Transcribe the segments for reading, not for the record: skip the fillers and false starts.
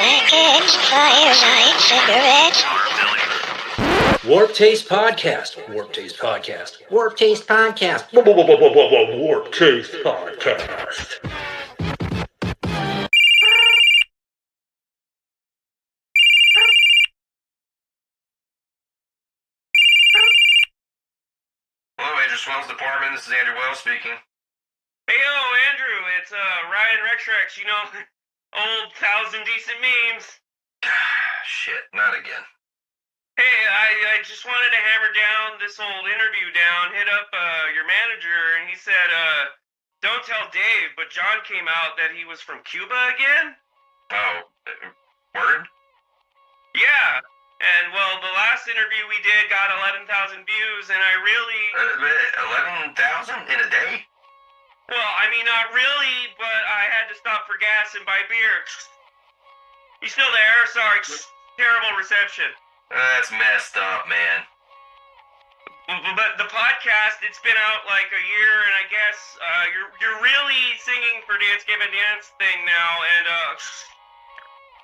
Package Firelight Cigarette. Warp Taste Podcast. Warp Taste Podcast. Warp Taste Podcast. Warp Taste Podcast. Hello, Andrew Swell's department. This is Andrew Wells speaking. Hey, yo, Andrew, it's Ryan Rex, you know, old 1,000 decent memes. Shit, not again. Hey, I just wanted to hammer down this old interview down, hit up your manager, and he said, don't tell Dave, but John came out that he was from Cuba again? Oh, word? Yeah, and well, the last interview we did got 11,000 views, and I really... 11,000 in a day? Well, I mean, not really, but I had to stop for gas and buy beer. You still there? Sorry, terrible reception. That's messed up, man. But the podcast, it's been out like a year, and I guess you're really singing for Dance Gavin Dance thing now, and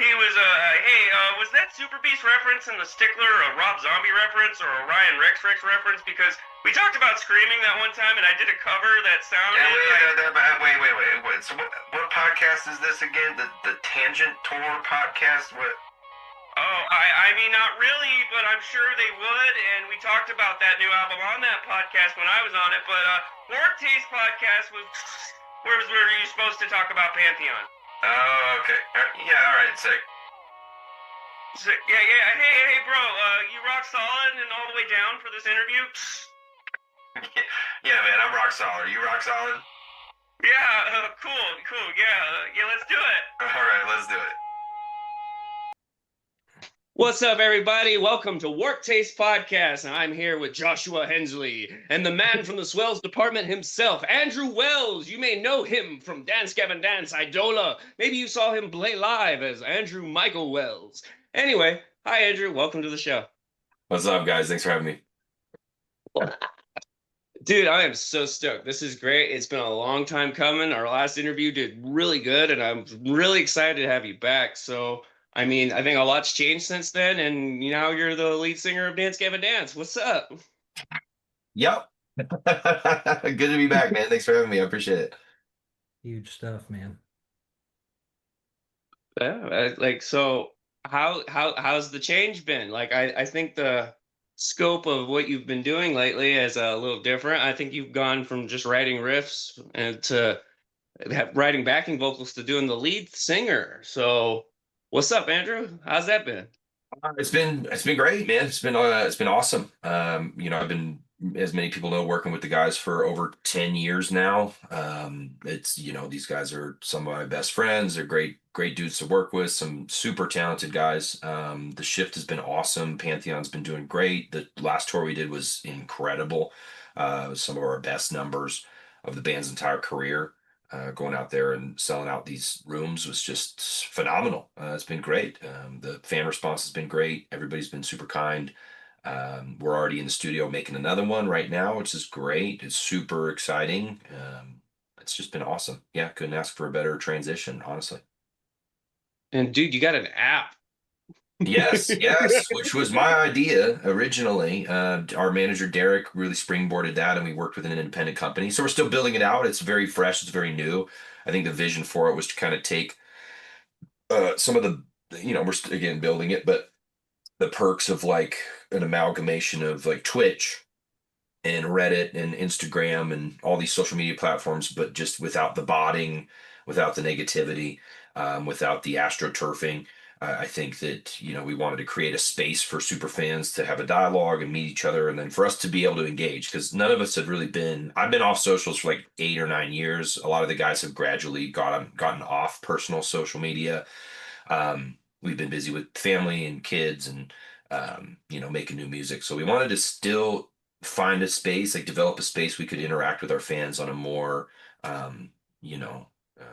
he was hey, was that Super Beast reference in the Stickler a Rob Zombie reference or a Ryan Rex reference? Because we talked about screaming that one time, and I did a cover that sounded Wait. So what podcast is this again? The Tangent Tour podcast? What? Oh, I mean, not really, but I'm sure they would, and we talked about that new album on that podcast when I was on it, but Warp Taste Podcast was where you supposed to talk about Pantheon. Oh, okay. Yeah, alright, sick. Yeah, hey, bro, you rock solid and all the way down for this interview? Yeah, man, I'm rock solid. You rock solid? Yeah, cool, yeah, let's do it. Alright, let's do it. What's up, everybody? Welcome to Warp Taste Podcast, and I'm here with Joshua Hensley and the man from the Swells department himself, Andrew Wells. You may know him from Dance Gavin Dance, Eidola. Maybe you saw him play live as Andrew Michael Wells. Anyway, hi, Andrew. Welcome to the show. What's up, guys? Thanks for having me. Dude, I am so stoked. This is great. It's been a long time coming. Our last interview did really good, and I'm really excited to have you back. So, I mean, I think a lot's changed since then, and now you're the lead singer of Dance Gavin Dance. What's up? Yep. Good to be back, man. Thanks for having me. I appreciate it. Huge stuff, man. Yeah, so how's the change been? Like, I think the scope of what you've been doing lately is a little different. I think you've gone from just writing riffs and to writing backing vocals to doing the lead singer. So what's up, Andrew? How's that been? It's been great, man. It's been awesome. I've been, as many people know, working with the guys for over 10 years now. These guys are some of my best friends. They're great dudes to work with, some super talented guys. The shift has been awesome. Pantheon's been doing great. The last tour we did was incredible. It was some of our best numbers of the band's entire career. Going out there and selling out these rooms was just phenomenal. It's been great. The fan response has been great. Everybody's been super kind. We're already in the studio making another one right now, which is great. It's super exciting. It's just been awesome. Yeah, couldn't ask for a better transition, honestly. And dude, you got an app. Yes, which was my idea originally. Our manager, Derek, really springboarded that, and we worked with an independent company. So we're still building it out. It's very fresh. It's very new. I think the vision for it was to kind of take some of the, we're again building it, but the perks of like an amalgamation of like Twitch and Reddit and Instagram and all these social media platforms, but just without the botting, without the negativity, without the astroturfing. I think that, we wanted to create a space for super fans to have a dialogue and meet each other, and then for us to be able to engage, because none of us have really I've been off socials for like 8 or 9 years. A lot of the guys have gradually gotten off personal social media. We've been busy with family and kids and, making new music. So we wanted to still find a space, like develop a space we could interact with our fans on a more,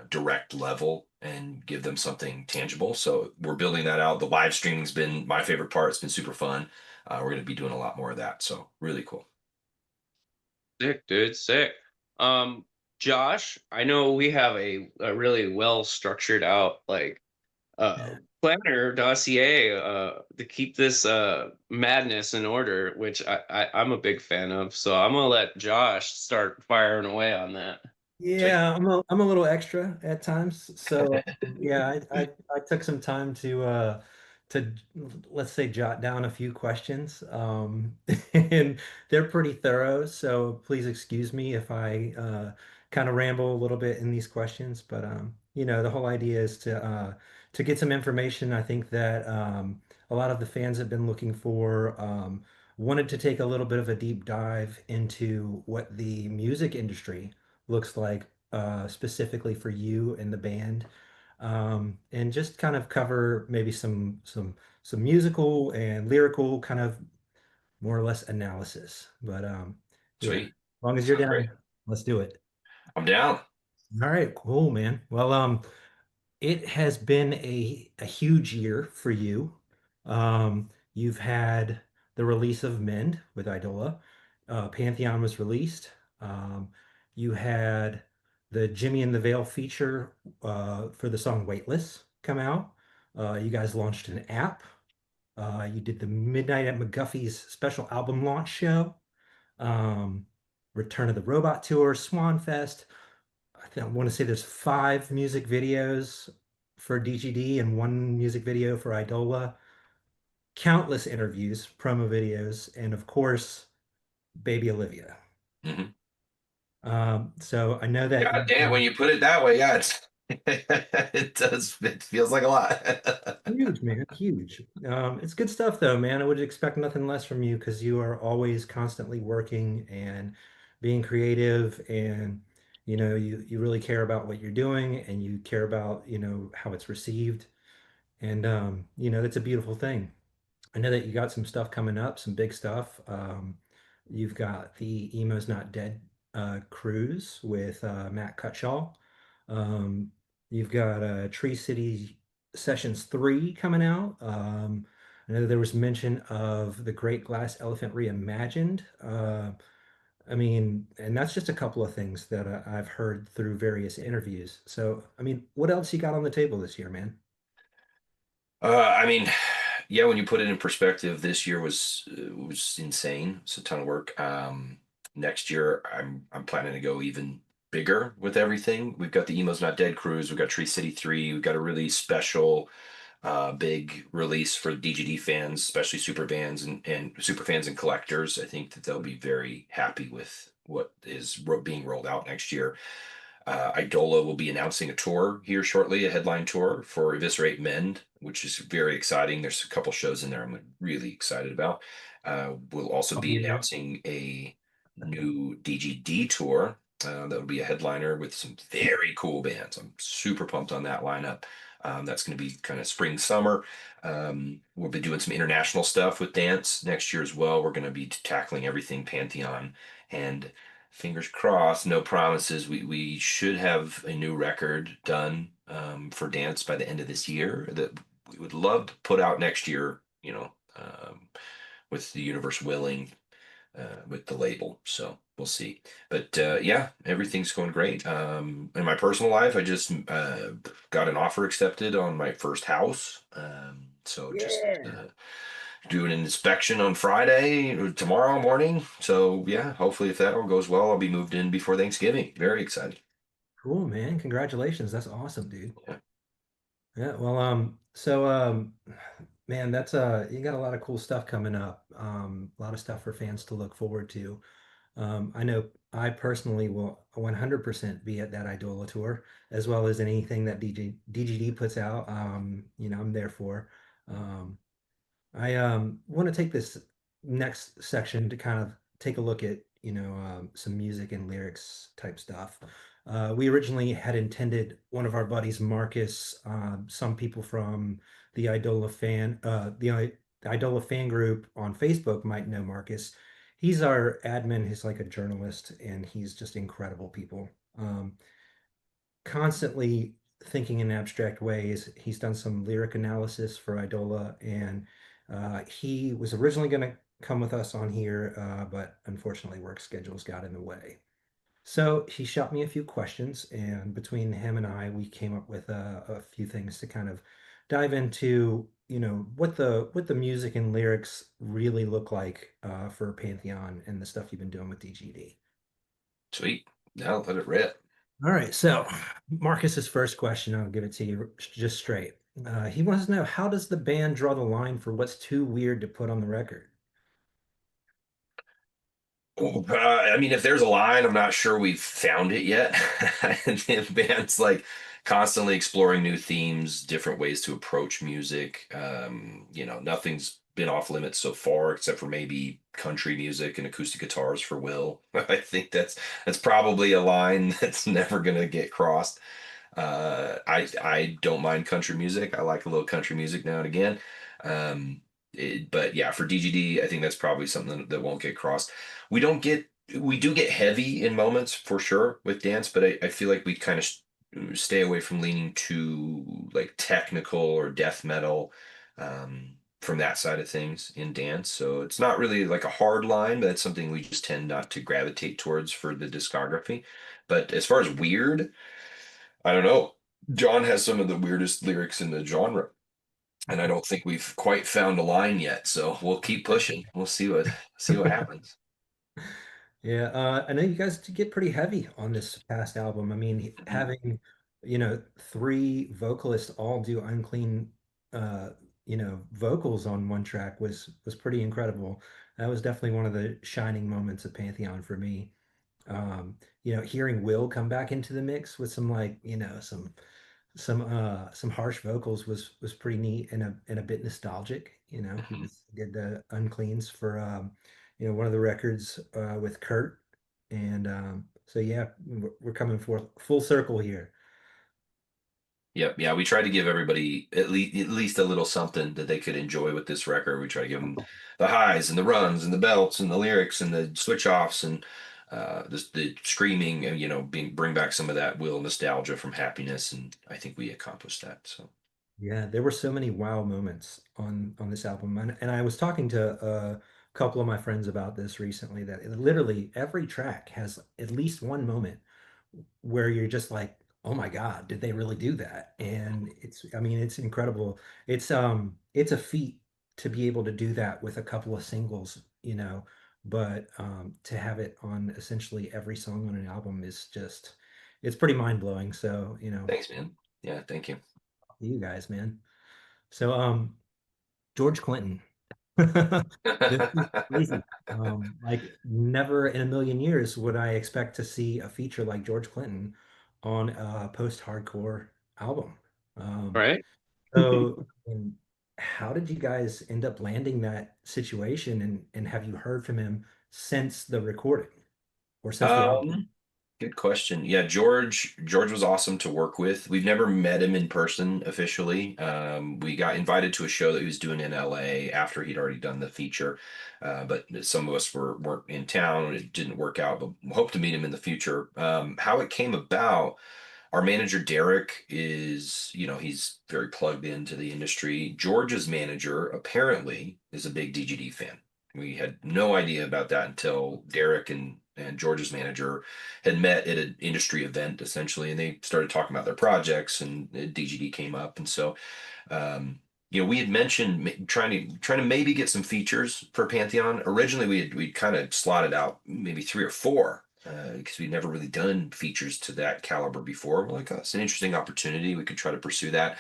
direct level and give them something tangible. So we're building that out. The live streaming's been my favorite part. It's been super fun. We're going to be doing a lot more of that. So really cool. Sick, dude, sick. Josh, I know we have a really well structured out planner dossier to keep this madness in order, which I'm a big fan of. So I'm gonna let Josh start firing away on that. Yeah, I'm a little extra at times. So yeah, I took some time to let's say jot down a few questions. And they're pretty thorough, so please excuse me if I kind of ramble a little bit in these questions, but the whole idea is to get some information I think that a lot of the fans have been looking for. Wanted to take a little bit of a deep dive into what the music industry looks like specifically for you and the band, and just kind of cover maybe some musical and lyrical kind of more or less analysis. But yeah, as Sweet. long as you're Sounds great. down, let's do it. I'm down. All right, cool, man. Well, it has been a huge year for you. You've had the release of Mend with Eidola. Pantheon was released. Um, you had the Jimmy and the Veil feature for the song Weightless come out. You guys launched an app. You did the Midnight at McGuffey's special album launch show. Um, Return of the Robot Tour, Swan Fest. I want to say there's 5 music videos for DGD and 1 music video for Idola, countless interviews, promo videos, and of course, Baby Olivia. Hmm. So I know that God damn, when you put it that way, yeah, it's it does. It feels like a lot. huge, man, huge. It's good stuff though, man. I would expect nothing less from you because you are always constantly working and being creative, and you really care about what you're doing, and you care about how it's received. And that's a beautiful thing. I know that you got some stuff coming up, some big stuff. You've got the Emo's Not Dead cruise with Matt Cutshaw. Um, you've got Tree City Sessions 3 coming out. I know there was mention of the Great Glass Elephant Reimagined. I mean, and that's just a couple of things that I've heard through various interviews. So, I mean, what else you got on the table this year, man? I mean, yeah, when you put it in perspective, this year was insane. It's a ton of work. Next year, I'm planning to go even bigger with everything. We've got the Emo's Not Dead cruise. We've got Tree City 3. We've got a really special, big release for DGD fans, especially super fans and super fans and collectors. I think that they'll be very happy with what is being rolled out next year. Eidola will be announcing a tour here shortly, a headline tour for Eviscerate Mend, which is very exciting. There's a couple shows in there I'm really excited about. We'll also I'll be be there. announcing a new DGD tour that will be a headliner with some very cool bands. I'm super pumped on that lineup. That's going to be kind of spring, summer. We'll be doing some international stuff with dance next year as well. We're going to be tackling everything Pantheon, and fingers crossed, no promises. We should have a new record done for dance by the end of this year that we would love to put out next year. With the universe willing, with the label. So we'll see. But yeah, everything's going great. In my personal life, I just got an offer accepted on my first house. So just Yeah. doing an inspection on Friday, tomorrow morning. So yeah, hopefully if that all goes well, I'll be moved in before Thanksgiving. Very excited. Cool, man. Congratulations. That's awesome, dude. Yeah. Yeah, well, so man, that's you got a lot of cool stuff coming up. A lot of stuff for fans to look forward to. I know I personally will 100% be at that Idola tour, as well as anything that DGD puts out. I'm there for. Um, I want to take this next section to kind of take a look at, some music and lyrics type stuff. We originally had intended one of our buddies, Marcus, some people from the Idola fan group on Facebook might know Marcus. He's our admin. He's like a journalist, and he's just incredible people. Constantly thinking in abstract ways. He's done some lyric analysis for Idola, and he was originally going to come with us on here, but unfortunately, work schedules got in the way. So he shot me a few questions, and between him and I, we came up with a few things to kind of dive into, what the music and lyrics really look like for Pantheon and the stuff you've been doing with DGD. Sweet. Now let it rip. All right, so Marcus's first question, I'll give it to you just straight. He wants to know, how does the band draw the line for what's too weird to put on the record? I mean, if there's a line, I'm not sure we've found it yet. And the band's like constantly exploring new themes, different ways to approach music. Nothing's been off limits so far, except for maybe country music and acoustic guitars for Will. I think that's probably a line that's never gonna get crossed. I don't mind country music. I like a little country music now and again. Um, but yeah, for DGD, I think that's probably something that won't get crossed. We don't get we do get heavy in moments for sure with dance, but I feel like we kind of stay away from leaning too like technical or death metal from that side of things in dance. So it's not really like a hard line, but that's something we just tend not to gravitate towards for the discography. But as far as weird, I don't know. John has some of the weirdest lyrics in the genre, and I don't think we've quite found a line yet. So we'll keep pushing. We'll see what happens. Yeah, I know you guys did get pretty heavy on this past album. I mean, having, three vocalists all do unclean, vocals on one track was pretty incredible. That was definitely one of the shining moments of Pantheon for me. Hearing Will come back into the mix with some like, some harsh vocals was pretty neat and a bit nostalgic. Did the uncleans for one of the records with Kurt, and so yeah, we're coming for full circle here. Yep, yeah, we try to give everybody at least a little something that they could enjoy with this record. We try to give them the highs and the runs and the belts and the lyrics and the switch offs and the screaming and bring back some of that Will nostalgia from Happiness, and I think we accomplished that. So Yeah, there were so many wow moments on this album, and I was talking to a couple of my friends about this recently. That literally every track has at least one moment where you're just like, oh my God, did they really do that? And I mean, it's incredible. It's a feat to be able to do that with a couple of singles, but to have it on essentially every song on an album is just, it's pretty mind blowing. So, thanks, man. Yeah, thank you. you guys, man. So, George Clinton. This is crazy. Like never in a million years would I expect to see a feature like George Clinton on a post-hardcore album. Um, Right? so, how did you guys end up landing that situation, and have you heard from him since the recording or since the album? Good question. Yeah, George was awesome to work with. We've never met him in person officially. We got invited to a show that he was doing in LA after he'd already done the feature, but some of us weren't in town. It didn't work out, but hope to meet him in the future. How it came about, our manager Derek is, he's very plugged into the industry. George's manager apparently is a big DGD fan. We had no idea about that until Derek and George's manager had met at an industry event essentially, and they started talking about their projects, and DGD came up, and so we had mentioned trying to maybe get some features for Pantheon. Originally, we kind of slotted out maybe 3 or 4 because we'd never really done features to that caliber before. We're like, oh, it's an interesting opportunity. We could try to pursue that.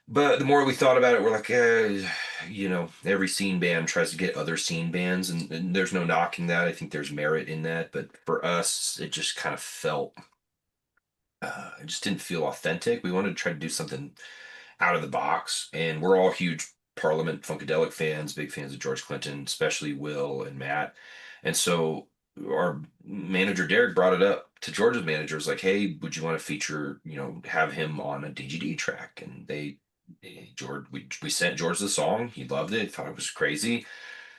But the more we thought about it, we're like, every scene band tries to get other scene bands, and there's no knocking that. I think there's merit in that. But for us, it just kind of it just didn't feel authentic. We wanted to try to do something out of the box, and we're all huge Parliament Funkadelic fans, big fans of George Clinton, especially Will and Matt. And so our manager Derek brought it up to George's manager. Was like, hey, would you want to feature, have him on a DGD track? And George, we sent George the song. He loved it, thought it was crazy,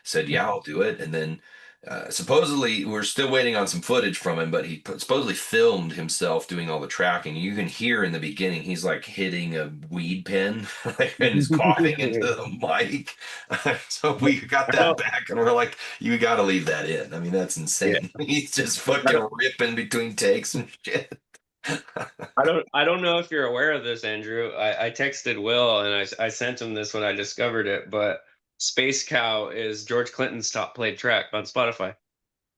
said, yeah, I'll do it. And then supposedly we're still waiting on some footage from him, but he supposedly filmed himself doing all the tracking. You can hear in the beginning he's like hitting a weed pen and he's coughing into the mic. So we got that back, and we're like, you got to leave that in. I mean, that's insane. He's just fucking ripping between takes and shit. I don't know if you're aware of this, Andrew. I texted Will and I sent him this when I discovered it, but Space Cow is George Clinton's top played track on Spotify.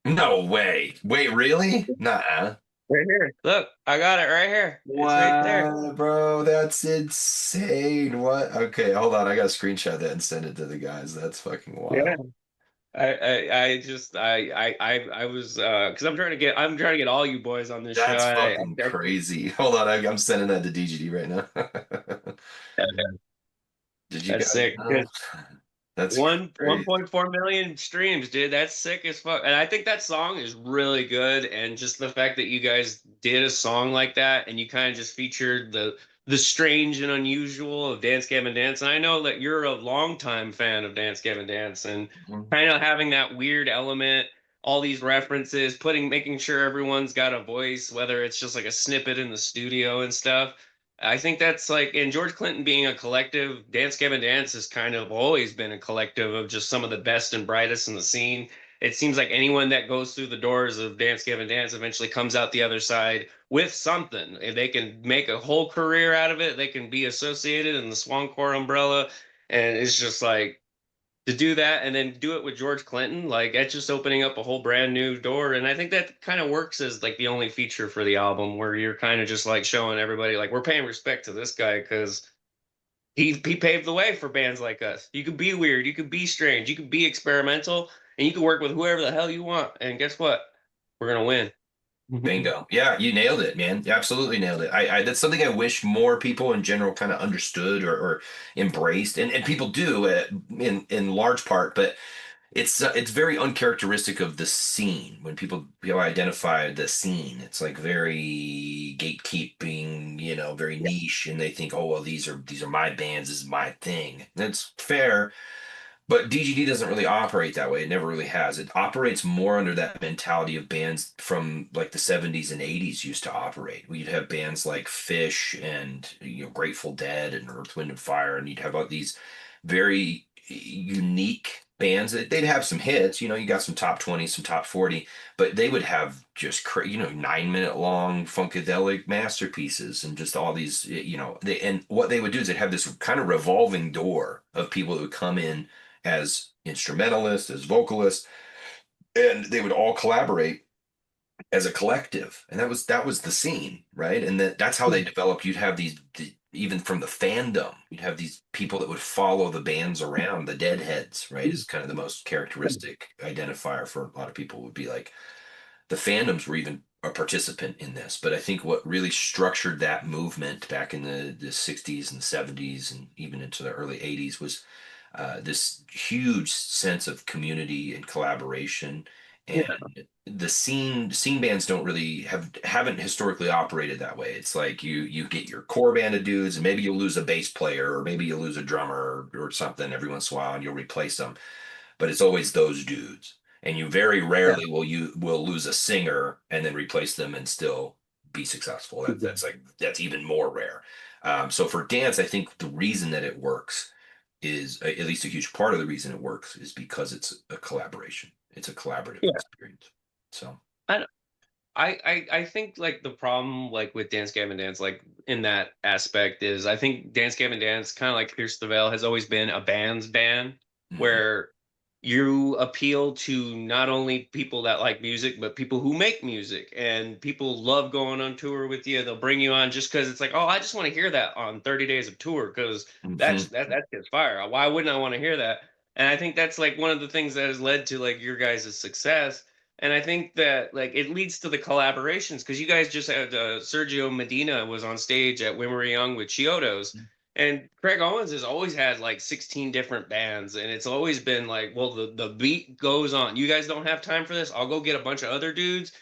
No way. Wait, really? Nah. Right here. Look, I got it right here. It's right there. What, bro? That's insane. What? Okay, hold on. I gotta screenshot that and send it to the guys. That's fucking Yeah. wild. I just I was because I'm trying to get all you boys on this show. That's fucking crazy. Hold on, I'm sending that to DGD right now. Did you That's guys sick. know? That's One crazy. 1.4 million streams, dude. That's sick as fuck. And I think that song is really good. And just the fact that you guys did a song like that and you kind of just featured the strange and unusual of Dance Gavin Dance. And I know that you're a longtime fan of Dance Gavin Dance and Mhm. kind of having that weird element, all these references, making sure everyone's got a voice, whether it's just like a snippet in the studio and stuff. I think that's like, and George Clinton being a collective, Dance Gavin Dance has kind of always been a collective of just some of the best and brightest in the scene. It seems like anyone that goes through the doors of Dance Gavin Dance eventually comes out the other side with something. If they can make a whole career out of it, they can be associated in the Swancore umbrella. And it's just like, to do that and then do it with George Clinton, like that's just opening up a whole brand new door. And I think that kind of works as like the only feature for the album where you're kind of just like showing everybody like we're paying respect to this guy because he paved the way for bands like us. You could be weird, you could be strange, you could be experimental, and you could work with whoever the hell you want. And guess what? We're gonna win. Bingo. Yeah, you nailed it, man. You absolutely nailed it. I that's something I wish more people in general kind of understood or embraced, and people do in large part, but it's very uncharacteristic of the scene when people identify the scene. It's like very gatekeeping, very niche, and they think, oh well, these are my bands, this is my thing. That's fair, but DGD doesn't really operate that way. It never really has. It operates more under that mentality of bands from like the 70s and 80s used to operate. We'd have bands like Fish and Grateful Dead and Earth, Wind and Fire, and you'd have all these very unique bands. They'd have some hits, you got some top 20, some top 40, but they would have just 9-minute long funkadelic masterpieces and just all these, and what they would do is they'd have this kind of revolving door of people who would come in as instrumentalists, as vocalists, and they would all collaborate as a collective. And that was the scene, right? And that's how they developed. You'd have even from the fandom, you'd have these people that would follow the bands around. The Deadheads, right, is kind of the most characteristic identifier for a lot of people. Would be like the fandoms were even a participant in this. But I think what really structured that movement back in the 60s and 70s and even into the early 80s was this huge sense of community and collaboration. And the scene bands don't really haven't historically operated that way. It's like you get your core band of dudes, and maybe you'll lose a bass player, or maybe you'll lose a drummer or something every once in a while, and you'll replace them. But it's always those dudes, and you very rarely will lose a singer and then replace them and still be successful. That's even more rare. So for dance, I think the reason that it works is at least a huge part of the reason it works is because it's a collaboration. It's a collaborative Yeah. experience. So I, I think like the problem like with Dance Gavin Dance like in that aspect is I think Dance Gavin Dance kind of like Pierce the Veil has always been a band's band mhm. where you appeal to not only people that like music but people who make music and people love going on tour with you. They'll bring you on just because it's like, oh, I just want to hear that on 30 days of tour because Mhm. that gets fire. Why wouldn't I want to hear that? And I think that's like one of the things that has led to like your guys' success. And I think that like it leads to the collaborations because you guys just had Sergio Medina was on stage at When We Were Young with Chiodos, and Craig Owens has always had like 16 different bands, and it's always been like, well, the beat goes on. You guys don't have time for this. I'll go get a bunch of other dudes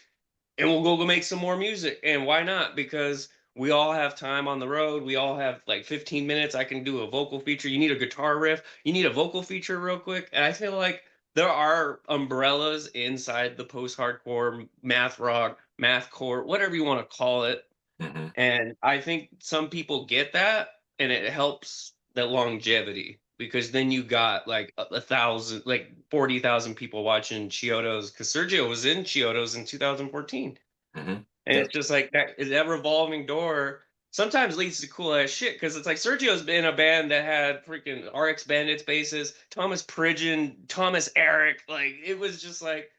and we'll go make some more music. And why not? Because we all have time on the road. We all have like 15 minutes. I can do a vocal feature. You need a guitar riff. You need a vocal feature real quick. And I feel like there are umbrellas inside the post-hardcore, math rock, mathcore, whatever you want to call it. Mhm. And I think some people get that, and it helps the longevity because then you got like a thousand, like 40,000 people watching Chiodos because Sergio was in Chiodos in 2014. Mhm. And Yep. it's just like that revolving door sometimes leads to cool ass shit because it's like Sergio's been in a band that had freaking RX Bandits basses, Thomas Pridgeon, Thomas Eric. Like it was just like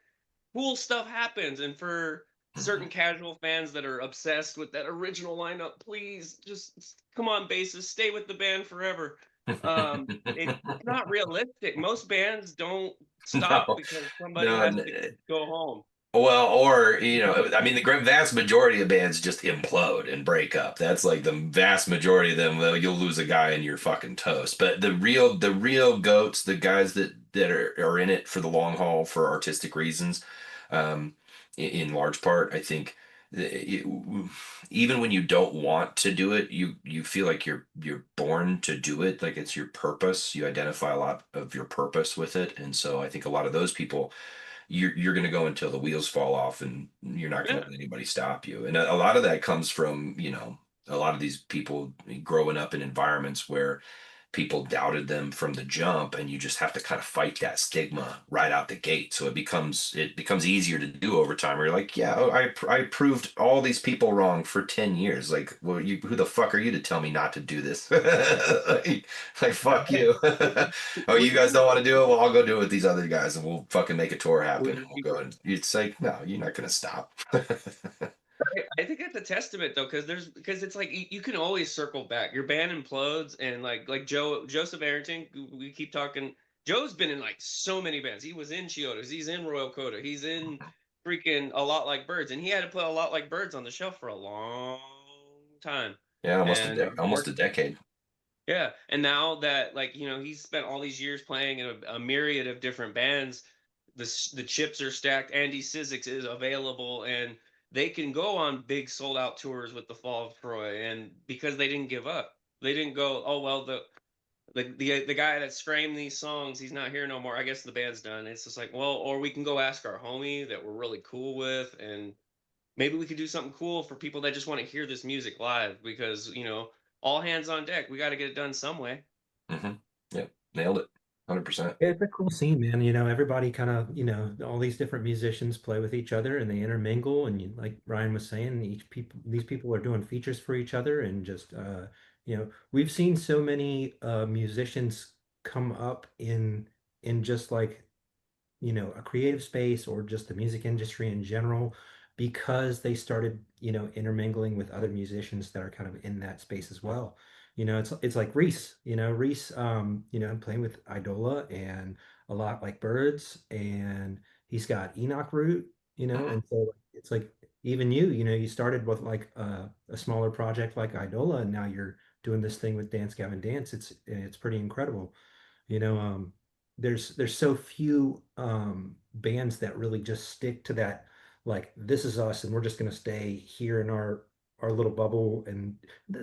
cool stuff happens. And for certain casual fans that are obsessed with that original lineup, please just come on, bassist, stay with the band forever. It's not realistic. Most bands don't stop No, because somebody no, has to go home. well, or I mean, the vast majority of bands just implode and break up. That's like the vast majority of them. Well, you'll lose a guy and you're fucking toast. But the real goats, the guys that are in it for the long haul for artistic reasons, in large part, I think, even when you don't want to do it, you feel like you're born to do it. Like it's your purpose. You identify a lot of your purpose with it, and so I think a lot of those people you're going to go until the wheels fall off and you're not going Yeah. to let anybody stop you. And a lot of that comes from, a lot of these people growing up in environments where people doubted them from the jump, and you just have to kind of fight that stigma right out the gate. So it becomes easier to do over time where you're like, yeah, oh, I proved all these people wrong for 10 years. Like, well, who the fuck are you to tell me not to do this? like fuck you. Oh, you guys don't want to do it? Well, I'll go do it with these other guys and we'll fucking make a tour happen, and we'll go. And it's like, no, you're not going to stop. I think it's a testament though, because it's like you can always circle back. Your band implodes, and like Joseph Arrington, we keep talking. Joe's been in like so many bands. He was in Chiodos, he's in Royal Coda, he's in freaking A Lot Like Birds, and he had to put A Lot Like Birds on the shelf for a long time. Yeah, And almost a decade. yeah, and now that like he's spent all these years playing in a myriad of different bands, the chips are stacked. Andy Sizzix is available, and they can go on big sold out tours with the Fall of Troy. And because they didn't give up, they didn't go, oh well, the guy that screamed these songs, he's not here no more. I guess the band's done. It's just like, well, or we can go ask our homie that we're really cool with, and maybe we could do something cool for people that just want to hear this music live because all hands on deck. We got to get it done some way. Yep, nailed it. 100%. It's a cool scene, man. Everybody kind of, all these different musicians play with each other and they intermingle. And like Ryan was saying, these people are doing features for each other. And just, we've seen so many musicians come up in just like, a creative space or just the music industry in general because they started, intermingling with other musicians that are kind of in that space as well. It's like Reese, playing with Eidola and A Lot Like Birds, and he's got Enoch Root, and so it's like even you started with like a smaller project like Eidola, and now you're doing this thing with Dance Gavin Dance. It's pretty incredible. You know, there's so few bands that really just stick to that, like this is us and we're just going to stay here in our little bubble. And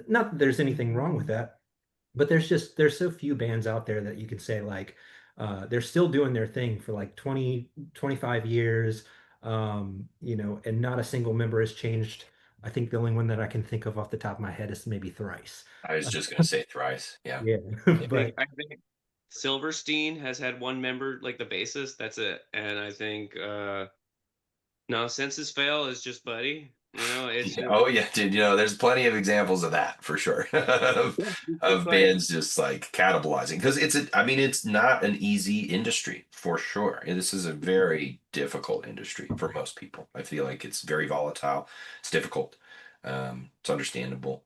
not that there's anything wrong with that, but there's so few bands out there that you can say like they're still doing their thing for like 20-25 years, and not a single member has changed. I think the only one that I can think of off the top of my head is maybe Thrice. I was just going to say Thrice. Yeah. Yeah. But I think Silverstein has had one member, like the bassist. That's it. And I think no, Senses Fail is just Buddy. It's Oh yeah, dude. There's plenty of examples of that for sure. of like, bands just like cannibalizing because it's not an easy industry for sure. This is a very difficult industry for most people. I feel like it's very volatile. It's difficult. It's understandable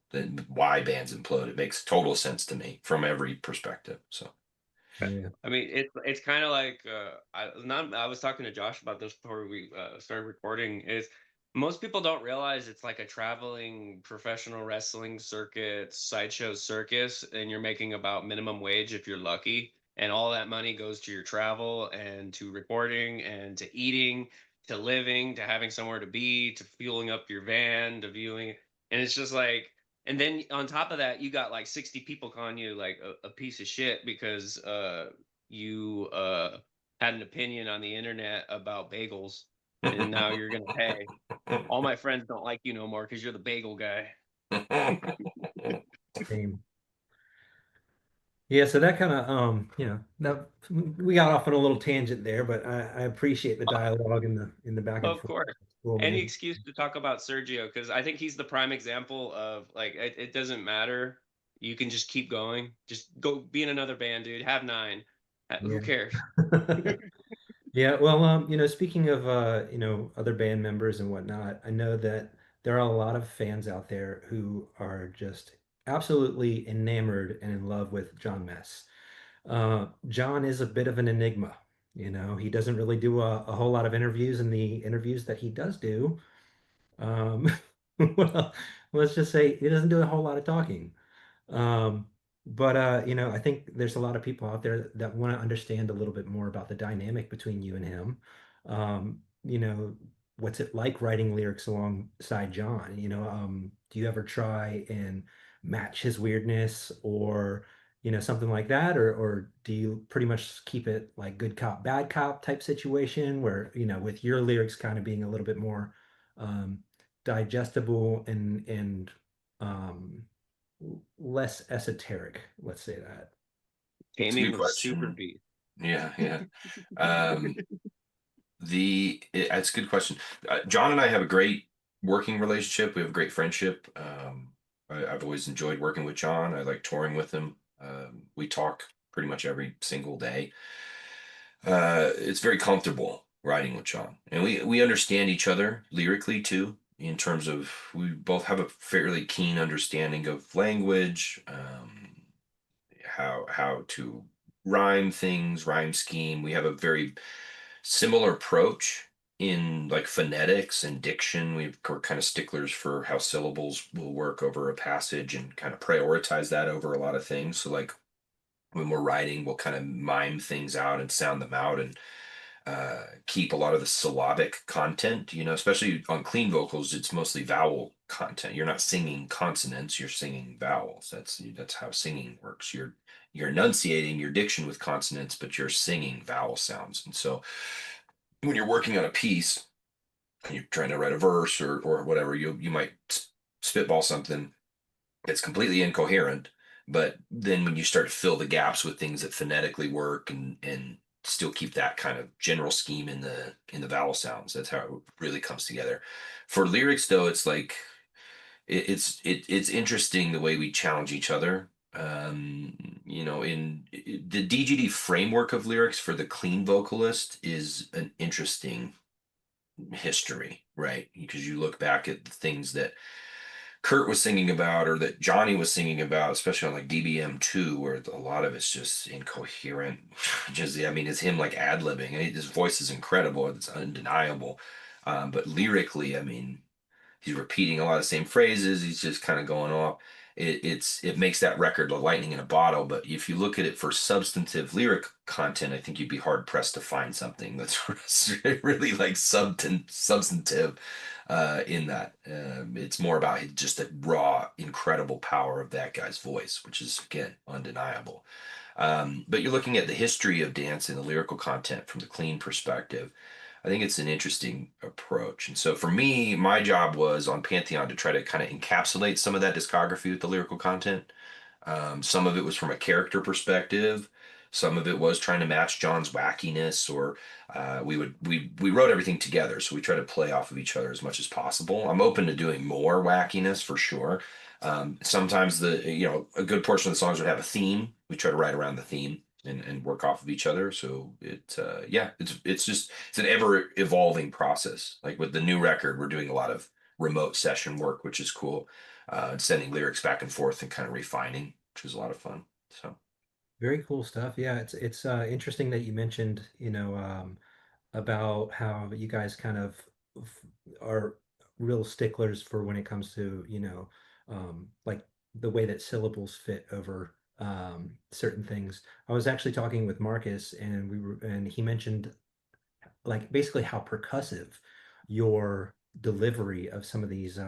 why bands implode. It makes total sense to me from every perspective. So. yeah. I mean, it's kind of like I was talking to Josh about this before we started recording. Is most people don't realize it's like a traveling professional wrestling circuit, sideshow circus, and you're making about minimum wage if you're lucky, and all that money goes to your travel and to recording and to eating, to living, to having somewhere to be, to fueling up your van, to viewing, and it's just like. And then on top of that, you got like 60 people calling you like a piece of shit because you had an opinion on the internet about bagels, and now you're gonna pay. All my friends don't like you no more because you're the bagel guy. Same. Yeah, so that kind of that we got off on a little tangent there, but I appreciate the dialogue in the back and Of forth. course. Cool, any man. excuse to talk about Sergio, because I think he's the prime example of like it doesn't matter. You can just keep going. Just go be in another band, dude. Have nine. Who Yeah. cares? Yeah, well, speaking of other band members and whatnot, I know that there are a lot of fans out there who are just absolutely enamored and in love with John Mess. John is a bit of an enigma. He doesn't really do a whole lot of interviews, and the interviews that he does do, um, well, let's just say he doesn't do a whole lot of talking. Um, but I think there's a lot of people out there that want to understand a little bit more about the dynamic between you and him. What's it like writing lyrics alongside John? Do you ever try and match his weirdness or something like that, or do you pretty much keep it like good cop, bad cop type situation where, with your lyrics kind of being a little bit more um, digestible and um, less esoteric, let's say that. It's a Taming good the super question. beast. Yeah, yeah. Um, that's a good question. John and I have a great working relationship. We have a great friendship. I've always enjoyed working with John. I like touring with him. We talk pretty much every single day. It's very comfortable writing with John, and we understand each other lyrically too. In terms of we both have a fairly keen understanding of language, how to rhyme things, rhyme scheme. We have a very similar approach in like phonetics and diction. We're kind of sticklers for how syllables will work over a passage and kind of prioritize that over a lot of things. So like when we're writing, we'll kind of mime things out and sound them out and keep a lot of the syllabic content, especially on clean vocals, it's mostly vowel content. You're not singing consonants, you're singing vowels. That's how singing works. You're enunciating your diction with consonants, but you're singing vowel sounds. And so when you're working on a piece and you're trying to write a verse or whatever, you might spitball something that's completely incoherent. But then when you start to fill the gaps with things that phonetically work and still keep that kind of general scheme in the vowel sounds, that's how it really comes together. For lyrics, though, it's like it's interesting the way we challenge each other. In the DGD framework of lyrics for the clean vocalist is an interesting history, right? Because you look back at the things that Kurt was singing about or that Johnny was singing about, especially on like DBM2, where a lot of it's just incoherent. I mean, it's him like ad-libbing. And his voice is incredible. It's undeniable. But lyrically, I mean, he's repeating a lot of the same phrases. He's just kind of going off. It makes that record a lightning in a bottle. But if you look at it for substantive lyric content, I think you'd be hard pressed to find something that's really like substantive in that. It's more about just the raw, incredible power of that guy's voice, which is again undeniable. But you're looking at the history of dance and the lyrical content from the clean perspective. I think it's an interesting approach. And so for me, my job was on Pantheon to try to kind of encapsulate some of that discography with the lyrical content. Some of it was from a character perspective. Some of it was trying to match John's wackiness, or we wrote everything together, so we try to play off of each other as much as possible. I'm open to doing more wackiness for sure. Sometimes a good portion of the songs would have a theme. We try to write around the theme and work off of each other. So it's an ever evolving process. Like with the new record, we're doing a lot of remote session work, which is cool. Sending lyrics back and forth and kind of refining, which was a lot of fun. So. Very cool stuff. Yeah, it's interesting that you mentioned, about how you guys kind of f- are real sticklers for when it comes to, like the way that syllables fit over certain things. I was actually talking with Marcus and he mentioned like basically how percussive your delivery of some of these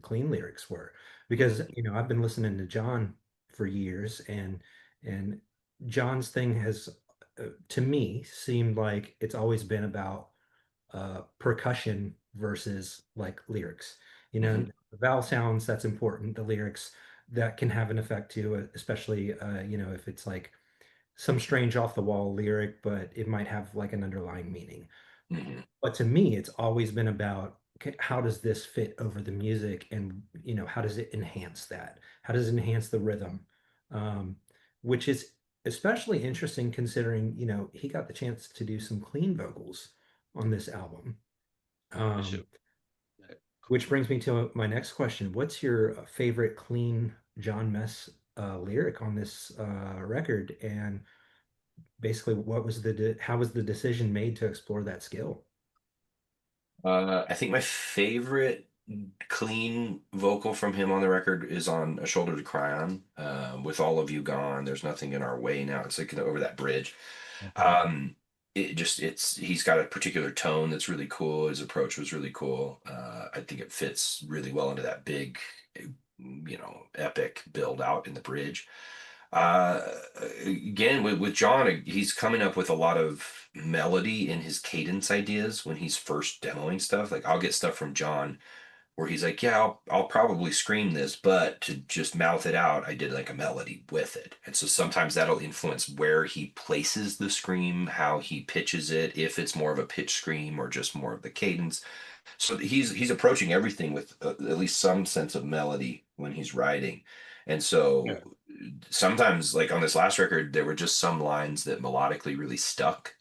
clean lyrics were, because I've been listening to John for years, and John's thing has to me seemed like it's always been about percussion versus like lyrics. Mhm. The vowel sounds, that's important. The lyrics, that can have an effect too, especially if it's like some strange off the wall lyric, but it might have like an underlying meaning. Mhm. But to me, it's always been about okay, how does this fit over the music, and how does it enhance that? How does it enhance the rhythm? Um, which is especially interesting considering, he got the chance to do some clean vocals on this album. I should. Um, which brings me to my next question. What's your favorite clean John Mess lyric on this record? And basically, how was the decision made to explore that skill? I think my favorite clean vocal from him on the record is on "A Shoulder to Cry On." With all of you gone, there's nothing in our way now. It's like over that bridge. Um, he's got a particular tone that's really cool. His approach was really cool. I think it fits really well into that big, epic build out in the bridge. Uh, Again, with John, he's coming up with a lot of melody in his cadence ideas when he's first demoing stuff. Like I'll get stuff from John where he's like, "Yeah, I'll probably scream this, but to just mouth it out, I did like a melody with it." And so sometimes that'll influence where he places the scream, how he pitches it, if it's more of a pitch scream or just more of the cadence. So he's approaching everything with at least some sense of melody when he's writing. And Yeah. so sometimes, like on this last record, there were just some lines that melodically really stuck.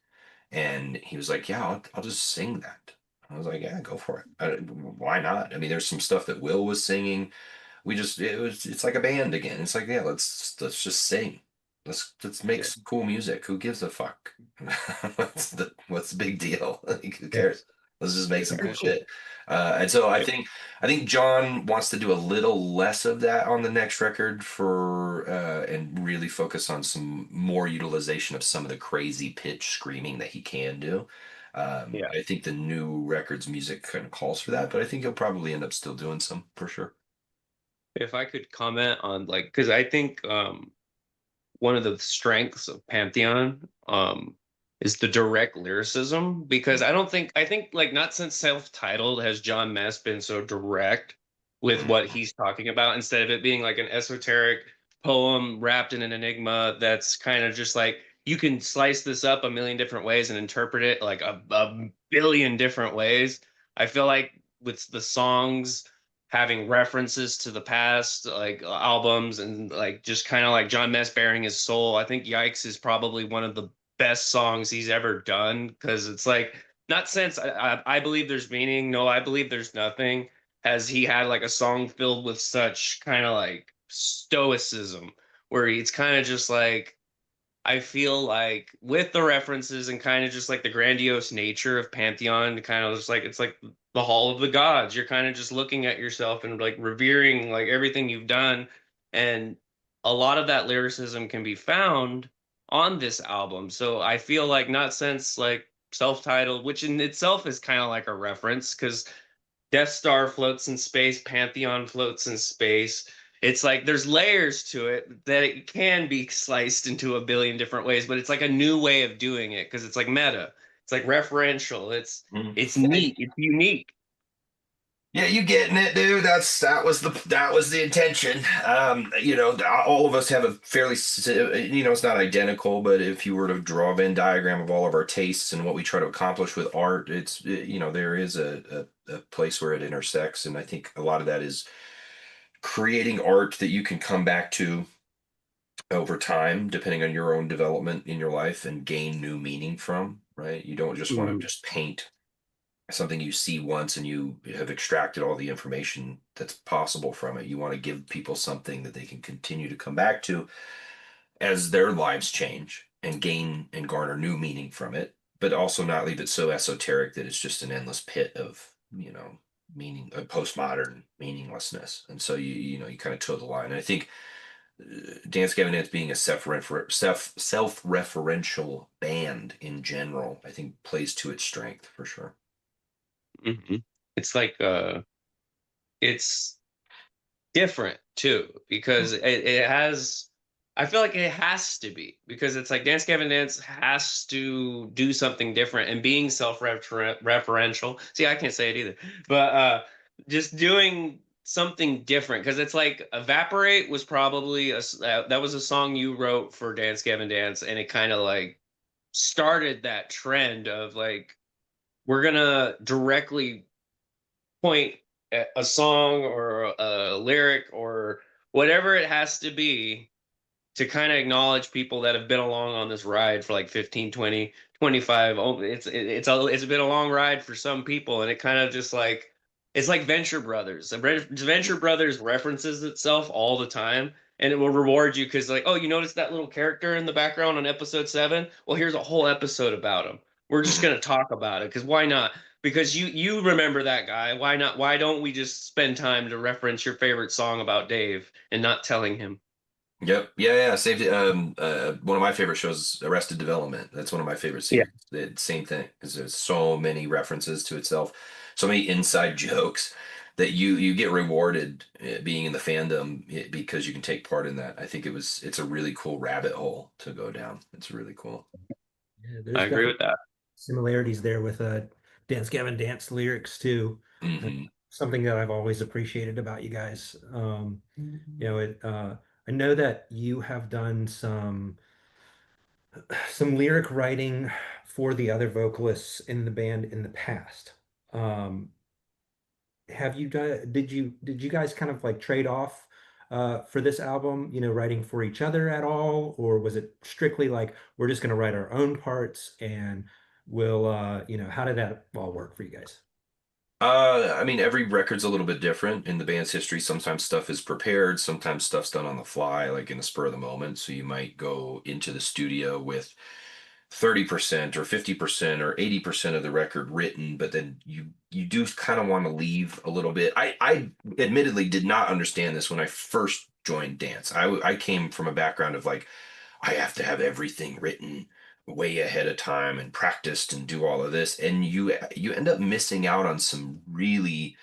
And he was like, "Yeah, I'll just sing that." I was like, "Yeah, go for it. Why not?" I mean, there's some stuff that Will was singing. It's like a band again. It's like, yeah, let's just sing. Let's make Yeah. some cool music. Who gives a fuck? What's the big deal? Like, who Yeah. cares? Let's just make some Yeah. cool shit. And so Yeah. I think John wants to do a little less of that on the next record for and really focus on some more utilization of some of the crazy pitch screaming that he can do. Yeah. I think the new record's music kind of calls for that, but I think he'll probably end up still doing some for sure. If I could comment on like, because I think one of the strengths of Pantheon is the direct lyricism. Because I think like not since self-titled has John Mass been so direct with what he's talking about, instead of it being like an esoteric poem wrapped in an enigma that's kind of just like you can slice this up a million different ways and interpret it like a billion different ways. I feel like with the songs having references to the past, like albums, and like just kind of like John Mess bearing his soul. I think "Yikes" is probably one of the best songs he's ever done, because it's like not since I believe there's meaning. No, I believe there's nothing. Has he had like a song filled with such kind of like stoicism, where it's kind of just like I feel like with the references and kind of just like the grandiose nature of Pantheon, kind of just like it's like the Hall of the Gods. You're kind of just looking at yourself and like revering like everything you've done. And a lot of that lyricism can be found on this album. So I feel like not since like self-titled, which in itself is kind of like a reference, because Death Star floats in space, Pantheon floats in space. It's like there's layers to it that it can be sliced into a billion different ways, but it's like a new way of doing it because it's like meta. It's like referential. Mm. It's neat. It's unique. Yeah, you getting it, dude. That was the intention. All of us have a fairly, it's not identical, but if you were to draw a Venn diagram of all of our tastes and what we try to accomplish with art, there is a place where it intersects, and I think a lot of that is creating art that you can come back to over time, depending on your own development in your life and gain new meaning from, right? You don't just want to Mhm. just paint something you see once and you have extracted all the information that's possible from it. You want to give people something that they can continue to come back to as their lives change and gain and garner new meaning from it, but also not leave it so esoteric that it's just an endless pit of, meaning, a postmodern meaninglessness. And so you kind of toe the line. And I think Dance Gavin Dance being a self-referential band in general, I think plays to its strength for sure. It's like it's different too, because it has I feel like it has to be, because it's like Dance Gavin Dance has to do something different, and being self-referential. See, I can't say it either. But just doing something different, because it's like Evaporate was probably that was a song you wrote for Dance Gavin Dance, and it kind of like started that trend of like we're gonna directly point a song or a lyric or whatever it has to be to kind of acknowledge people that have been along on this ride for like 15, 20, 25. It's been a long ride for some people, and it kind of just like it's like Venture Brothers. Venture Brothers references itself all the time, and it will reward you because like, oh, you noticed that little character in the background on episode 7? Well, here's a whole episode about him. We're just gonna talk about it because why not? Because you remember that guy. Why not? Why don't we just spend time to reference your favorite song about Dave and not telling him? Yep. Yeah. Saved it. One of my favorite shows, Arrested Development. That's one of my favorite Yeah. series. Same thing, because there's so many references to itself, so many inside jokes that you get rewarded being in the fandom because you can take part in that. I think it's a really cool rabbit hole to go down. It's really cool. Yeah, I there's agree definitely with that. similarities there with Dance Gavin Dance lyrics too. Hmm. Something that I've always appreciated about you guys. I know that you have done some lyric writing for the other vocalists in the band in the past. Um, have you done, did you guys kind of like trade off for this album, writing for each other at all, or was it strictly like we're just going to write our own parts and we'll how did that all work for you guys? I mean, every record's a little bit different in the band's history. Sometimes stuff is prepared, sometimes stuff's done on the fly, like in the spur of the moment. So you might go into the studio with 30% or 50% or 80% of the record written, but then you do kind of want to leave a little bit. I admittedly did not understand this when I first joined dance. I came from a background of like I have to have everything written way ahead of time and practiced and do all of this, and you end up missing out on some really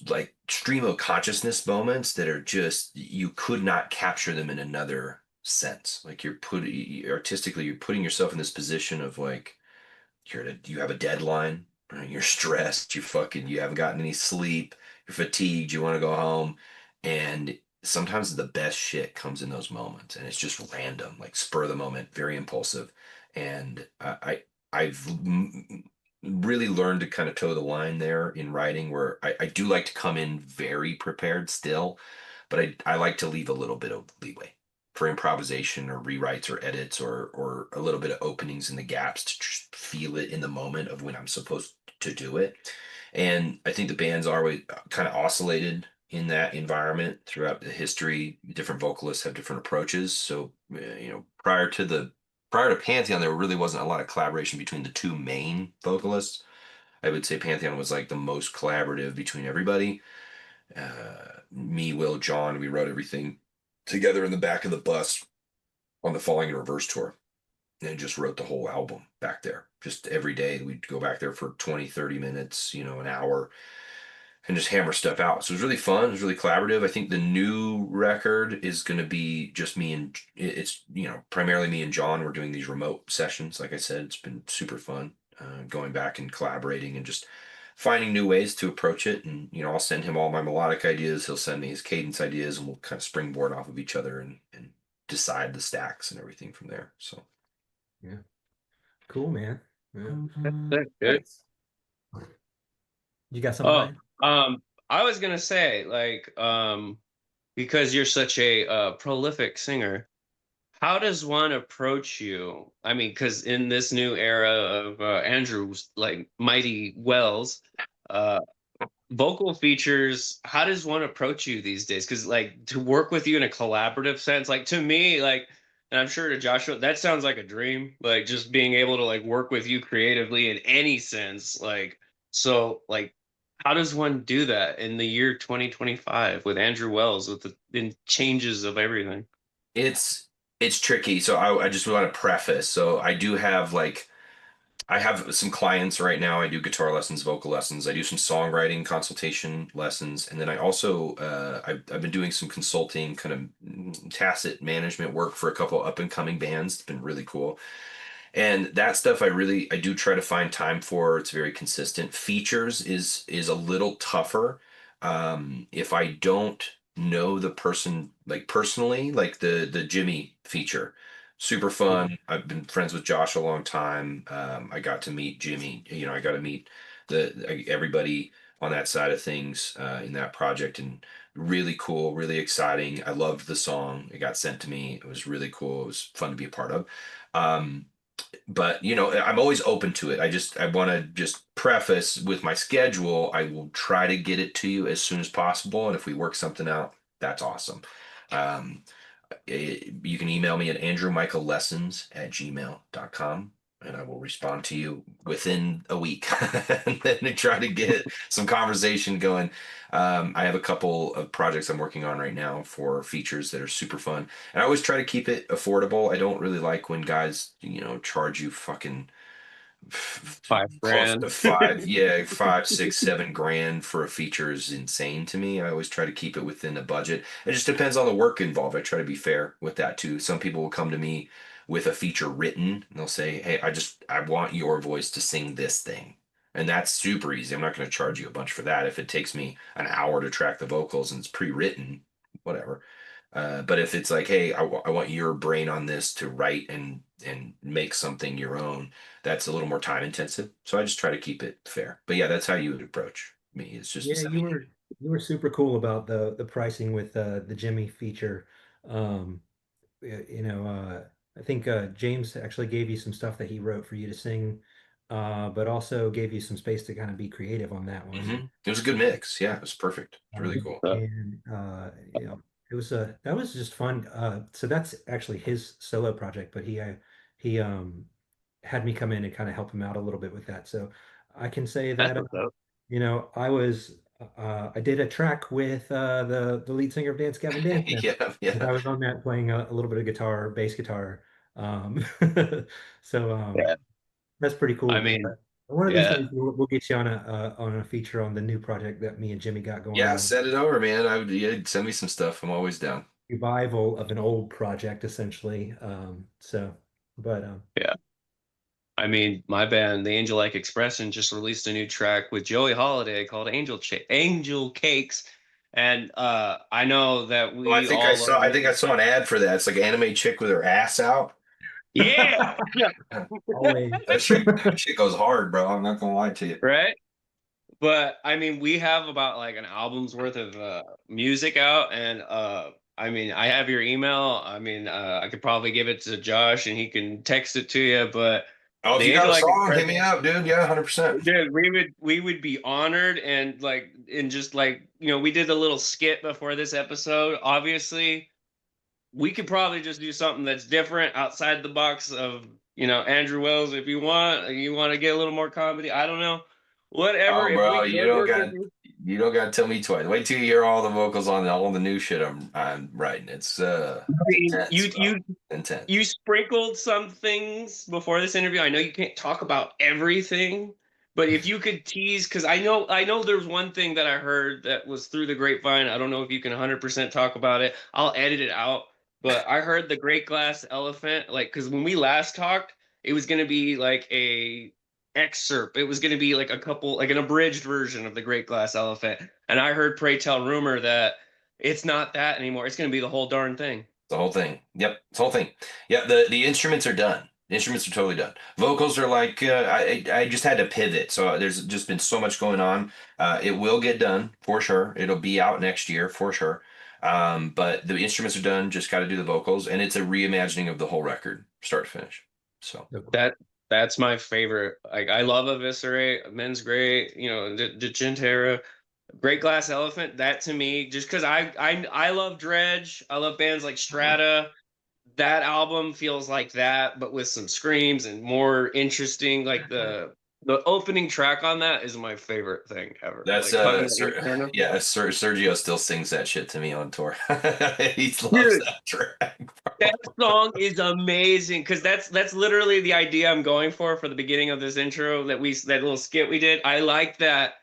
like stream of consciousness moments that are just you could not capture them in another sense. Like artistically, you're putting yourself in this position of like you have a deadline, right? You're stressed, you haven't gotten any sleep, you're fatigued, you want to go home, and sometimes the best shit comes in those moments, and it's just random, like spur of the moment, very impulsive, and I've really learned to kind of toe the line there in writing, where I do like to come in very prepared still, but I like to leave a little bit of leeway for improvisation or rewrites or edits or a little bit of openings in the gaps to just feel it in the moment of when I'm supposed to do it. And I think the band's always kind of oscillated in that environment throughout the history. Different vocalists have different approaches. So, prior to Pantheon, there really wasn't a lot of collaboration between the two main vocalists. I would say Pantheon was like the most collaborative between everybody. Me, Will, John, we wrote everything together in the back of the bus on the Falling in Reverse tour, and just wrote the whole album back there. Just every day we'd go back there for 20, 30 minutes, an hour, and just hammer stuff out. So it was really fun. It was really collaborative. I think the new record is going to be just me and it's, primarily me and John. We're doing these remote sessions. Like I said, it's been super fun going back and collaborating and just finding new ways to approach it. And, I'll send him all my melodic ideas. He'll send me his cadence ideas, and we'll kind of springboard off of each other and decide the stacks and everything from there. So, Yeah, cool, man. Yeah. That's good. You got something, Oh, Ryan? I was gonna say, like, because you're such a prolific singer, how does one approach you? I mean, because in this new era of Andrew's like mighty Wells, uh, vocal features, how does one approach you these days? Because like to work with you in a collaborative sense, like to me, like, and I'm sure to Joshua, that sounds like a dream. Like just being able to like work with you creatively in any sense, like so, like how does one do that in the year 2025 with Andrew Wells with the in changes of everything? it's it's tricky. So I just want to preface. So I have some clients right now. I do guitar lessons, vocal lessons. I do some songwriting consultation lessons, and then I also I've been doing some consulting, kind of tacit management work for a couple up and coming bands. It's been really cool. And that stuff I do try to find time for. It's very consistent. Features is a little tougher. If I don't know the person like personally, like the Jimmy feature, super fun. I've been friends with Josh a long time. I got to meet Jimmy. I got to meet everybody on that side of things in that project, and really cool, really exciting. I loved the song. It got sent to me. It was really cool. It was fun to be a part of. But I'm always open to it. I want to just preface with my schedule. I will try to get it to you as soon as possible, and if we work something out, that's awesome. Um, you can email me at andrewmichaellessons@gmail.com, and I will respond to you within a week and then try to get some conversation going. I have a couple of projects I'm working on right now for features that are super fun, and I always try to keep it affordable. I don't really like when guys charge you fucking close $5,000. to five, yeah, 5, 6, 7 grand for a feature is insane to me. I always try to keep it within the budget. It just depends on the work involved. I try to be fair with that too. Some people will come to me with a feature written and they'll say, "Hey, I want your voice to sing this thing." And that's super easy. I'm not going to charge you a bunch for that. If it takes me an hour to track the vocals and it's pre-written, whatever. But if it's like, "Hey, I want your brain on this to write and make something your own," that's a little more time intensive. So I just try to keep it fair. But yeah, that's how you would approach me. It's just Yeah, you were super cool about the pricing with the Jimmy feature. Um, I think James actually gave you some stuff that he wrote for you to sing, but also gave you some space to kind of be creative on that one. It was a good mix. Yeah, it was perfect. It's really cool. And it was that was just fun. So that's actually his solo project, but he had me come in and kind of help him out a little bit with that. So I can say That's that what's up. I did a track with the lead singer of Dance Gavin Dance. Yeah, And I yeah. was on that playing a little bit of guitar, bass guitar. Um, so Yeah. that's pretty I cool. mean, One of these yeah. days we'll get you on a feature on the new project that me and Jimmy got going Yeah, on. send it over, man. Send me some stuff. I'm always down. Revival of an old project, essentially. But Yeah. I mean, my band, the Angel Like Expression, just released a new track with Joey Holiday called Angel Cakes. And I know that Oh, I we think I all saw love I think I saw an ad for that. It's like an anime chick with her ass out. Yeah. always. That shit goes hard, bro. I'm not gonna lie to you. Right? But I mean, we have about like an album's worth of music out, and I mean, I have your email. I mean, I could probably give it to Josh, and he can text it to you. But Oh, if the you got Angel a Like song, hit me Expression, up, dude. Yeah, 100%. dude, we would be honored, and just like we did a little skit before this episode. Obviously, we could probably just do something that's different outside the box of Andrew Wells. If you want to get a little more comedy, I don't know, whatever. Oh, If we bro, could work with you. you don't got to tell me twice. Wait till you hear all the vocals on all the new shit I'm writing. It's intense, You bro. you Intense. you sprinkled some things before this interview. I know you can't talk about everything, but if you could tease, because I know there's one thing that I heard that was through the grapevine. I don't know if you can 100% talk about it. I'll edit it out. But I heard the Great Glass Elephant, like, because when we last talked, it was gonna be like a excerpt. It was gonna be like a couple, like an abridged version of the Great Glass Elephant. And I heard Pray Tell Rumor that it's not that anymore. It's gonna be the whole darn thing. The whole thing. Yep, the whole thing. Yeah, the instruments are done. The instruments are totally done. Vocals are like I just had to pivot. So there's just been so much going on. It will get done for sure. It'll be out next year for sure. But the instruments are done. Just got to do the vocals, and it's a reimagining of the whole record, start to finish. So That that's my favorite. Like I love Eviscerate, Men's Great, the Gentera, Great Glass Elephant. That to me, just because I love Dredge, I love bands like Strata. That album feels like that, but with some screams and more interesting. Like the opening track on that is my favorite thing ever. that's Like Hugging the Inferno. yeah. Sergio still sings that shit to me on tour. He loves Dude, that track. that song is amazing because that's literally the idea I'm going for the beginning of this intro that little skit we did. I like that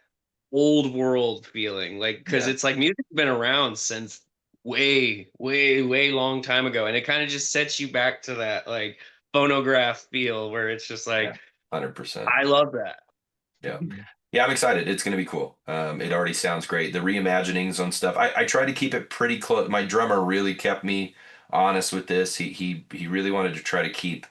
old world feeling, like because Yeah. it's like music's been around since way, way, way long time ago, and it kind of just sets you back to that like phonograph feel where it's just like 100%. I love that. Yeah. Yeah, I'm excited. It's going to be cool. It already sounds great. The reimaginings on stuff. I tried to keep it pretty close. My drummer really kept me honest with this. He really wanted to try to keep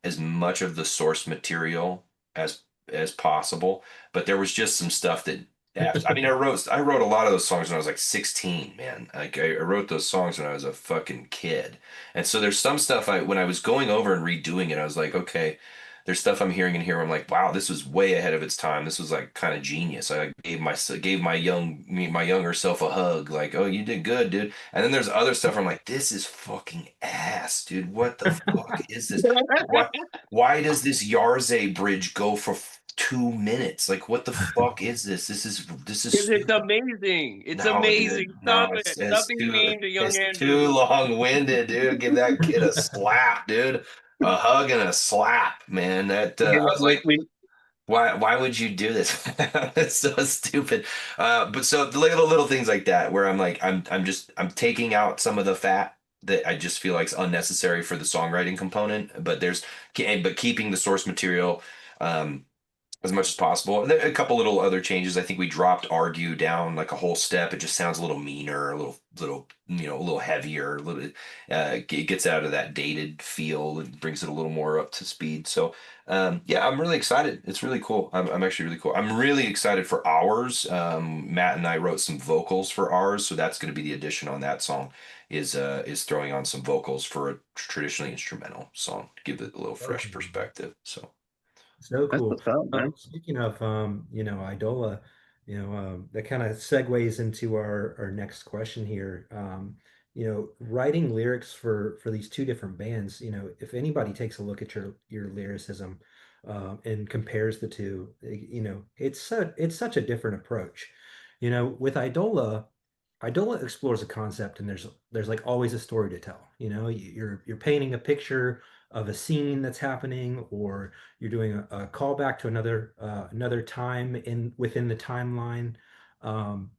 as much of the source material as as possible. But there was just some stuff that I mean, I wrote a lot of those songs when I was like 16, man. Like I wrote those songs when I was a fucking kid. And so there's some stuff when I was going over and redoing it, I was like, okay, there's stuff I'm hearing in here. I'm like, wow, this was way ahead of its time. This was like kind of genius. I gave my younger self a hug, like, oh, you did good, dude. And then there's other stuff where I'm like, this is fucking ass, dude. What the fuck is this? Why why does this Yarze bridge go for 2 minutes? Like, what the fuck is this? This is Because it's stupid. amazing. It's No, amazing. dude. No, Stop it. it's Stop being too mean to young it's too Andrew. long-winded, dude. Give that kid a slap, dude. A hug and a slap, man. That Okay, I was wait, like, wait. why would you do this? It's so stupid. But so the little things like that where I'm like, I'm taking out some of the fat that I just feel like is unnecessary for the songwriting component, but keeping the source material. Um, as much as possible. And then a couple little other changes. I think we dropped argue down like a whole step. It just sounds a little meaner, a little heavier. A little, it gets out of that dated feel and brings it a little more up to speed. So, yeah, I'm really excited. It's really cool. I'm actually really cool. I'm really excited for ours. Matt and I wrote some vocals for ours, so that's going to be the addition on that song. Is throwing on some vocals for a traditionally instrumental song to give it a little fresh perspective. So. So That's cool. what's up, man. Speaking of, Idola, that kind of segues into our next question here. Writing lyrics for these two different bands, if anybody takes a look at your lyricism, and compares the two, it's such a different approach. With Idola explores a concept, and there's like always a story to tell. You're painting a picture of a scene that's happening, or you're doing a callback to another time within the timeline. Um,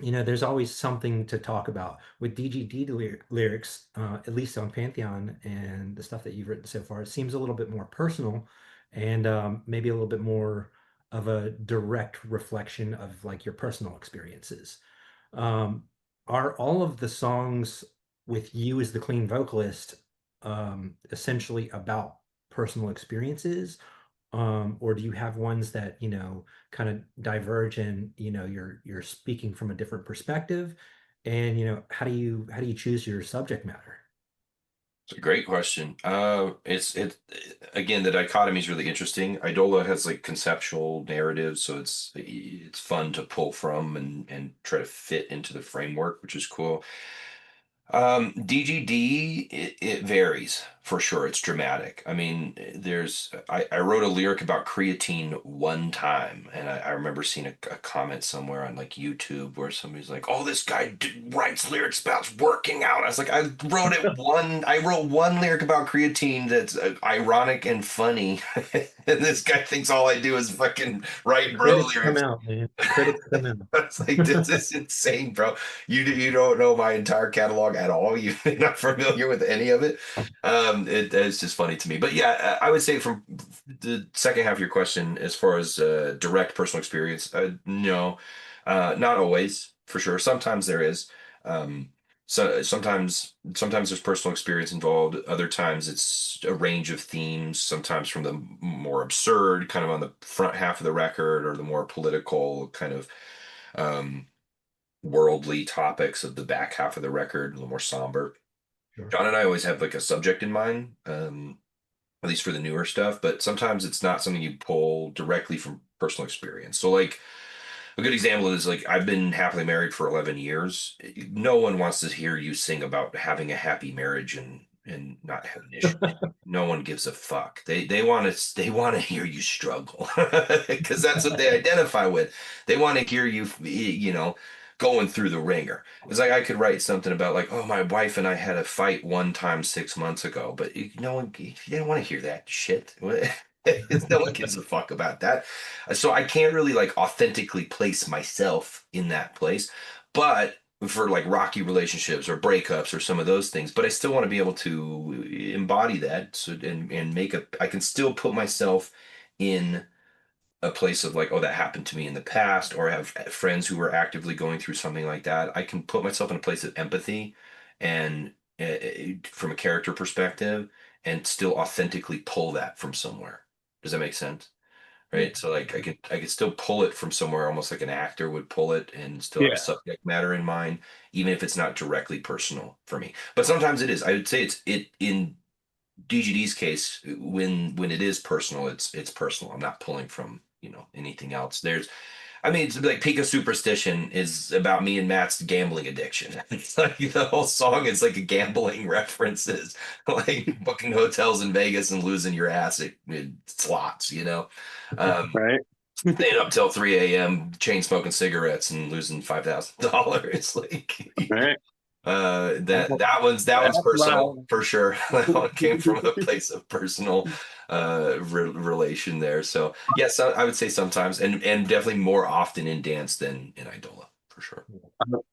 there's always something to talk about with DGD lyrics, at least on Pantheon and the stuff that you've written so far. It seems a little bit more personal, and maybe a little bit more of a direct reflection of like your personal experiences. Um, are all of the songs with you as the clean vocalist essentially about personal experiences? Or do you have ones that, kind of diverge and, you're speaking from a different perspective? And, how do you choose your subject matter? It's a great question. It's again, the dichotomy is really interesting. Idola has like conceptual narratives, so it's fun to pull from and try to fit into the framework, which is cool. DGD, it varies for sure. It's dramatic. I mean, I wrote a lyric about creatine one time, and I remember seeing a comment somewhere on like YouTube where somebody's like, "Oh, this guy writes lyrics about working out." I was like, I wrote one lyric about creatine that's ironic and funny, and this guy thinks all I do is fucking write bro Critics come lyrics. out, man. Critics come out. It's like this is insane, bro. You don't know my entire catalog at all. You're not familiar with any of it. It's just funny to me. But yeah, I would say from the second half of your question, as far as direct personal experience, no, not always for sure. Sometimes there is. So sometimes there's personal experience involved. Other times it's a range of themes. Sometimes from the more absurd, kind of on the front half of the record, or the more political kind of um, worldly topics of the back half of the record, a little more somber. Sure. John and I always have like a subject in mind, at least for the newer stuff, but sometimes it's not something you pull directly from personal experience. So like a good example is like I've been happily married for 11 years. No one wants to hear you sing about having a happy marriage and not having issues. No one gives a fuck. They want to hear you struggle because that's what they identify with. They want to hear you, going through the ringer. It's like I could write something about like, oh, my wife and I had a fight one time 6 months ago, but no one, they don't want to hear that shit. No one gives a fuck about that. So I can't really like authentically place myself in that place. But for like rocky relationships or breakups or some of those things, but I still want to be able to embody that, so and I can still put myself in a place of like, oh, that happened to me in the past, or I have friends who are actively going through something like that. I can put myself in a place of empathy and from a character perspective, and still authentically pull that from somewhere. Does that make sense? right? So like I could still pull it from somewhere, almost like an actor would pull it, and still have a Yeah. subject matter in mind, even if it's not directly personal for me. But sometimes it is. I would say it in DGD's case, when it is personal, it's personal. I'm not pulling from, anything else. I mean, it's like Peak of Superstition is about me and Matt's gambling addiction. It's like the whole song is like a gambling references, like booking hotels in Vegas and losing your ass at slots. Um, Right. Staying up till 3 a.m., chain smoking cigarettes and losing $5,000. Like Right. that one's That's personal wild. for sure. That one came from a place of personal relation there. So yes, I would say sometimes, and definitely more often in dance than in Idola for sure.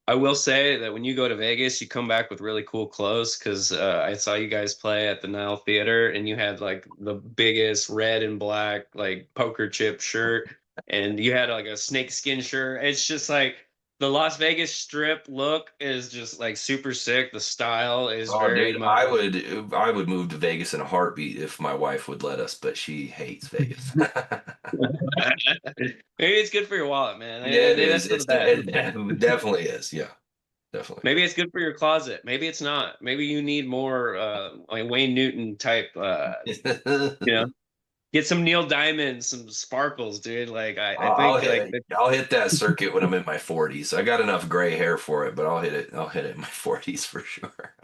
I will say that when you go to Vegas, you come back with really cool clothes because I saw you guys play at the Nile Theater and you had like the biggest red and black like poker chip shirt and you had like a snakeskin shirt. It's just like the Las Vegas Strip look is just like super sick. The style is Oh, very dude, much. I would move to Vegas in a heartbeat if my wife would let us, but she hates Vegas. Maybe it's good for your wallet, man. Yeah, it is. That's for the best. It definitely is. Yeah, definitely. Maybe it's good for your closet. Maybe it's not. Maybe you need more like Wayne Newton type you know, get some Neil Diamond, some sparkles, dude. Like I I'll think hit like it. I'll hit that circuit when I'm in my 40s. I got enough gray hair for it, but I'll hit it. I'll hit it in my 40s for sure.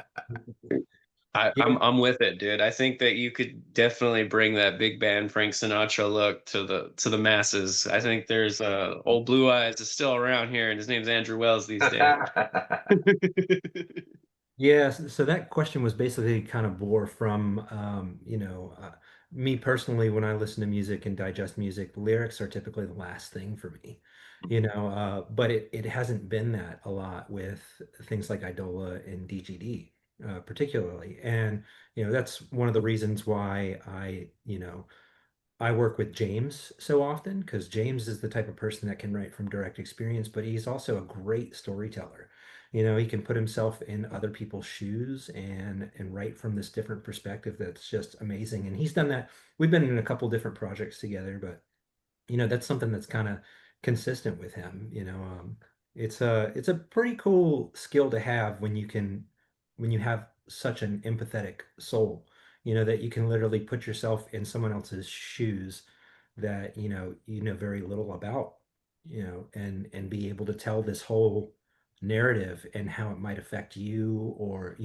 Yeah, I'm with it, dude. I think that you could definitely bring that big band Frank Sinatra look to the masses. I think there's old Blue Eyes is still around here, and his name's Andrew Wells these days. yeah. So that question was basically kind of bore from, me personally, when I listen to music and digest music, the lyrics are typically the last thing for me, but it hasn't been that a lot with things like Idola and DGD, particularly. And, that's one of the reasons why I work with James so often because James is the type of person that can write from direct experience, but he's also a great storyteller. He can put himself in other people's shoes and write from this different perspective that's just amazing. And he's done that. We've been in a couple different projects together, but that's something that's kind of consistent with him. It's a pretty cool skill to have when you have such an empathetic soul, that you can literally put yourself in someone else's shoes that you know very little about, and be able to tell this whole narrative and how it might affect you, or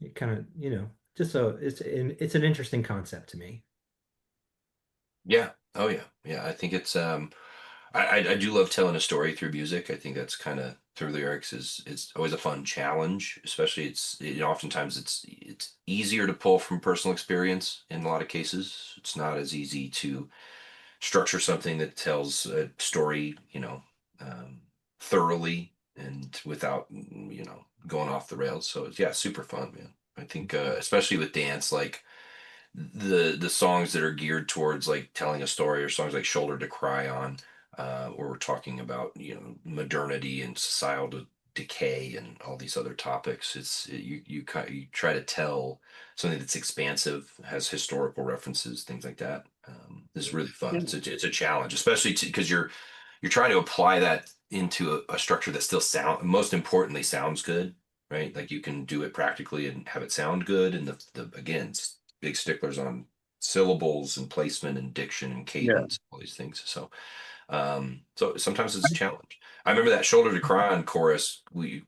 it kind of just so it's an interesting concept to me. Yeah. Oh yeah. Yeah. I think it's I do love telling a story through music. I think that's kind of through lyrics is it's always a fun challenge, especially oftentimes it's easier to pull from personal experience in a lot of cases. It's not as easy to structure something that tells a story, um, thoroughly and without, going off the rails. So yeah, super fun, man. I think especially with dance, like the songs that are geared towards like telling a story, or songs like Shoulder to Cry On, where we're talking about modernity and societal decay and all these other topics. You try to tell something that's expansive, has historical references, things like that. This is really fun. It's a challenge, especially because you're trying to apply that into a structure that still most importantly sounds good, right? Like you can do it practically and have it sound good, and the again, big sticklers on syllables and placement and diction and Yeah. cadence, all these things. So sometimes it's a challenge. I remember that Shoulder to Cry On chorus. I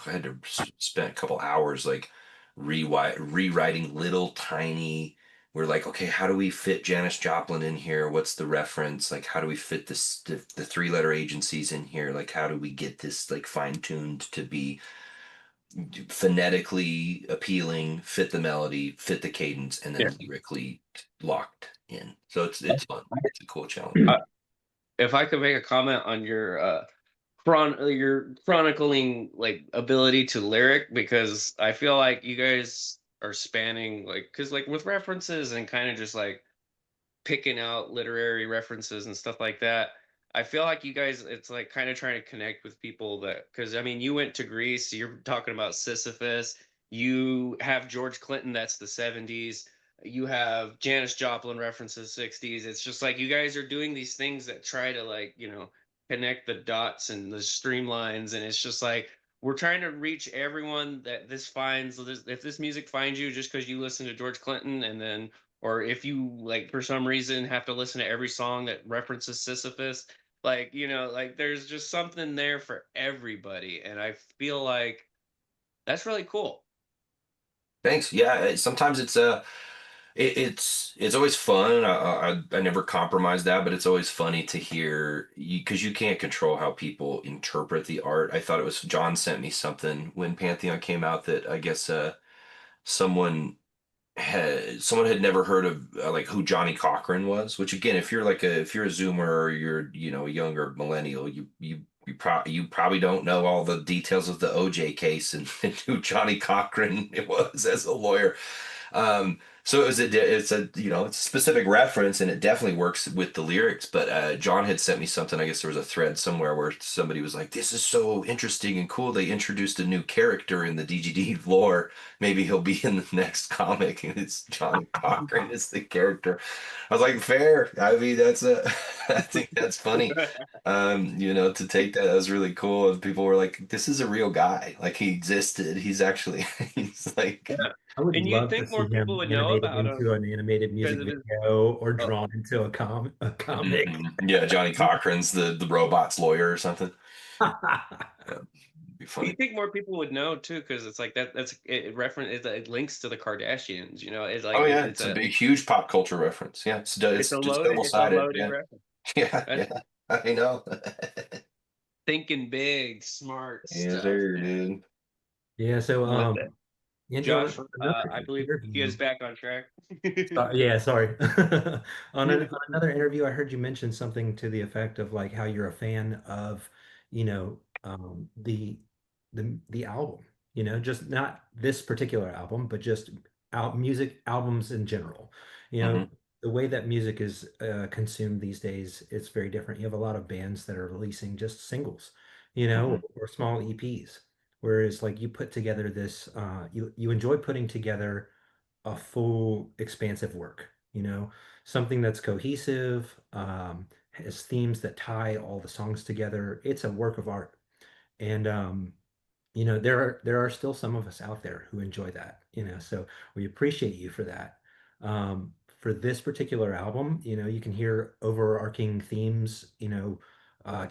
had to spend a couple hours like rewriting little tiny. We're like, okay, how do we fit Janis Joplin in here? What's the reference? Like, how do we fit the three-letter agencies in here? Like, how do we get this like fine-tuned to be phonetically appealing, fit the melody, fit the cadence, and Yeah. then lyrically locked in. So it's fun. It's a cool challenge. If I could make a comment on your chronicling like ability to lyric, because I feel like you guys are spanning like because like with references and kind of just like picking out literary references and stuff like that. I feel like you guys, it's like kind of trying to connect with people that, because I mean, you went to Greece, you're talking about Sisyphus, you have George Clinton, that's the 70s. you have Janis Joplin references 60s. It's just like you guys are doing these things that try to like, connect the dots and the streamlines. And it's just like we're trying to reach everyone that this finds. If this music finds you just because you listen to George Clinton, and then, or if you like for some reason have to listen to every song that references Sisyphus, like, like there's just something there for everybody. And I feel like that's really cool. Thanks. Yeah, sometimes it's always fun. I never compromise that, but it's always funny to hear you because you can't control how people interpret the art. I thought it was John sent me something when Pantheon came out that I guess someone someone had never heard of like who Johnny Cochran was. Which again, if you're a Zoomer or you're a younger millennial, you probably don't know all the details of the OJ case and who Johnny Cochran was as a lawyer. So it's a specific reference and it definitely works with the lyrics. But John had sent me something. I guess there was a thread somewhere where somebody was like, "This is so interesting and cool. They introduced a new character in the DGD lore. Maybe he'll be in the next comic." And it's Johnny Cochran is the character. I was like, "Fair. I mean, I think that's funny." To take that was really cool. And people were like, "This is a real guy. Like he existed. He's actually he's like." Yeah. I would And you'd love to think see more people him would know animated about into him an animated because music of his. video or Oh, drawn into a comic. Yeah, Johnny Cochran's the robot's lawyer or something. Yeah, be you funny. think more people would know too, because it's like that. That's it. It links to the Kardashians. It's like Oh yeah, it's it's a a big, huge pop culture reference. Yeah, it's double it's a sided. loaded Yeah, reference. yeah, That's yeah. I know. thinking big, smart Yes, stuff, sir, man. dude. Yeah, so With it, On Josh. another I believe he is interview. back on track. Yeah, sorry. On another interview, I heard you mention something to the effect of like how you're a fan of, the album, just not this particular album, but just music albums in general. You know, Hmm. the way that music is consumed these days, it's very different. You have a lot of bands that are releasing just singles, Hmm. or small EPs. Whereas like you put together this, you enjoy putting together a full expansive work, something that's cohesive, has themes that tie all the songs together. It's a work of art. And there are still some of us out there who enjoy that, so we appreciate you for that. For this particular album, you can hear overarching themes,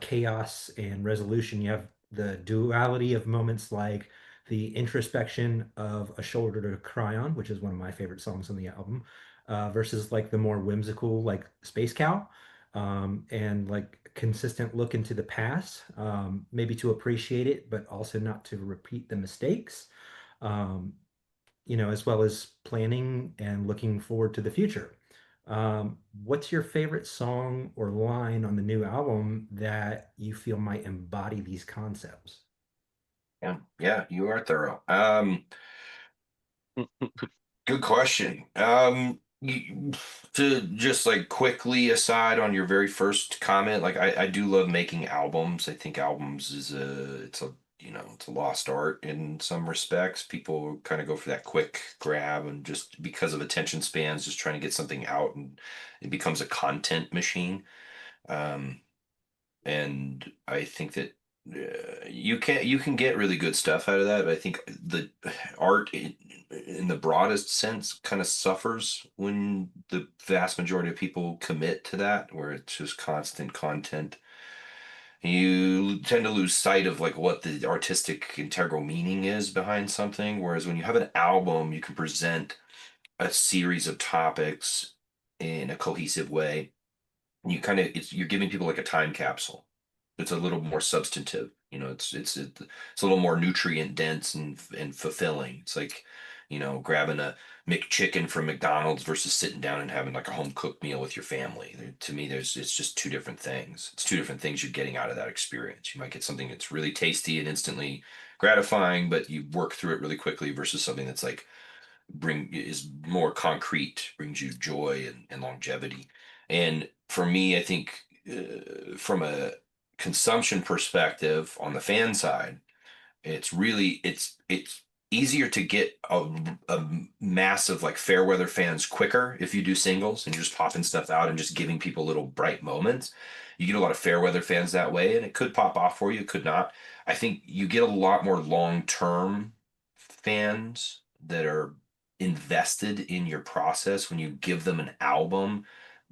chaos and resolution. You have the duality of moments like the introspection of A Shoulder to Cry On, which is one of my favorite songs on the album, versus like the more whimsical, like Space Cow, and like consistent look into the past, maybe to appreciate it, but also not to repeat the mistakes, um, as well as planning and looking forward to the future. What's your favorite song or line on the new album that you feel might embody these concepts? Yeah, yeah, you are thorough. Good question. To just like quickly aside on your very first comment, like I do love making albums. I think albums it's a lost art in some respects. People kind of go for that quick grab and just because of attention spans, just trying to get something out and it becomes a content machine. Um, and I think that you can get really good stuff out of that, but I think the art in the broadest sense kind of suffers when the vast majority of people commit to that, where it's just constant content. You tend to lose sight of like what the artistic integral meaning is behind something, whereas when you have an album, you can present a series of topics in a cohesive way. You're giving people like a time capsule. It's a little more substantive. It's a little more nutrient dense and fulfilling. It's like, grabbing a McChicken from McDonald's versus sitting down and having like a home cooked meal with your family. To me, it's just two different things. It's two different things you're getting out of that experience. You might get something that's really tasty and instantly gratifying, but you work through it really quickly versus something that's like is more concrete, brings you joy and longevity. And for me, I think from a consumption perspective on the fan side, it's easier to get a mass of like fair weather fans quicker if you do singles and you're just popping stuff out and just giving people little bright moments. You get a lot of fair weather fans that way, and it could pop off for you, it could not. I think you get a lot more long-term fans that are invested in your process when you give them an album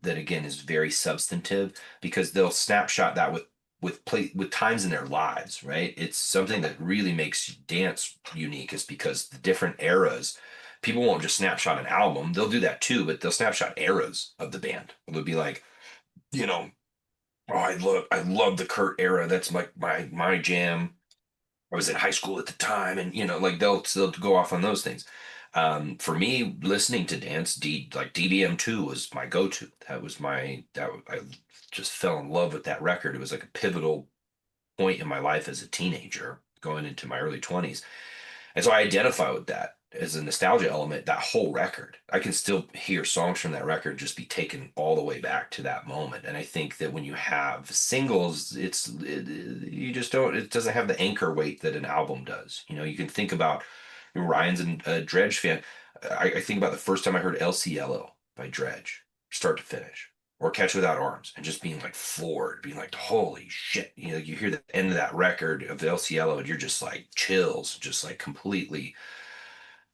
that again is very substantive, because they'll snapshot that with times in their lives, right? It's something that really makes dance unique, is because the different eras, people won't just snapshot an album. They'll do that too, but they'll snapshot eras of the band. They'll be like, you know, oh, I love the Kurt era. That's like my jam. I was in high school at the time, and like they'll go off on those things. For me, listening to dance, like DBM2 was my go-to. I just fell in love with that record. It was like a pivotal point in my life as a teenager, going into my early 20s. And so I identify with that as a nostalgia element, that whole record. I can still hear songs from that record just be taken all the way back to that moment. And I think that when you have singles, you just don't, it doesn't have the anchor weight that an album does. You can think about Ryan's a Dredge fan. I think about the first time I heard El Cielo by Dredge, start to finish, or Catch Without Arms, and just being like floored, being like, holy shit. You hear the end of that record of El Cielo and you're just like chills, just like completely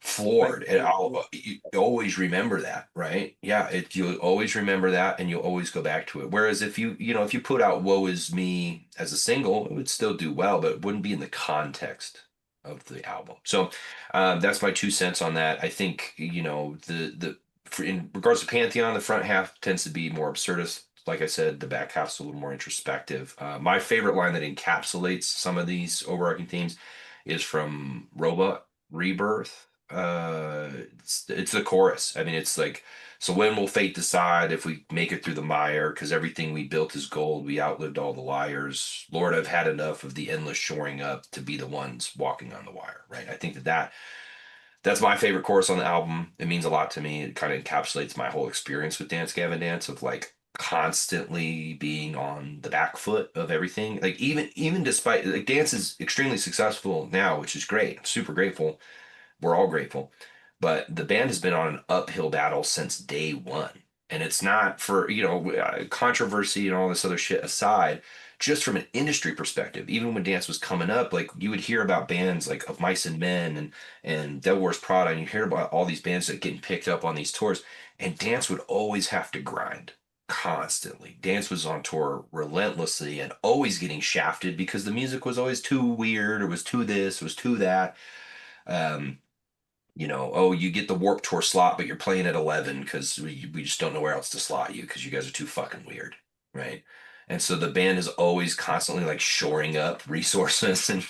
floored. And you always remember that, right? Yeah, you'll always remember that, and you'll always go back to it. Whereas if you put out Woe Is Me as a single, it would still do well, but it wouldn't be in the context of the album. So that's my 2 cents on that. I think in regards to Pantheon, the front half tends to be more absurdist. Like I said, the back half's a little more introspective. My favorite line that encapsulates some of these overarching themes is from Robot Rebirth. It's the chorus. I mean, it's like, so when will fate decide if we make it through the mire? Because everything we built is gold. We outlived all the liars. Lord, I've had enough of the endless shoring up to be the ones walking on the wire. Right. I think that's my favorite chorus on the album. It means a lot to me. It kind of encapsulates my whole experience with Dance Gavin Dance, of like constantly being on the back foot of everything. Like even despite, like, dance is extremely successful now, which is great. I'm super grateful. We're all grateful. But the band has been on an uphill battle since day one. And it's not for, controversy and all this other shit aside, just from an industry perspective. Even when dance was coming up, like, you would hear about bands like Of Mice and Men and Devil Wears Prada, and you hear about all these bands that getting picked up on these tours, and dance would always have to grind constantly. Dance was on tour relentlessly and always getting shafted because the music was always too weird, or was too this, was too that. Um, oh, you get the Warped Tour slot, but you're playing at 11 because we just don't know where else to slot you because you guys are too fucking weird, right? And so the band is always constantly like shoring up resources and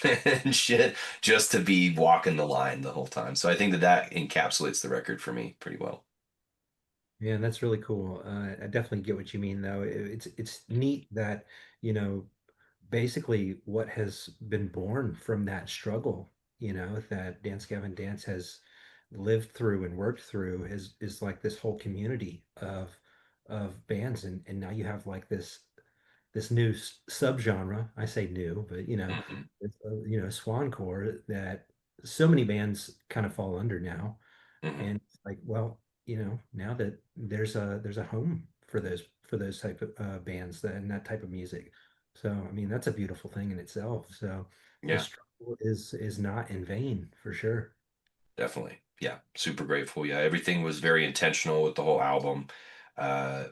shit just to be walking the line the whole time. So I think that encapsulates the record for me pretty well. Yeah, that's really cool. I definitely get what you mean, though. It's neat that, you know, basically what has been born from that struggle, that Dance Gavin Dance has lived through and worked through is like this whole community of bands, and now you have like this new subgenre. I say new, but Mhm, it's swancore that so many bands kind of fall under now. mhm. And it's like, well, now that there's a home for those type of bands and that type of music. So I mean, that's a beautiful thing in itself. So the Yeah, struggle is not in vain, for sure. definitely. Yeah, super grateful. Yeah, everything was very intentional with the whole album,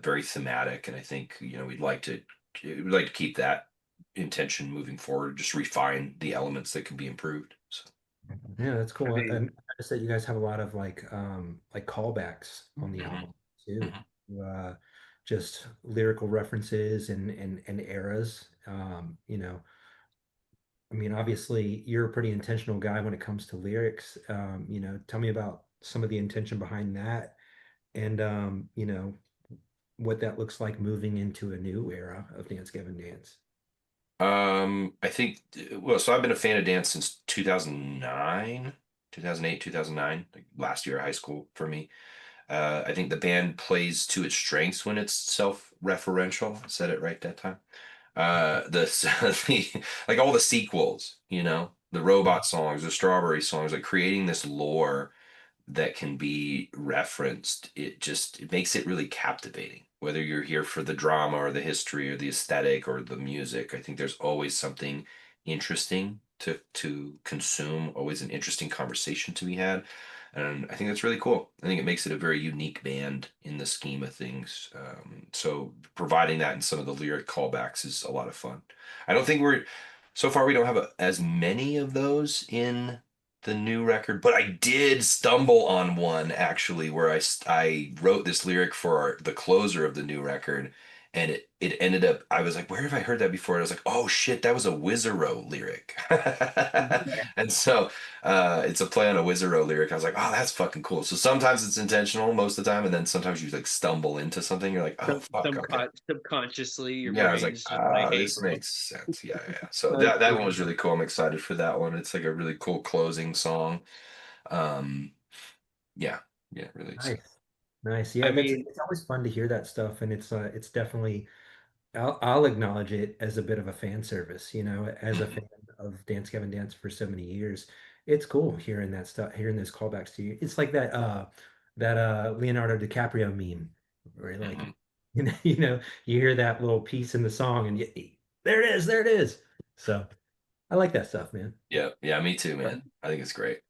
very thematic, and I think we'd like to keep that intention moving forward. Just refine the elements that can be improved. So. Yeah, that's I cool. I mean, noticed that you guys have a lot of like callbacks on the Mhm, album too. mhm. Uh, just lyrical references and eras. I mean, obviously, you're a pretty intentional guy when it comes to lyrics. Tell me about some of the intention behind that, and what that looks like moving into a new era of Dance Gavin Dance. I think, well, so I've been a fan of dance since 2009, 2008, 2009, like last year of high school for me. I think the band plays to its strengths when it's self-referential. I said it right that time. The like all the sequels, the robot songs, the strawberry songs, like creating this lore that can be referenced. It makes it really captivating. Whether you're here for the drama or the history or the aesthetic or the music, I think there's always something interesting to consume, always an interesting conversation to be had. And I think that's really cool. I think it makes it a very unique band in the scheme of things. So providing that in some of the lyric callbacks is a lot of fun. I don't think so far we don't have as many of those in the new record, but I did stumble on one actually where I wrote this lyric for the closer of the new record, and it ended up, I was like, where have I heard that before? And I was like, oh shit, that was a Wizaro lyric. And so it's a play on a Wizaro lyric. I was like, oh, that's fucking cool. So sometimes it's intentional most of the time, and then sometimes you like stumble into something. You're like, oh fuck, okay. Subconsciously, your Yeah, I was like, brain's just like, hey, this bro. makes sense. Yeah, yeah. So That's that cool. one was really cool. I'm excited for that one. It's like a really cool closing song. Um, yeah, yeah, really excited. Nice. Nice. I Yeah, mean, it's always fun to hear that stuff, and it's definitely I'll acknowledge it as a bit of a fan service, as a Mhm. fan of Dance Gavin Dance for so many years. It's cool hearing that stuff, hearing those callbacks to you. It's like that Leonardo DiCaprio meme where like Mhm. you hear that little piece in the song and there it is. So I like that stuff, man. Yeah, yeah, me too, man. I think it's great.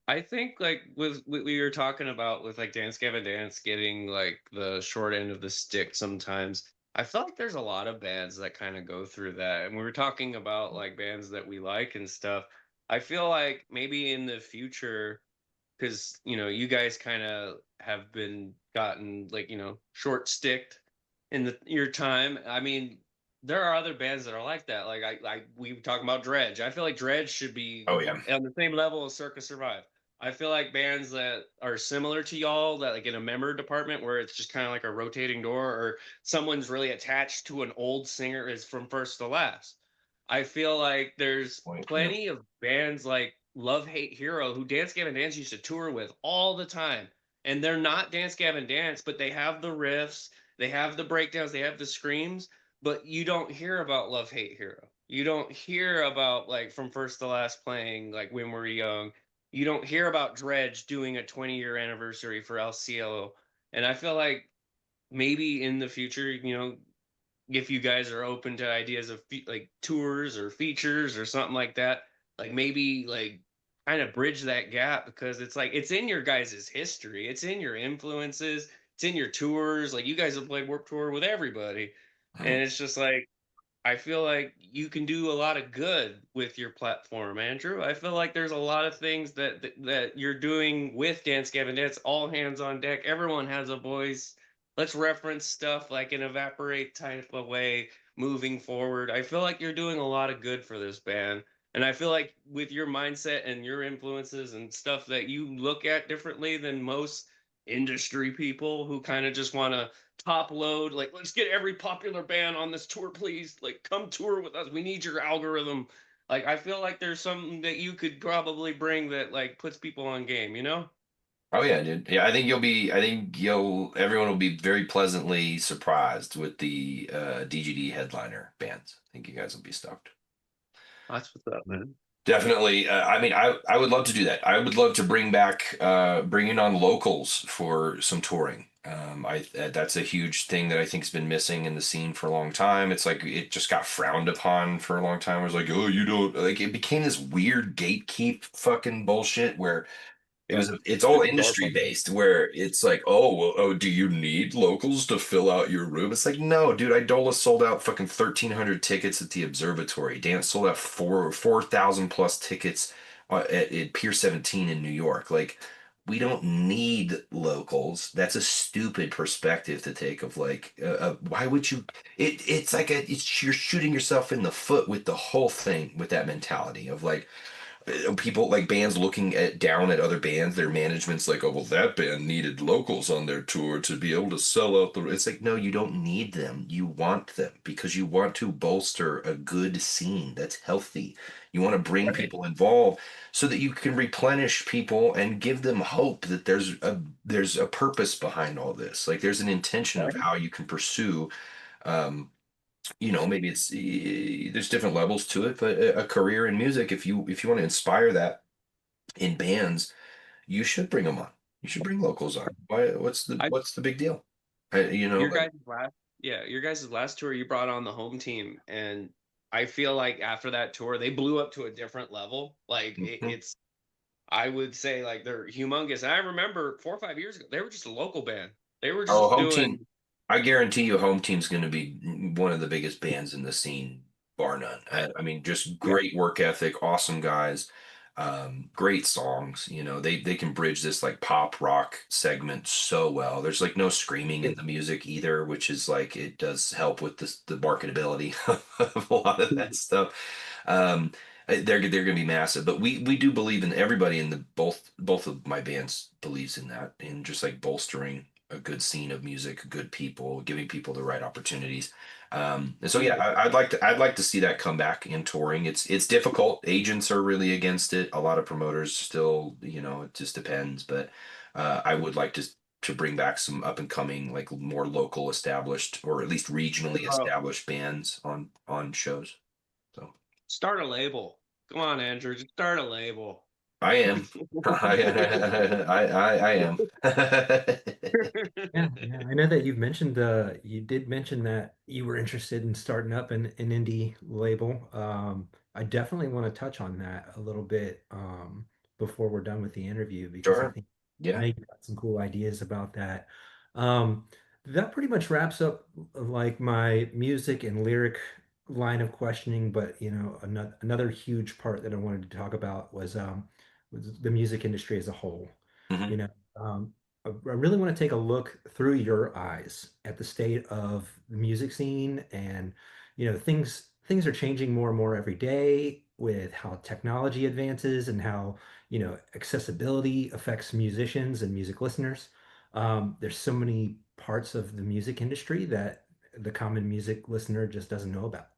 I think like with what we were talking about with like Dance Gavin Dance getting like the short end of the stick sometimes. I feel like there's a lot of bands that kind of go through that. And we were talking about like bands that we like and stuff. I feel like maybe in the future, because you guys kind of have been gotten like short sticked in your time. I mean, there are other bands that are like that. Like we were talking about Dredge. I feel like Dredge should be Oh yeah. on the same level as Circus Survive. I feel like bands that are similar to y'all, that like in a member department where it's just kind of like a rotating door, or someone's really attached to an old singer, is from first to last. I feel like there's Point. Yeah. plenty of bands like Love Hate Hero who Dance Gavin Dance used to tour with all the time. And they're not Dance Gavin Dance, but they have the riffs, they have the breakdowns, they have the screams, but you don't hear about Love Hate Hero. You don't hear about like From First to Last playing like When We're Young. You don't hear about Dredge doing a 20-year anniversary for LCLO. And I feel like maybe in the future, if you guys are open to ideas of like tours or features or something like that, like maybe like kind of bridge that gap, because it's like it's in your guys' history, it's in your influences, it's in your tours. Like you guys have played Warped Tour with everybody, Mhm. and it's just like I feel like you can do a lot of good with your platform, Andrew. I feel like there's a lot of things that you're doing with Dance Gavin Dance. All hands on deck. Everyone has a voice. Let's reference stuff like an evaporate type of way moving forward. I feel like you're doing a lot of good for this band. And I feel like with your mindset and your influences and stuff that you look at differently than most industry people who kind of just want to top load, like let's get every popular band on this tour, please, like come tour with us, we need your algorithm. Like I feel like there's something that you could probably bring that like puts people on game. Oh yeah, dude. Yeah, I think everyone will be very pleasantly surprised with the DGD headliner bands. I think you guys will be stoked. That's what's up, man. Definitely. I mean, I would love to do that. I would love to bringing on locals for some touring. That's a huge thing that I think's been missing in the scene for a long time. It's like it just got frowned upon for a long time. It was like, oh, you don't like. It became this weird gatekeep fucking bullshit where Yeah, it's all super industry powerful. based where it's like, oh, well, oh, do you need locals to fill out your room? It's like, no, dude, Idola sold out fucking 1,300 tickets at the observatory. Dance sold out 4,000 plus tickets at Pier 17 in New York. Like, we don't need locals. That's a stupid perspective to take of like, why would you? You're shooting yourself in the foot with the whole thing with that mentality of like, people like bands looking at down at other bands, their management's like, oh well, that band needed locals on their tour to be able to sell out the, it's like, no, you don't need them, you want them because you want to bolster a good scene that's healthy. You want to bring Right. people involved so that you can replenish people and give them hope that there's a purpose behind all this, like there's an intention of Right. how you can pursue um maybe it's there's different levels to it, but a career in music, if you want to inspire that in bands, you should bring them on. You should bring locals on. Why? I What's the big deal? your Like, guys' last your guys' last tour you brought on the home team, and I feel like after that tour they blew up to a different level. Like mhm. it's I would say like they're humongous. And I remember 4 or 5 years ago they were just a local band. They were Oh, just home doing team. I guarantee you, home team's going to be one of the biggest bands in the scene, bar none. I mean, just yeah. great work ethic, awesome guys, great songs. They can bridge this like pop rock segment so well. There's like no screaming in the music either, which is like it does help with the marketability of a lot of that stuff. Um, they're going to be massive, but we do believe in everybody in the both of my bands believes in that, in just like bolstering a good scene of music, good people, giving people the right opportunities. And so, yeah, I'd like to see that come back in touring. It's difficult. Agents are really against it. A lot of promoters still, it just depends. But I would like to bring back some up and coming, like more local established or at least regionally Oh, established bands on shows. So start a label. Come on, Andrew, just start a label. I am. I am. Yeah, yeah. I know that you did mention that you were interested in starting up an indie label. I definitely want to touch on that a little bit before we're done with the interview because Sure. I Yeah. know you've got some cool ideas about that. Um, that pretty much wraps up like my music and lyric line of questioning, but another huge part that I wanted to talk about was the music industry as a whole. You Mhm. know, I really want to take a look through your eyes at the state of the music scene, and things are changing more and more every day with how technology advances and how accessibility affects musicians and music listeners. There's so many parts of the music industry that the common music listener just doesn't know about.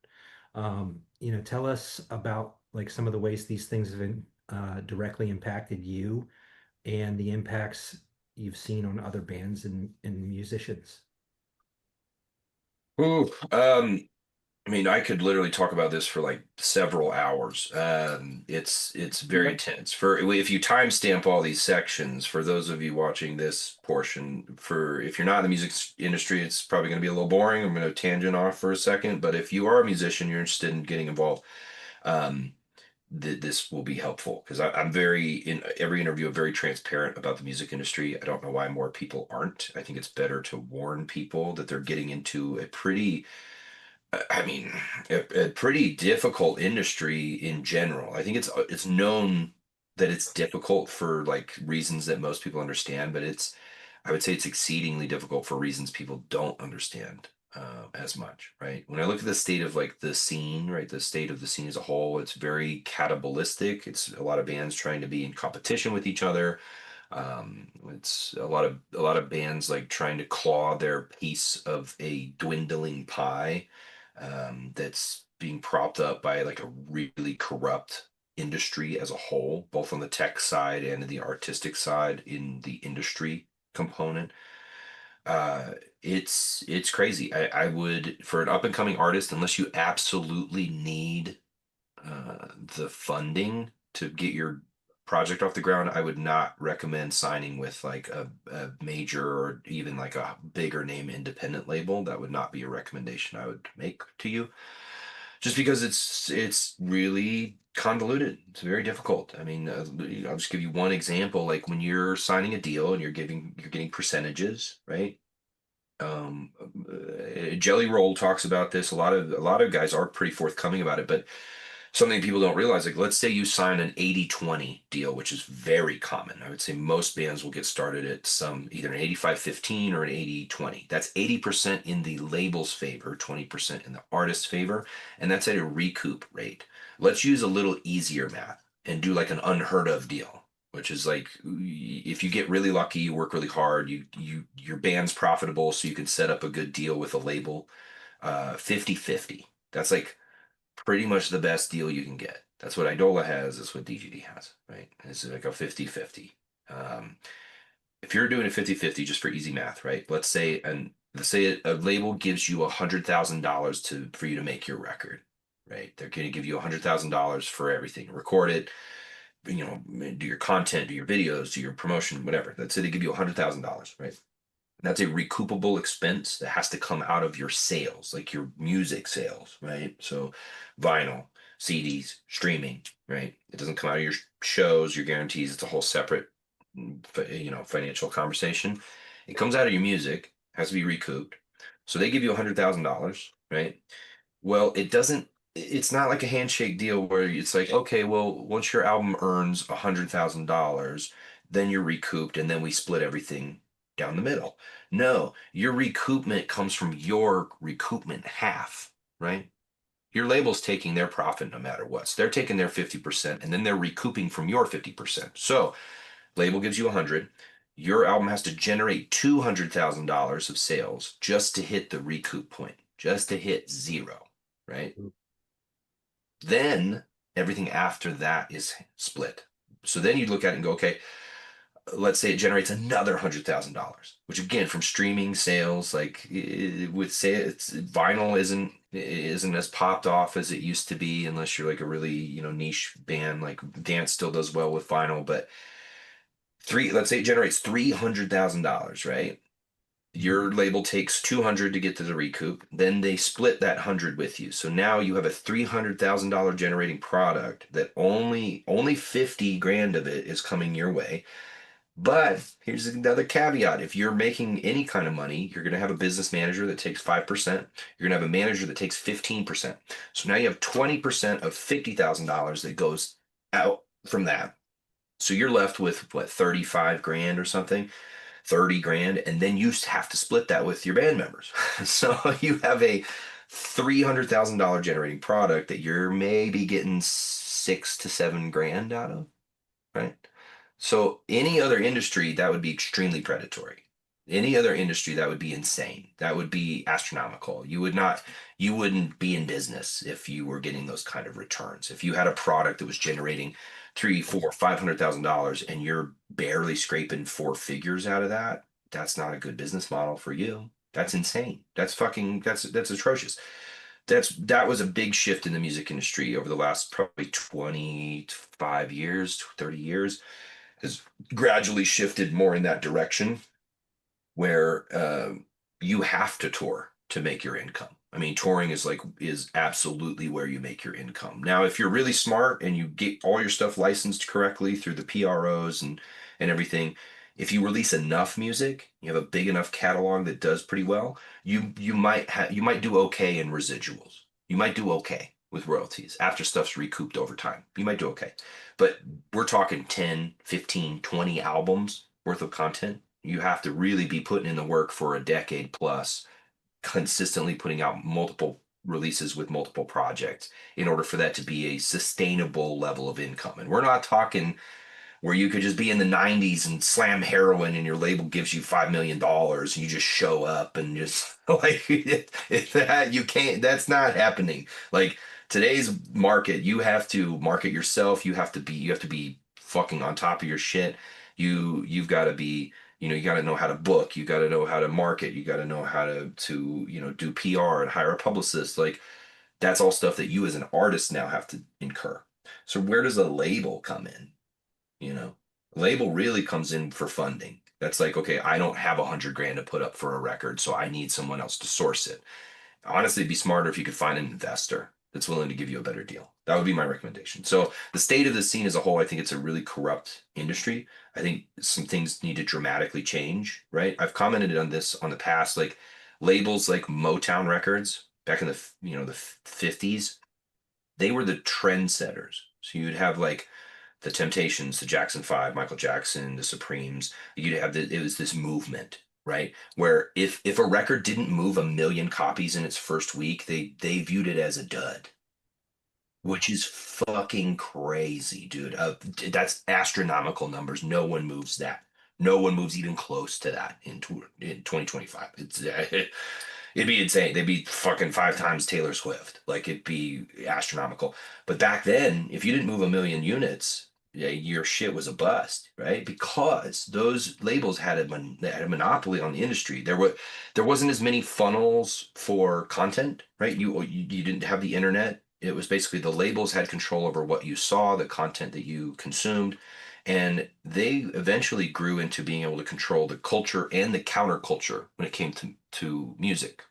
Tell us about like some of the ways these things have directly impacted you and the impacts you've seen on other bands and musicians. Ooh, I mean, I could literally talk about this for like several hours. It's very Okay. intense. For if you timestamp all these sections, for those of you watching this portion, for if you're not in the music industry, it's probably going to be a little boring. I'm going to tangent off for a second, but if you are a musician, you're interested in getting involved, um, this will be helpful because I'm very in every interview. I'm very transparent about the music industry. I don't know why more people aren't. I think it's better to warn people that they're getting into a pretty I mean, a pretty difficult industry in general. I think it's known that it's difficult for like reasons that most people understand, but I would say it's exceedingly difficult for reasons people don't understand as much, right? When I look at the state of like the scene, right, the state of the scene as a whole, it's very cannibalistic. It's a lot of bands trying to be in competition with each other. It's a lot of bands like trying to claw their piece of a dwindling pie that's being propped up by like a really corrupt industry as a whole, both on the tech side and the artistic side in the industry component. Uh, it's crazy. I would for an up and coming artist, unless you absolutely need the funding to get your project off the ground, I would not recommend signing with like a major or even like a bigger name independent label. That would not be a recommendation I would make to you, just because it's really convoluted. It's very difficult. I mean, I'll just give you one example. Like when you're signing a deal and you're getting percentages, right? Jelly Roll talks about this. A lot of guys are pretty forthcoming about it, but something people don't realize, like let's say you sign an 80-20 deal, which is very common. I would say most bands will get started at some either an 85-15 or an 80-20. That's 80% in the label's favor, 20% in the artist's favor, and that's at a recoup rate. Let's use a little easier math and do like an unheard of deal, which is like if you get really lucky, you work really hard, your band's profitable, so you can set up a good deal with a label. 50-50. That's like pretty much the best deal you can get. That's what Eidola has. That's what DGD has, right? It's like a 50-50. If you're doing a 50-50 just for easy math, right? Let's say and say a label gives you $100,000 for you to make your record, right? They're going to give you $100,000 for everything. Record it, do your content, do your videos, do your promotion, whatever. Let's say they give you $100,000, right? That's a recoupable expense that has to come out of your sales, like your music sales, right? So vinyl, CDs, streaming, right? It doesn't come out of your shows, your guarantees. It's a whole separate, financial conversation. It comes out of your music, has to be recouped. So they give you $100,000, right? Well, it's not like a handshake deal where it's like, okay, well, once your album earns $100,000, then you're recouped and then we split everything down the middle. No, your recoupment comes from your recoupment half, right? Your label's taking their profit no matter what. So they're taking their 50% and then they're recouping from your 50%. So label gives you 100. Your album has to generate $200,000 of sales just to hit the recoup point, just to hit zero, right? Then everything after that is split. So then you look at it and go, okay, let's say it generates another $100,000, which again, from streaming sales, like with say it's vinyl isn't as popped off as it used to be, unless you're like a really, niche band. Like dance still does well with vinyl, but let's say it generates $300,000, right? Your label takes 200 to get to the recoup. Then they split that 100 with you. So now you have a $300,000 generating product that only 50 grand of it is coming your way. But here's another caveat. If you're making any kind of money, you're going to have a business manager that takes 5%. You're going to have a manager that takes 15%. So now you have 20% of $50,000 that goes out from that. So you're left with what, 35 grand or something, 30 grand. And then you have to split that with your band members. So you have a $300,000 generating product that you're maybe getting 6 to 7 grand out of, right? So any other industry, that would be extremely predatory. Any other industry, that would be insane. That would be astronomical. You wouldn't be in business if you were getting those kind of returns. If you had a product that was generating $300,000, $400,000, $500,000 and you're barely scraping 4 figures out of that, that's not a good business model for you. That's insane. That's atrocious. That was a big shift in the music industry over the last probably 25 years, 30 years. Has gradually shifted more in that direction where you have to tour to make your income. I mean, touring is absolutely where you make your income. Now, if you're really smart and you get all your stuff licensed correctly through the PROs and everything, if you release enough music, you have a big enough catalog that does pretty well, you might do okay in residuals. You might do okay with royalties after stuff's recouped over time. You might do okay. But we're talking 10, 15, 20 albums worth of content. You have to really be putting in the work for a decade plus, consistently putting out multiple releases with multiple projects in order for that to be a sustainable level of income. And we're not talking where you could just be in the 90s and slam heroin and your label gives you $5 million and you just show up and just like you can't, that's not happening. Like today's market, you have to market yourself. You have to be fucking on top of your shit. You've got to be, you got to know how to book, you got to know how to market, you got to know how to do PR and hire a publicist. Like that's all stuff that you as an artist now have to incur. So where does a label come in? Label really comes in for funding. That's like, okay, I don't have 100 grand to put up for a record, so I need someone else to source it. Honestly, it'd be smarter if you could find an investor that's willing to give you a better deal. That would be my recommendation. So the state of the scene as a whole, I think it's a really corrupt industry. I think some things need to dramatically change, right? I've commented on this on the past, like labels like Motown Records back in the 50s, they were the trendsetters. So you'd have like the Temptations, the Jackson 5, Michael Jackson, the Supremes. You'd have it was this movement, right? Where if a record didn't move 1 million copies in its first week, they viewed it as a dud, which is fucking crazy, dude. That's astronomical numbers. No one moves that. No one moves even close to that in 2025. It'd be insane. They'd be fucking 5 times Taylor Swift. Like it'd be astronomical. But back then, if you didn't move 1 million units, yeah, your shit was a bust, right? Because those labels had they had a monopoly on the industry. There wasn't as many funnels for content, right? You didn't have the internet. It was basically the labels had control over what you saw, the content that you consumed, and they eventually grew into being able to control the culture and the counterculture when it came to music.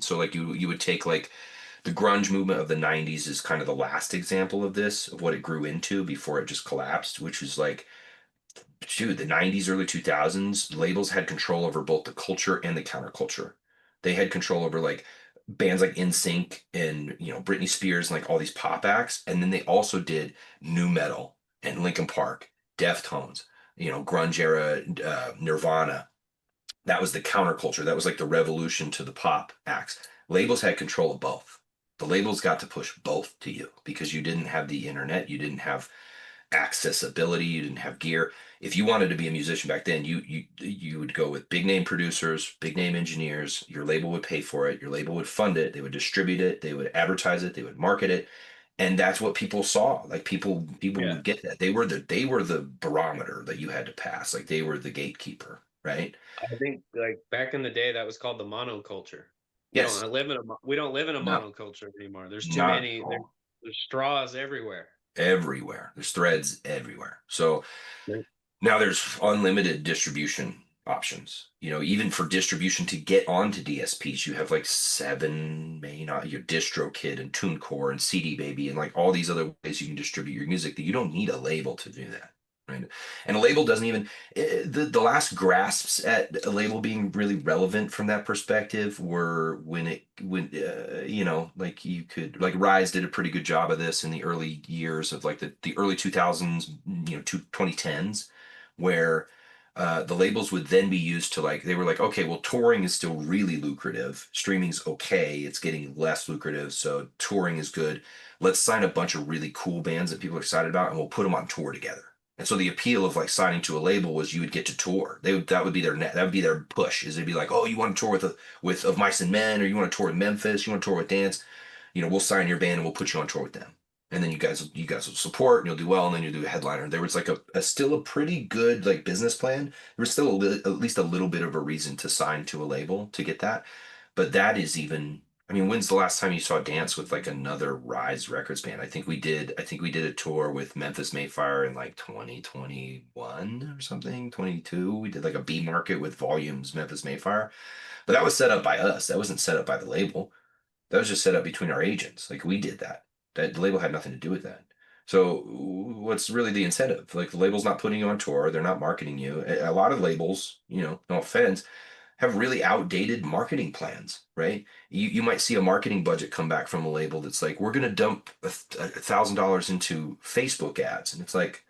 So like you would take like the grunge movement of the 90s is kind of the last example of this, of what it grew into before it just collapsed, which was like, dude, the 90s, early 2000s, labels had control over both the culture and the counterculture. They had control over like bands like NSYNC and, Britney Spears and like all these pop acts. And then they also did new metal and Linkin Park, Deftones, grunge era, Nirvana. That was the counterculture. That was like the revolution to the pop acts. Labels had control of both. The labels got to push both to you because you didn't have the internet, you didn't have accessibility, you didn't have gear. If you wanted to be a musician back then, you would go with big name producers, big name engineers. Your label would pay for it, your label would fund it, they would distribute it, they would advertise it, they would market it. And that's what people saw. Like people Yeah. would get that. They were the barometer that you had to pass. Like they were the gatekeeper, right? I think like back in the day that was called the monoculture. Yes. We don't live in a No, monoculture anymore. There's too not at many. all. There's straws everywhere. Everywhere. There's threads everywhere. So Right. now there's unlimited distribution options. Even for distribution to get onto DSPs, you have like seven, maybe not your DistroKid and TuneCore and CD Baby and like all these other ways you can distribute your music that you don't need a label to do that. Right. And a label doesn't even the last grasps at a label being really relevant from that perspective were like you could like Rise did a pretty good job of this in the early years of like the early 2000s, 2010s, where the labels would then be used to like they were like, okay, well, touring is still really lucrative, streaming's okay, it's getting less lucrative, so touring is good. Let's sign a bunch of really cool bands that people are excited about and we'll put them on tour together. And so the appeal of like signing to a label was you would get to tour. That would be their net. That would be their push. Is they'd be like, oh, you want to tour with Of Mice and Men, or you want to tour with Memphis, you want to tour with Dance, we'll sign your band and we'll put you on tour with them. And then you guys will support and you'll do well, and then you'll do a headliner. There was like still a pretty good like business plan. There was still at least a little bit of a reason to sign to a label to get that. But that is even I mean, when's the last time you saw Dance with like another Rise Records band? I think we did a tour with Memphis Mayfire in like 2021 or something, 22. We did like a B market with Volumes Memphis Mayfire. But that was set up by us. That wasn't set up by the label. That was just set up between our agents. Like we did that. The label had nothing to do with that. So what's really the incentive? Like the label's not putting you on tour, they're not marketing you. A lot of labels, no offense, have really outdated marketing plans, right? You might see a marketing budget come back from a label that's like, we're going to dump $1,000 into Facebook ads. And it's like,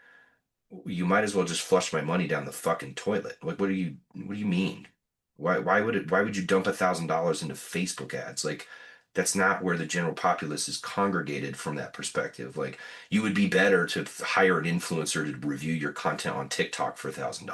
you might as well just flush my money down the fucking toilet. Like, what do you mean? Why would you dump $1,000 into Facebook ads? Like, that's not where the general populace is congregated from that perspective. Like, you would be better to hire an influencer to review your content on TikTok for $1,000,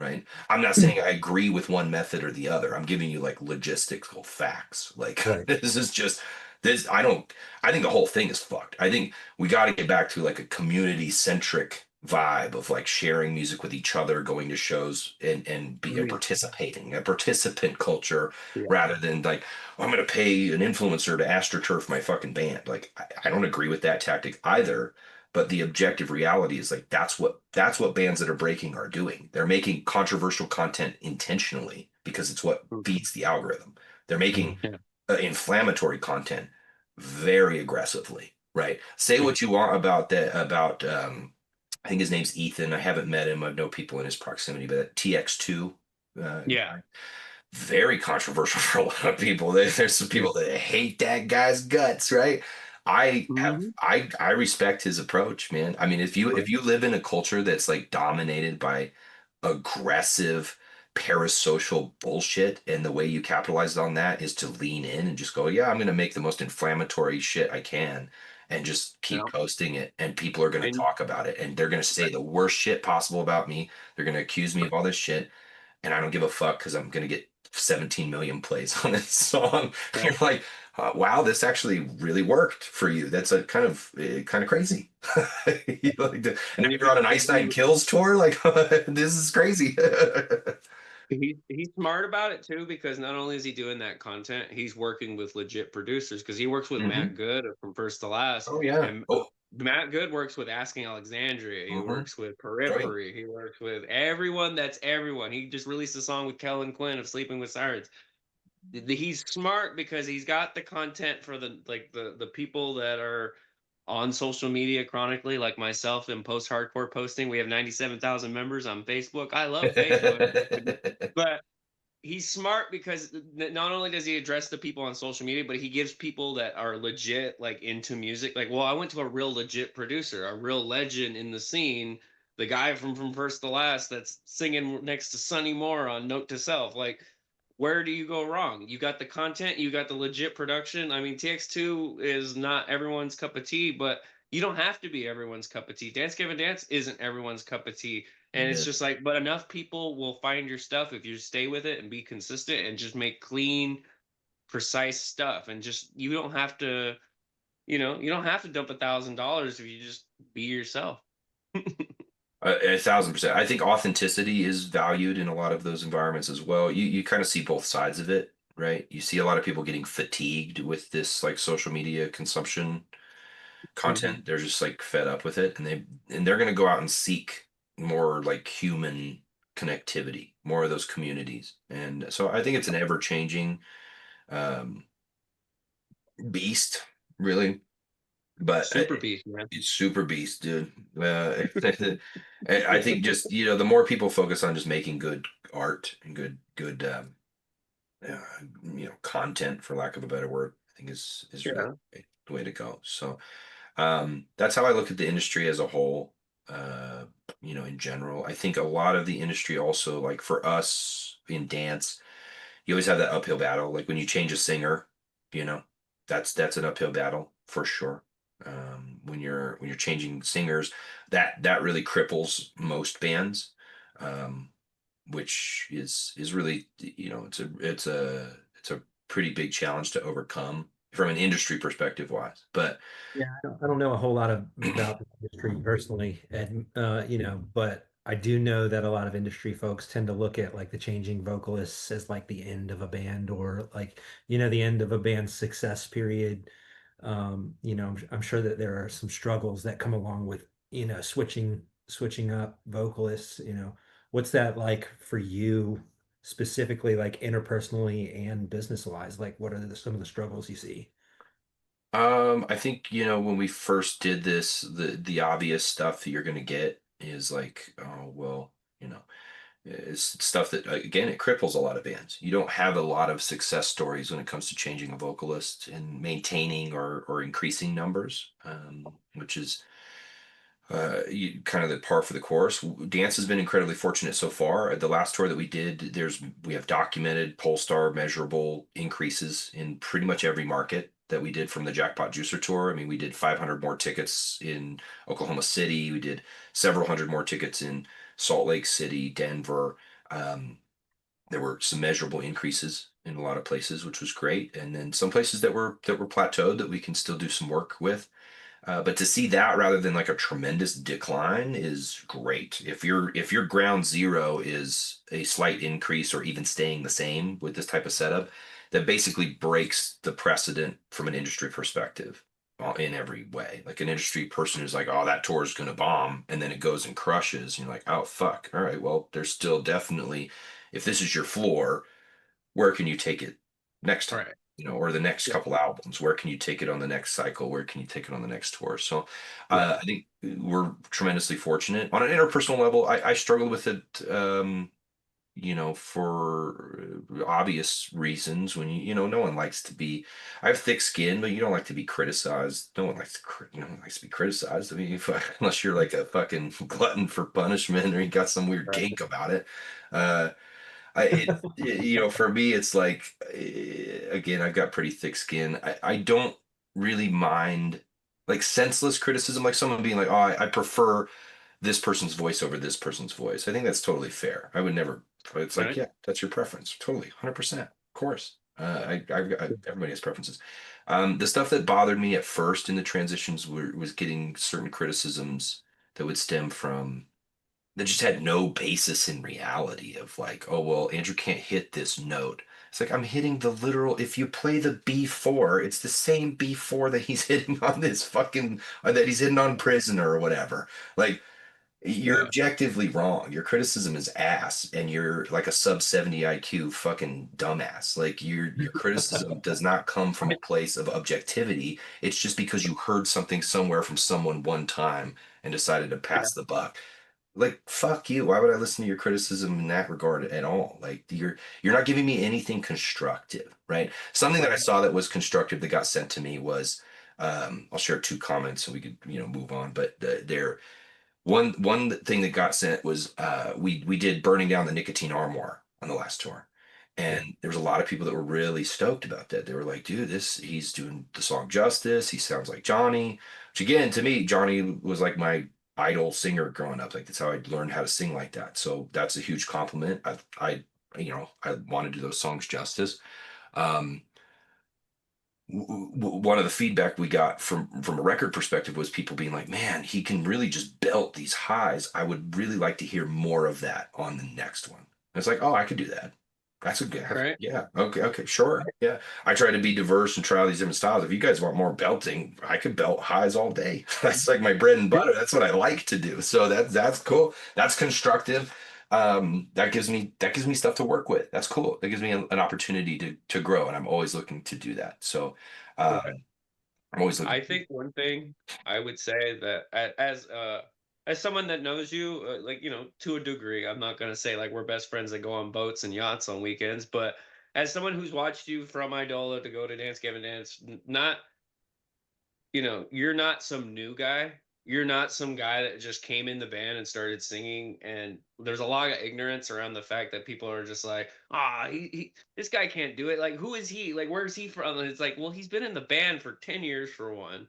right? I'm not saying I agree with one method or the other. I'm giving you like logistical facts. Like, Right. this is just this. I think the whole thing is fucked. I think we got to get back to like a community centric vibe of like sharing music with each other, going to shows and participating, a participant culture, Yeah. rather than like, oh, I'm going to pay an influencer to astroturf my fucking band. Like, I don't agree with that tactic either. But the objective reality is like that's what bands that are breaking are doing. They're making controversial content intentionally because it's what beats the algorithm. They're making inflammatory content very aggressively, right? Say what you want about that I think his name's Ethan. I haven't met him. I know people in his proximity, but TX2. Yeah. Very controversial for a lot of people. There's some people that hate that guy's guts, right? I respect his approach, man. I mean, if you live in a culture that's like dominated by aggressive parasocial bullshit, and the way you capitalize on that is to lean in and just go, yeah, I'm going to make the most inflammatory shit I can and just keep posting it, and people are going to talk about it, and they're going to say the worst shit possible about me. They're going to accuse me of all this shit, and I don't give a fuck because I'm going to get 17 million plays on this song. You're like, wow, this actually really worked for you. That's a kind of crazy. You like to, and now you're on an Ice Nine Kills tour. Like this is crazy. He's smart about it too, because not only is he doing that content, he's working with legit producers, because he works with Mhm. Matt Good from First to Last, Oh yeah. and Oh. Matt Good works with Asking Alexandria. He Mhm. works with Right. Periphery. He works with everyone that's everyone. He just released a song with Kellen Quinn of Sleeping with Sirens. He's smart because he's got the content for the people that are on social media chronically, like myself and post hardcore posting. We have 97,000 members on Facebook. I love Facebook, but he's smart because not only does he address the people on social media, but he gives people that are legit, like into music. Like, well, I went to a real legit producer, a real legend in the scene, the guy from First to Last that's singing next to Sonny Moore on Note to Self. Like, where do you go wrong? You got the content, you got the legit production. I mean, TX2 is not everyone's cup of tea, but you don't have to be everyone's cup of tea. Dance Gavin Dance isn't everyone's cup of tea. And it's Yeah. just like, but enough people will find your stuff if you stay with it and be consistent and just make clean, precise stuff. And just, you don't have to, you don't have to dump $1,000 if you just be yourself. 1,000%. I think authenticity is valued in a lot of those environments as well. You kind of see both sides of it, right? You see a lot of people getting fatigued with this like social media consumption content. They're just like fed up with it, and they're going to go out and seek more like human connectivity, more of those communities. And so I think it's an ever changing um, beast, really. But Super beast, man. it's super beast, dude. I think just the more people focus on just making good art and good uh, content, for lack of a better word, I think is really Yeah. the way to go. So that's how I look at the industry as a whole. In general, I think a lot of the industry also, like for us in dance, you always have that uphill battle. Like when you change a singer, you know, that's an uphill battle for sure. When you're changing singers, that really cripples most bands, um, which is really it's a pretty big challenge to overcome from an industry perspective wise. But Yeah, I don't know a whole lot about the industry personally, and but I do know that a lot of industry folks tend to look at like the changing vocalists as like the end of a band, or like the end of a band's success period. I'm sure that there are some struggles that come along with switching up vocalists. What's that like for you specifically, like interpersonally and business wise? Like, what are some of the struggles you see? I think, when we first did this, the obvious stuff that you're going to get is like, oh, well, it's stuff that, again, it cripples a lot of bands. You don't have a lot of success stories when it comes to changing a vocalist and maintaining or increasing numbers, which is kind of the par for the course. Dance has been incredibly fortunate so far. The last tour that we did, we have documented Polestar measurable increases in pretty much every market that we did from the Jackpot Juicer tour. I mean, we did 500 more tickets in Oklahoma City. We did several hundred more tickets in Salt Lake City, Denver. There were some measurable increases in a lot of places, which was great. And then some places that were plateaued that we can still do some work with. But to see that rather than like a tremendous decline is great. If your ground zero is a slight increase or even staying the same with this type of setup, that basically breaks the precedent from an industry perspective in every way. Like an industry person who's like, oh, that tour is going to bomb, and then it goes and crushes. And you're like, oh, fuck. All right, well, there's still definitely, if this is your floor, where can you take it next time? Right. Or the next Yeah. couple albums, where can you take it on the next cycle? Where can you take it on the next tour? So Right. I think we're tremendously fortunate. On an interpersonal level, I struggled with it, for obvious reasons. When no one likes to be, I have thick skin, but you don't like to be criticized. No one likes to be criticized. I mean, unless you're like a fucking glutton for punishment or you got some weird Right. kink about it. Uh, for me, it's like, again, I've got pretty thick skin. I don't really mind like senseless criticism, like someone being like, oh, I prefer this person's voice over this person's voice. I think that's totally fair. I would never, it's like, Right. yeah, that's your preference. Totally. 100%. Of course. Everybody has preferences. The stuff that bothered me at first in the transitions was getting certain criticisms that would stem from that just had no basis in reality of like, oh, well, Andrew can't hit this note. It's like I'm hitting the literal, if you play the B4, it's the same B4 that he's hitting on this fucking, that he's hitting on Prisoner or whatever. Like, you're Yeah. objectively wrong. Your criticism is ass, and you're like a sub 70 IQ fucking dumbass. Like your criticism does not come from a place of objectivity. It's just because you heard something somewhere from someone one time and decided to Yeah. pass the buck. Like fuck you. Why would I listen to your criticism in that regard at all? Like you're not giving me anything constructive, right? Something that I saw that was constructive that got sent to me was I'll share two comments and we could move on, but they're one thing that got sent was we did Burning Down the Nicotine Armoire on the last tour. Yeah. And there was a lot of people that were really stoked about that. They were like, dude, he's doing the song justice. He sounds like Johnny. Which again, to me, Johnny was like my idol singer growing up. Like that's how I learned how to sing like that. So that's a huge compliment. I want to do those songs justice. Um, one of the feedback we got from a record perspective was people being like, man, he can really just belt these highs. I would really like to hear more of that on the next one. And it's like, oh, I could do that. That's a good, Right. yeah, okay, sure, yeah. I try to be diverse and try all these different styles. If you guys want more belting, I could belt highs all day. That's like my bread and butter. That's what I like to do. So that's cool. That's constructive. That gives me stuff to work with. That's cool. That gives me an opportunity to grow, and I'm always looking to do that. So Yeah. I'm always looking. I think one thing I would say that as someone that knows you, like to a degree, I'm not gonna say like we're best friends that go on boats and yachts on weekends, but as someone who's watched you from Idola to go to Dance Gavin Dance, not you're not some new guy. You're not some guy that just came in the band and started singing. And there's a lot of ignorance around the fact that people are just like, this guy can't do it. Like, who is he? Like, where's he from? And it's like, well, he's been in the band for 10 years for one.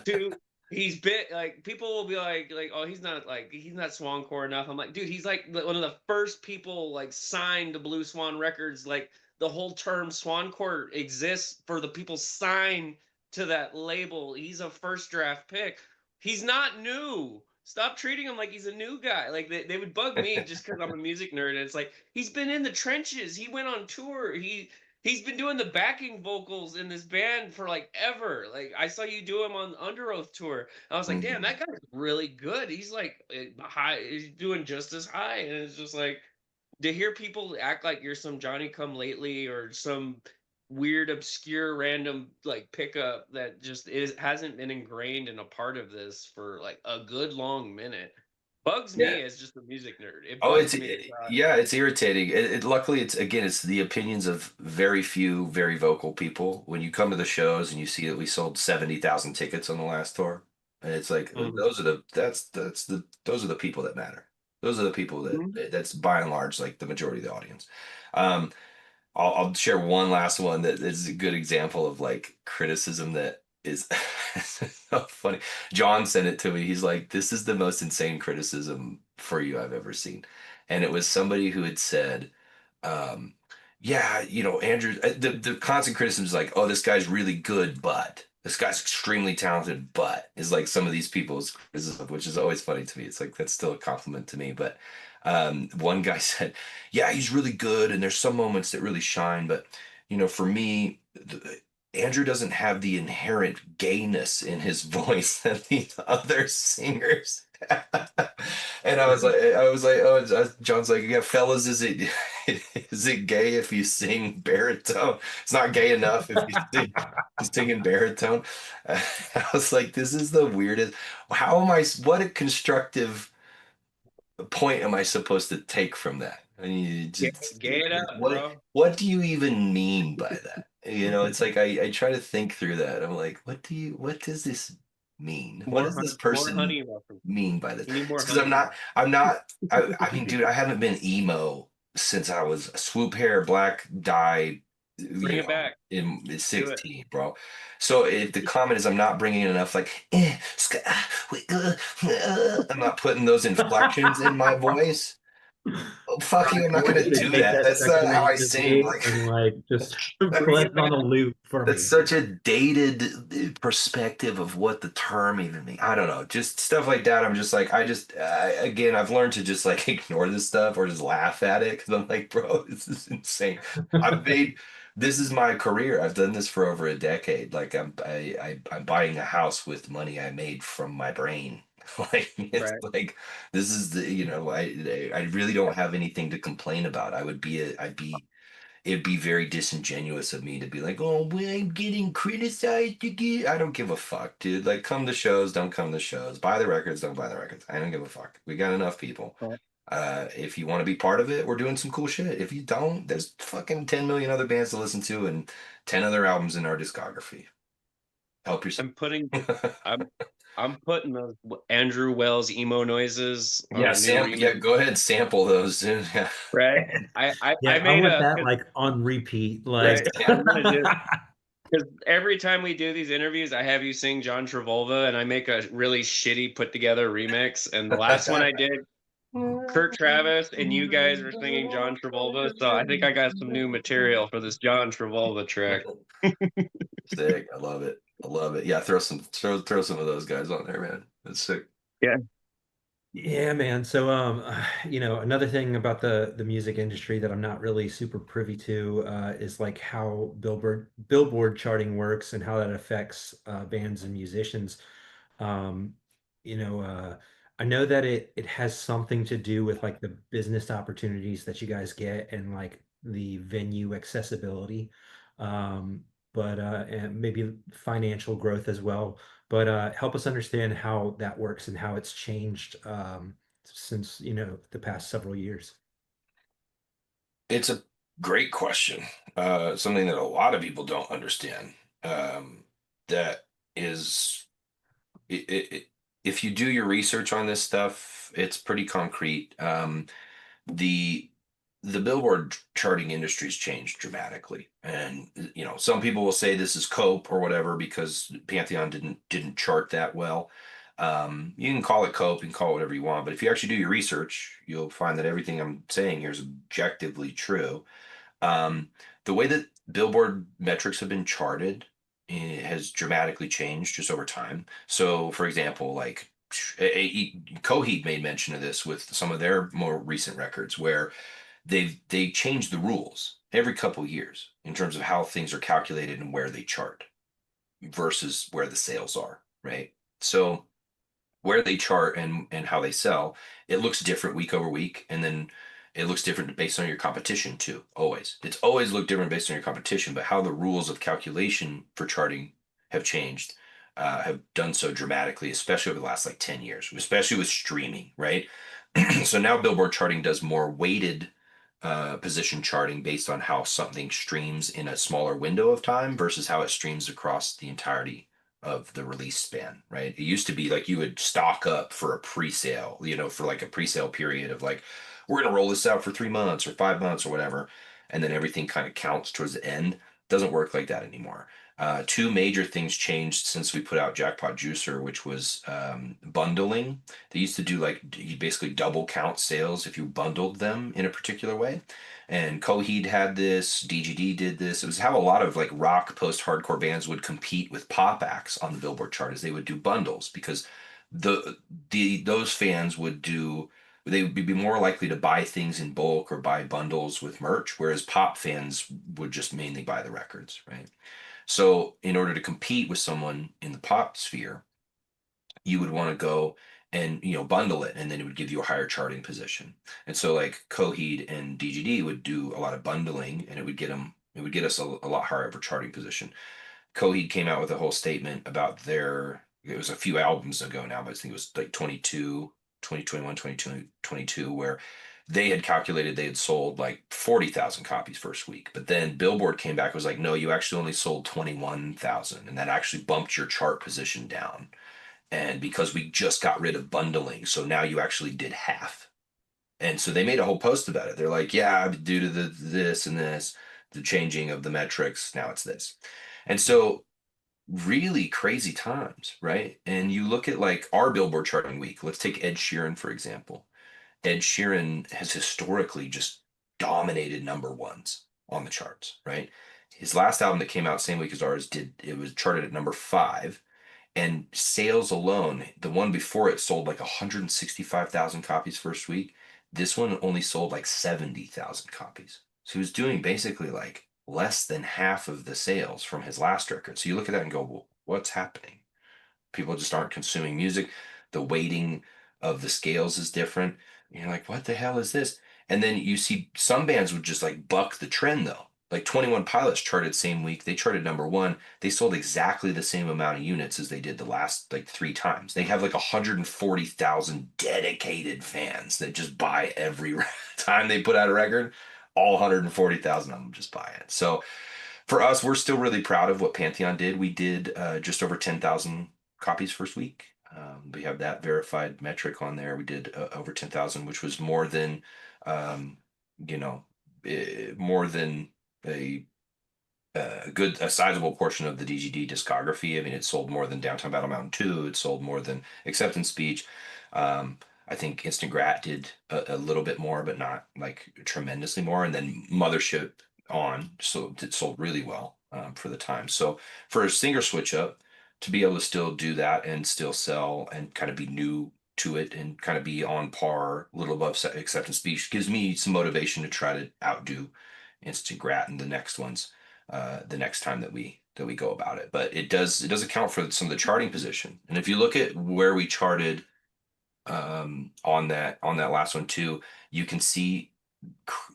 Two, he's been like, people will be like, oh, he's not Swancore enough. I'm like, dude, he's like one of the first people like signed to Blue Swan Records. Like, the whole term Swancore exists for the people signed to that label. He's a first draft pick. He's not new. Stop treating him like he's a new guy. Like they would bug me just because I'm a music nerd. And it's like he's been in the trenches. He went on tour. He's been doing the backing vocals in this band for like ever. Like I saw you do him on Under Oath tour. I was like, damn, that guy's really good. He's like high. He's doing just as high. And it's just like to hear people act like you're some Johnny Come Lately or some weird obscure random like pickup that just hasn't been ingrained in a part of this for like a good long minute bugs Yeah. me as just a music nerd. It Oh, bugs me. yeah, it's irritating. Luckily, it's the opinions of very few, very vocal people. When you come to the shows and you see that we sold 70,000 tickets on the last tour, and it's like those are the people that matter. Those are the people that's by and large like the majority of the audience. I'll share one last one that is a good example of like criticism that is so funny. John sent it to me. He's like, "This is the most insane criticism for you I've ever seen," and it was somebody who had said, "Yeah, Andrew." The constant criticism is like, "Oh, this guy's really good, but this guy's extremely talented, but," is like some of these people's criticism, which is always funny to me. It's like that's still a compliment to me, but. One guy said, yeah, he's really good. And there's some moments that really shine. But, for me, Andrew doesn't have the inherent gayness in his voice that these other singers. And I was like, oh, John's like, yeah, fellas, is it gay if you sing baritone? It's not gay enough if you sing in baritone. I was like, this is the weirdest. What a constructive point am I supposed to take from that? I mean, Gay it up, bro. What do you even mean by that? It's like I try to think through that. I'm like, what does this mean? What does this person mean by this? Because I mean, dude, I haven't been emo since I was swoop hair, black dye. Bring it back. In 16, bro. So if the comment is I'm not bringing in enough, like, I'm not putting those inflections in my voice. Oh, fuck you, I'm I not want gonna you to do take that. that That's not section that how you I just sing. made Like, and like just I play mean, it on a loop for that's me. such a dated perspective of what the term even means. I don't know, just stuff like that. I'm just like, again, I've learned to just like ignore this stuff or just laugh at it because I'm like, bro, this is insane. I've made this is my career. I've done this for over a decade. Like I'm buying a house with money I made from my brain. Like it's Right. like this is the I really don't have anything to complain about. It'd be very disingenuous of me to be like, oh, well, I'm getting criticized again. I don't give a fuck, dude. Like, come to shows, don't come to shows. Buy the records, don't buy the records. I don't give a fuck. We got enough people. Right. If you want to be part of it, we're doing some cool shit. If you don't, there's fucking 10 million other bands to listen to and 10 other albums in our discography. Help yourself. I'm I'm putting those Andrew Wells emo noises on Yeah, a new yeah, remix. go ahead, sample those, dude. Yeah. Right. I Yeah, I made want a that like on repeat. Like right. I'm gonna do because every time we do these interviews, I have you sing John Travolta, and I make a really shitty put together remix. And the last one I did, Kurt Travis and you guys were singing John Travolta. So I think I got some new material for this John Travolta track. Sick. I love it. I love it. Yeah, throw some of those guys on there, man. That's sick. Yeah. Yeah, man. So, another thing about the music industry that I'm not really super privy to is like how Billboard charting works and how that affects bands and musicians. Um, I know that it has something to do with like the business opportunities that you guys get and like the venue accessibility, but and maybe financial growth as well. But help us understand how that works and how it's changed since, the past several years. It's a great question. Something that a lot of people don't understand. That is, if you do your research on this stuff, it's pretty concrete. The the Billboard charting industry's changed dramatically, and some people will say this is cope or whatever because Pantheon didn't chart that well. You can call it cope, you can call it whatever you want, but if you actually do your research, you'll find that everything I'm saying here is objectively true. Um, the way that Billboard metrics have been charted has dramatically changed just over time. So, for example, like Coheed made mention of this with some of their more recent records, where they changed the rules every couple years in terms of how things are calculated and where they chart versus where the sales are, right? So where they chart and how they sell, it looks different week over week, and then it looks different based on your competition too. It's always looked different based on your competition, but how the rules of calculation for charting have changed, have done so dramatically, especially over the last like 10 years, especially with streaming, right? So now Billboard charting does more weighted position charting based on how something streams in a smaller window of time versus how it streams across the entirety of the release span, right? It used to be like you would stock up for a pre-sale, for like a pre-sale period of like, we're going to roll this out for 3 months or 5 months or whatever. And then everything kind of counts towards the end. Doesn't work like that anymore. Two major things changed since we put out Jackpot Juicer, which was bundling. They used to do like you basically double count sales if you bundled them in a particular way. And Coheed had this, DGD did this. It was how a lot of like rock post-hardcore bands would compete with pop acts on the Billboard chart, is they would do bundles because those fans they would be more likely to buy things in bulk or buy bundles with merch, whereas pop fans would just mainly buy the records, right? So in order to compete with someone in the pop sphere, you would want to go and bundle it, and then it would give you a higher charting position. And so like Coheed and DGD would do a lot of bundling, and it would get us a lot higher of a charting position. Coheed came out with a whole statement about it was a few albums ago now, but I think it was like 2021, 2022, where they had calculated they had sold like 40,000 copies first week. But then Billboard came back and was like, no, you actually only sold 21,000. And that actually bumped your chart position down. And because we just got rid of bundling, so now you actually did half. And so they made a whole post about it. They're like, yeah, due to this and this, the changing of the metrics, now it's this. And so really crazy times, right? And you look at like our Billboard charting week. Let's take Ed Sheeran, for example. Ed Sheeran has historically just dominated number ones on the charts, right? His last album that came out same week as ours was charted at number 5, and sales alone, the one before it sold like 165,000 copies first week. This one only sold like 70,000 copies. So he was doing basically like less than half of the sales from his last record. So you look at that and go, well, what's happening? People just aren't consuming music. The weighting of the scales is different. And you're like, what the hell is this? And then you see some bands would just like buck the trend though. Like 21 Pilots charted same week. They charted number 1. They sold exactly the same amount of units as they did the last like 3 times. They have like 140,000 dedicated fans that just buy every time they put out a record. All 140,000 of them just buy it. So for us, we're still really proud of what Pantheon did. We did just over 10,000 copies first week. We have that verified metric on there. We did over 10,000, which was more than, you know, more than a sizable portion of the DGD discography. I mean, it sold more than Downtown Battle Mountain 2. It sold more than Acceptance Speech. I think Instant Grat did a little bit more, but not like tremendously more. And then Mothership so it sold really well for the time. So for a singer switch up, to be able to still do that and still sell and kind of be new to it and kind of be on par, a little above Acceptance Speech, gives me some motivation to try to outdo Instant Grat and the next ones, the next time that we go about it. But it does account for some of the charting position. And if you look at where we charted on that last one too, you can see,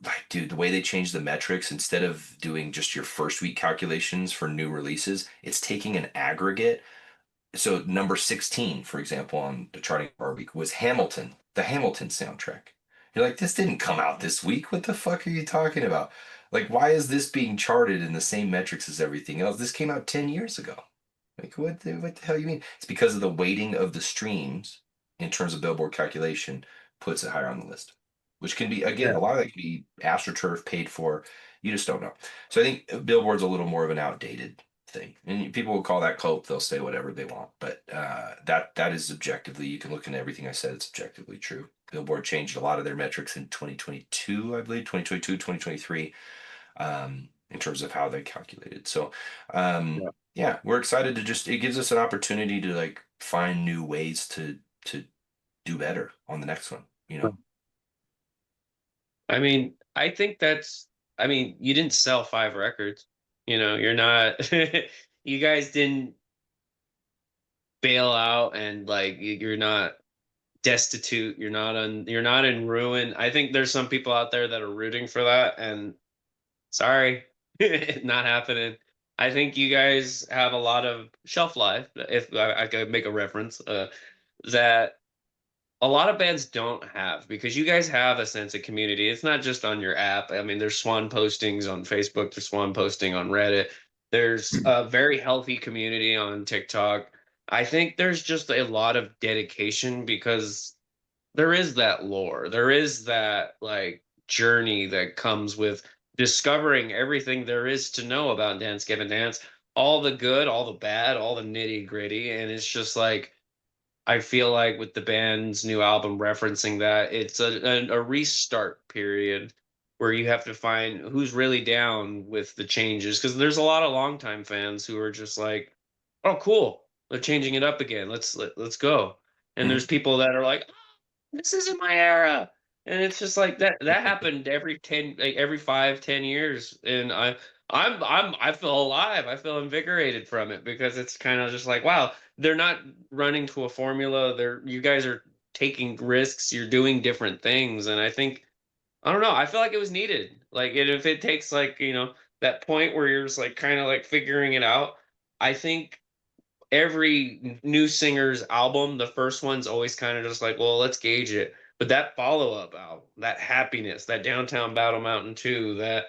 like, dude, the way they changed the metrics, instead of doing just your first week calculations for new releases, it's taking an aggregate. So number 16, for example, on the charting of our week was Hamilton, the Hamilton soundtrack. You're like, this didn't come out this week. What the fuck are you talking about? Like, why is this being charted in the same metrics as everything else? This came out 10 years ago. Like, what the hell you mean? It's because of the weighting of the streams in terms of Billboard calculation puts it higher on the list, which can be, again, a lot of that can be AstroTurf paid for. You just don't know. So I think Billboard's a little more of an outdated thing, and people will call that cult. They'll say whatever they want, but that is objectively, you can look into everything I said, it's objectively true. Billboard changed a lot of their metrics in 2022, I believe, 2022, 2023, in terms of how they calculated. So yeah, we're excited to it gives us an opportunity to like find new ways to do better on the next one, you know. I mean, I think you didn't sell 5 records. You're not, you guys didn't bail out and like you're not destitute. You're not in ruin. I think there's some people out there that are rooting for that, and sorry, not happening. I think you guys have a lot of shelf life, if I could make a reference, that a lot of bands don't have, because you guys have a sense of community. It's not just on your app. I mean, there's Swan postings on Facebook, there's Swan posting on Reddit. There's a very healthy community on TikTok. I think there's just a lot of dedication, because there is that lore. There is that like journey that comes with discovering everything there is to know about Dance Gavin Dance, all the good, all the bad, all the nitty gritty. And it's just like, I feel like with the band's new album referencing that, it's a restart period where you have to find who's really down with the changes. Because there's a lot of longtime fans who are just like, "Oh, cool, they're changing it up again. Let's go." And there's people that are like, "This isn't my era," and it's just like that happened every 5-10 years, and I feel alive. I feel invigorated from it, because it's kind of just like, wow, they're not running to a formula. You guys are taking risks. You're doing different things, and I don't know. I feel like it was needed. Like, and if it takes like that point where you're just like kind of like figuring it out, I think every new singer's album, the first one's always kind of just like, well, let's gauge it. But that follow-up album, that Happiness, that Downtown Battle Mountain 2, that,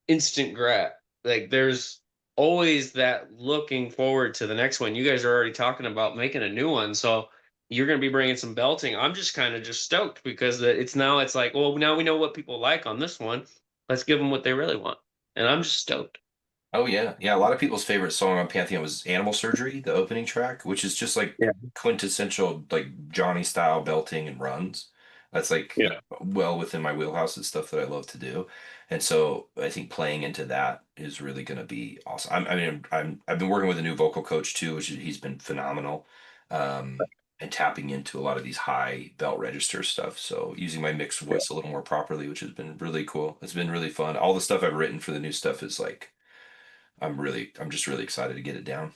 Instant Grat, like there's always that looking forward to the next one. You guys are already talking about making a new one. So you're going to be bringing some belting. I'm just kind of just stoked, because it's like, well, now we know what people like on this one. Let's give them what they really want. And I'm just stoked. Oh yeah. A lot of people's favorite song on Pantheon was Animal Surgery, the opening track, which is just like quintessential like Johnny style belting and runs. That's like Yeah. well within my wheelhouse. It's stuff that I love to do, and so I think playing into that is really going to be awesome. I've been working with a new vocal coach too, he's been phenomenal, and tapping into a lot of these high belt register stuff. So using my mixed voice a little more properly, which has been really cool. It's been really fun. All the stuff I've written for the new stuff is like I'm just really excited to get it down.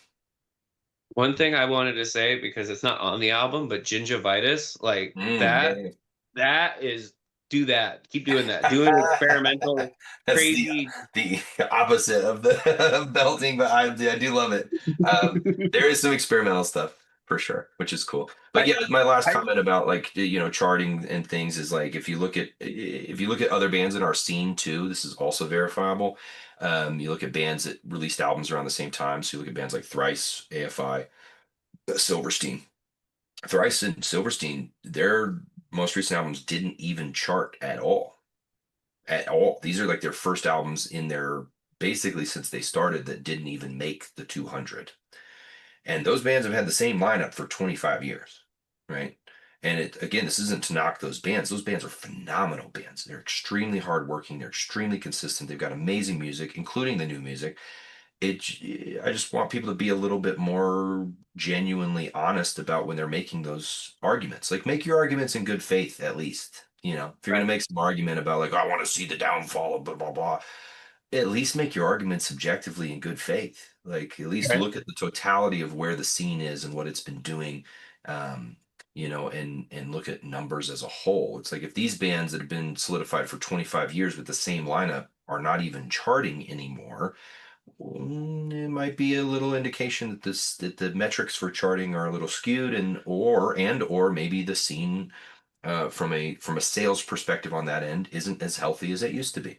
One thing I wanted to say, because it's not on the album, but gingivitis, like Yeah, that, yeah. that is, do that. Keep doing that. Doing experimental, That's crazy. the opposite of the of belting, but I do love it. There is some experimental stuff for sure, which is cool. But I, yeah, my last I, comment about like charting and things is like if you look at other bands in our scene too, this is also verifiable. You look at bands that released albums around the same time. So you look at bands like Thrice, AFI, Silverstein. Thrice and Silverstein, their most recent albums didn't even chart at all. At all. These are like their first albums in their basically since they started that didn't even make the 200. And those bands have had the same lineup for 25 years, right? And again, this isn't to knock those bands. Those bands are phenomenal bands. They're extremely hardworking. They're extremely consistent. They've got amazing music, including the new music. I just want people to be a little bit more genuinely honest about when they're making those arguments. Like make your arguments in good faith, at least. If you're gonna make some argument about like, I want to see the downfall of blah blah blah, at least make your argument subjectively in good faith. Like at least right. look at the totality of where the scene is and what it's been doing. Um, and look at numbers as a whole. It's like if these bands that have been solidified for 25 years with the same lineup are not even charting anymore, it might be a little indication that the metrics for charting are a little skewed, and or maybe the scene from a sales perspective on that end isn't as healthy as it used to be.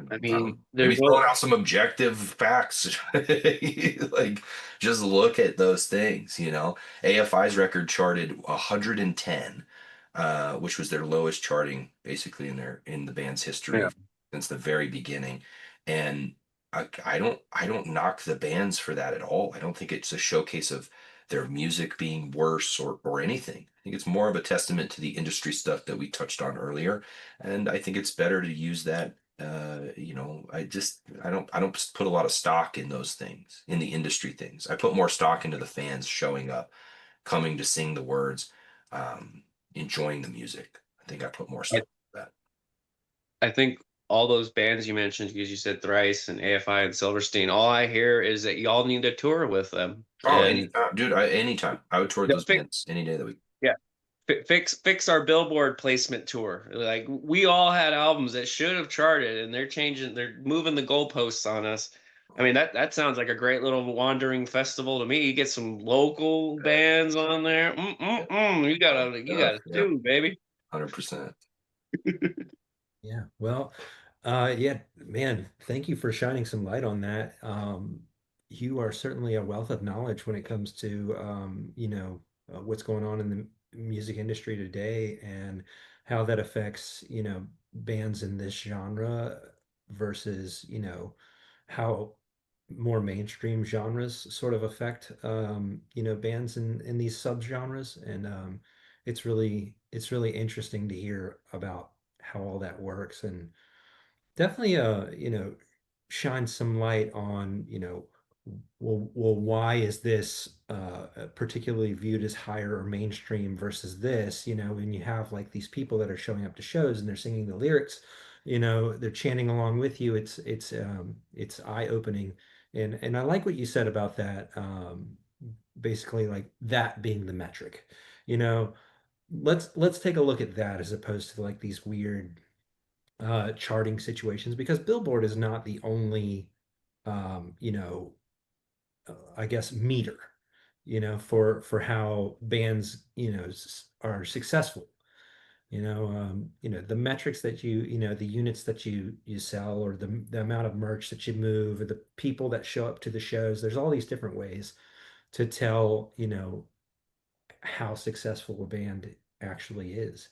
I mean, Maybe there's throwing out some objective facts. Like just look at those things. AFI's record charted 110, which was their lowest charting basically in the band's yeah. history since the very beginning. And I don't knock the bands for that at all. I don't think it's a showcase of their music being worse or anything. I think it's more of a testament to the industry stuff that we touched on earlier. And I think it's better to use that. I don't put a lot of stock in those things, in the industry things. I put more stock into the fans showing up, coming to sing the words, enjoying the music. I think I put more I, stock in that. I think all those bands you mentioned, because you said Thrice and AFI and Silverstein, all I hear is that y'all need to tour with them. Oh, And dude, anytime I would tour those fix, bands any day of the week. yeah, fix our Billboard placement tour. Like we all had albums that should have charted, and they're moving the goalposts on us. I mean, that sounds like a great little wandering festival to me. You get some local bands on there. You gotta Yeah, do, baby. 100%. Yeah. Well, yeah, man, thank you for shining some light on that. You are certainly a wealth of knowledge when it comes to, what's going on in the music industry today and how that affects, bands in this genre versus, how more mainstream genres sort of affect, bands in these subgenres. And it's really interesting to hear about how all that works and definitely shine some light on well why is this particularly viewed as higher or mainstream versus this, when you have like these people that are showing up to shows and they're singing the lyrics, they're chanting along with you. It's eye-opening. And I like what you said about that, basically like that being the metric. you know let's take a look at that as opposed to like these weird charting situations, because Billboard is not the only I guess meter, for how bands, are successful. The metrics that the units that you sell, or the amount of merch that you move, or the people that show up to the shows. There's all these different ways to tell, how successful a band actually is.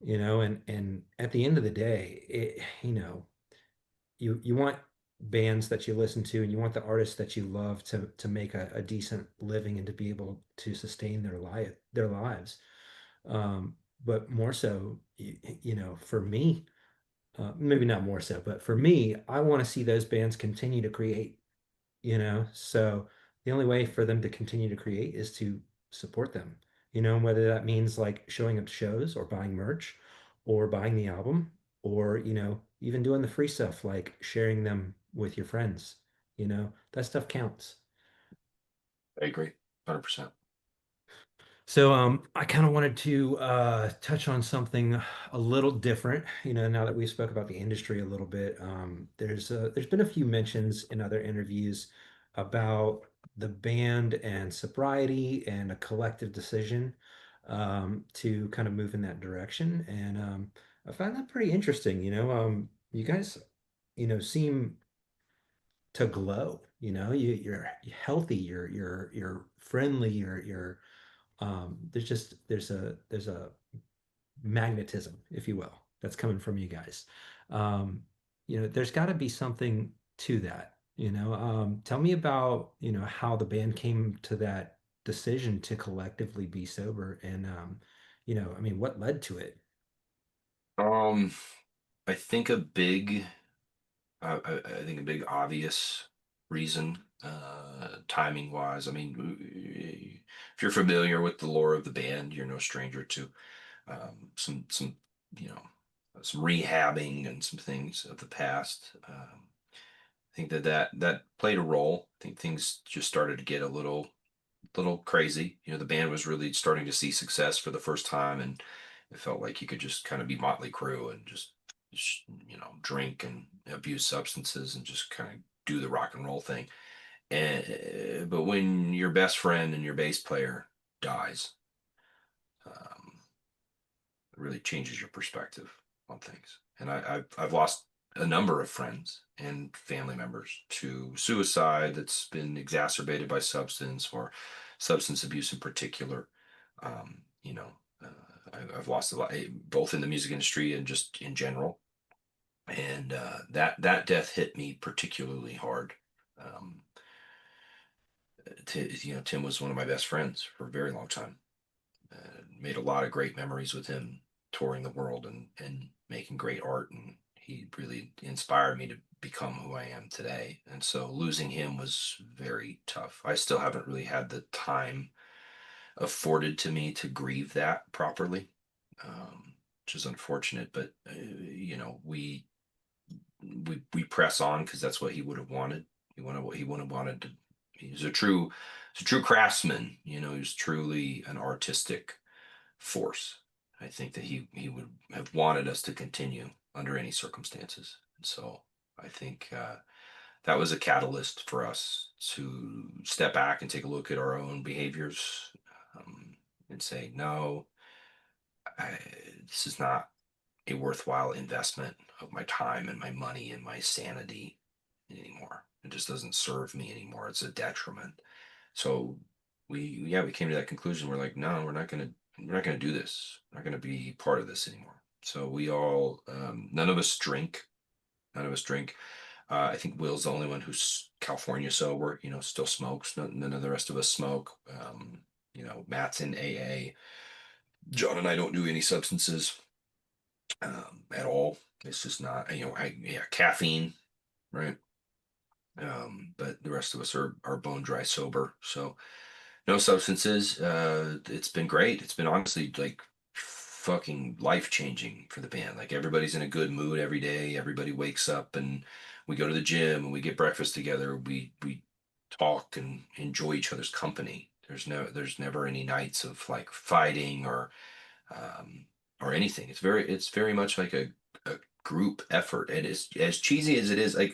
And at the end of the day, you want bands that you listen to, and you want the artists that you love to make a decent living and to be able to sustain their lives. but more so, you know, for me, maybe not more so, but for me, I want to see those bands continue to create, you know. So the only way for them to continue to create is to support them, you know, whether that means like showing up to shows or buying merch or buying the album or, you know, even doing the free stuff like sharing them with your friends, you know, that stuff counts. I agree, 100%. So I kind of wanted to touch on something a little different. You know, now that we spoke about the industry a little bit, there's been a few mentions in other interviews about the band and sobriety and a collective decision to kind of move in that direction, and I find that pretty interesting. You know, you guys, you know, seem to glow. You know, you're healthy, you're friendly, you're there's a magnetism, if you will, that's coming from you guys. Um, you know, there's got to be something to that. You know, tell me about, you know, how the band came to that decision to collectively be sober, and you know, I mean, what led to it? Um, I think a big, I think a big obvious reason, timing wise. I mean, if you're familiar with the lore of the band, you're no stranger to some you know some rehabbing and some things of the past. I think that played a role. I think things just started to get a little crazy. You know, the band was really starting to see success for the first time, and it felt like you could just kind of be Motley Crue and just you know, drink and abuse substances and just kind of do the rock and roll thing. And but when your best friend and your bass player dies, um, it really changes your perspective on things. And I've lost a number of friends and family members to suicide that's been exacerbated by substance or substance abuse in particular. You know, I've lost a lot, both in the music industry and just in general. And that death hit me particularly hard. Um, you know, Tim was one of my best friends for a very long time. Made a lot of great memories with him touring the world and making great art, and he really inspired me to become who I am today. And so losing him was very tough. I still haven't really had the time afforded to me to grieve that properly, which is unfortunate. But you know, we press on because that's what he would have wanted. He wanted what he would have wanted to. He's a true craftsman. You know, he was truly an artistic force. I think that he would have wanted us to continue under any circumstances. And so I think that was a catalyst for us to step back and take a look at our own behaviors, and say, no, I, this is not a worthwhile investment of my time and my money and my sanity anymore. It just doesn't serve me anymore. It's a detriment. So we came to that conclusion. We're like, no, we're not gonna do this. We're not gonna be part of this anymore. So we all none of us drink. None of us drink. I think Will's the only one who's California sober. You know, still smokes. None of the rest of us smoke. You know, Matt's in AA. John and I don't do any substances at all. It's just not, you know, caffeine, right? But the rest of us are bone dry sober. So no substances. It's been great. It's been honestly like fucking life changing for the band. Like everybody's in a good mood every day. Everybody wakes up and we go to the gym and we get breakfast together. We talk and enjoy each other's company. There's never any nights of like fighting um, or anything. It's very much like a group effort. And it's as cheesy as it is. Like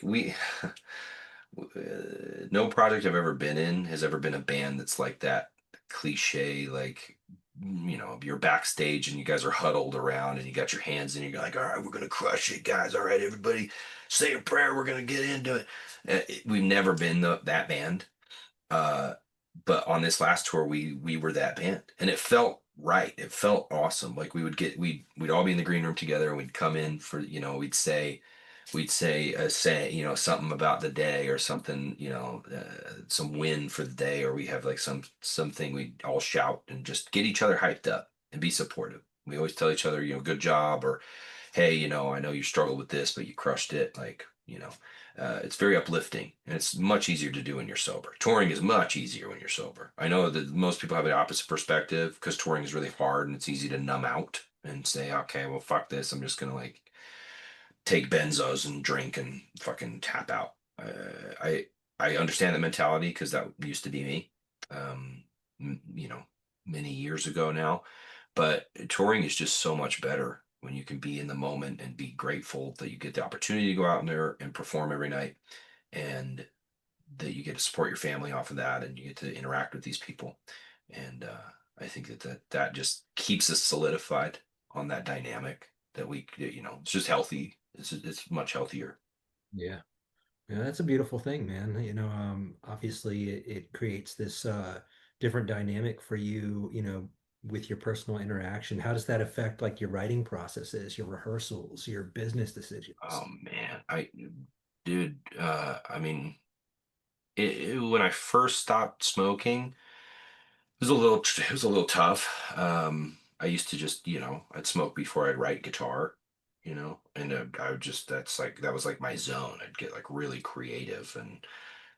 no project I've ever been in has ever been a band that's like that cliche, like, you know, you're backstage and you guys are huddled around and you got your hands in, you're like, all right, we're gonna crush it, guys. All right, everybody, say a prayer. We're gonna get into it. We've never been that band, uh, but on this last tour, we were that band, and it felt right. It felt awesome. Like we'd all be in the green room together, and we'd come in for, you know, we'd say you know, something about the day or something, you know, some win for the day, or we have like something we'd all shout and just get each other hyped up and be supportive. We always tell each other, good job, or hey, I know you struggled with this, but you crushed it. Like, it's very uplifting, and it's much easier to do when you're sober. Touring is much easier when you're sober. I know that most people have the opposite perspective because touring is really hard and it's easy to numb out and say, okay, well, fuck this. I'm just gonna like take benzos and drink and fucking tap out. I understand that mentality because that used to be me, um, many years ago now. But touring is just so much better when you can be in the moment and be grateful that you get the opportunity to go out there and perform every night, and that you get to support your family off of that, and you get to interact with these people. And I think that just keeps us solidified on that dynamic that it's just healthy. It's much healthier. Yeah. Yeah, that's a beautiful thing, man. Obviously it creates this different dynamic for you, with your personal interaction. How does that affect like your writing processes, your rehearsals, your business decisions? Oh man, dude, I mean, when I first stopped smoking, it was a little tough. I used to just, I'd smoke before I'd write guitar, and I would just, that was like my zone. I'd get like really creative and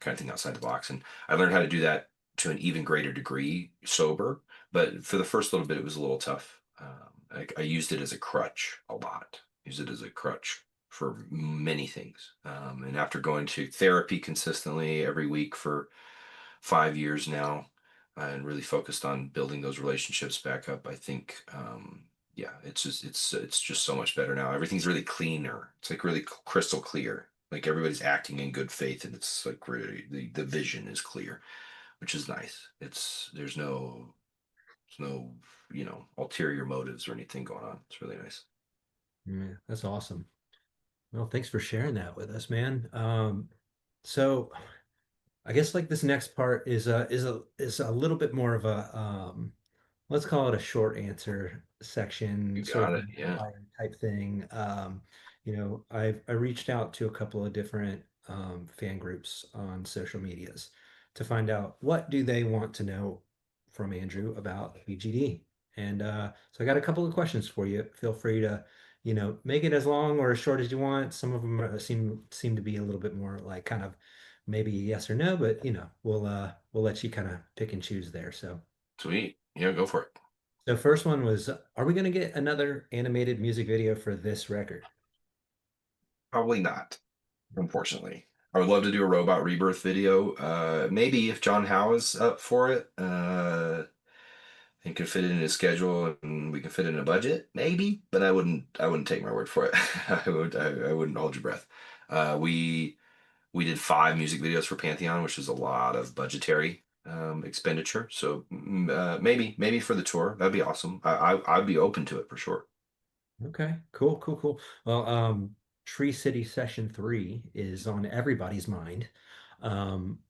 kind of think outside the box. And I learned how to do that to an even greater degree sober. But for the first little bit, it was a little tough. I used it as a crutch a lot. Used it as a crutch for many things. And after going to therapy consistently every week for 5 years now, and really focused on building those relationships back up, I think, yeah, it's just so much better now. Everything's really cleaner. It's like really crystal clear. Like everybody's acting in good faith, and it's like really the vision is clear, which is nice. There's no ulterior motives or anything going on. It's really nice. Yeah, that's awesome. Well, thanks for sharing that with us, man. So I guess like this next part is a little bit more of a let's call it a short answer section, You sort got of it. rapid Yeah. fire type thing. I reached out to a couple of different fan groups on social medias to find out what do they want to know from Andrew about BGD. And so I got a couple of questions for you. Feel free to, make it as long or as short as you want. Some of them seem to be a little bit more like kind of maybe yes or no, but we'll let you kind of pick and choose there. Sweet. Yeah, go for it. So first one was, are we going to get another animated music video for this record? Probably not, unfortunately. I would love to do a Robot Rebirth video. Maybe if John Howe is up for it, and can fit it in his schedule and we can fit it in a budget, maybe. But I wouldn't take my word for it. I wouldn't hold your breath. We did 5 music videos for Pantheon, which is a lot of budgetary expenditure. So maybe for the tour, that'd be awesome. I'd be open to it for sure. Okay, cool, cool, cool. Well, Tree City Session 3 is on everybody's mind. Um,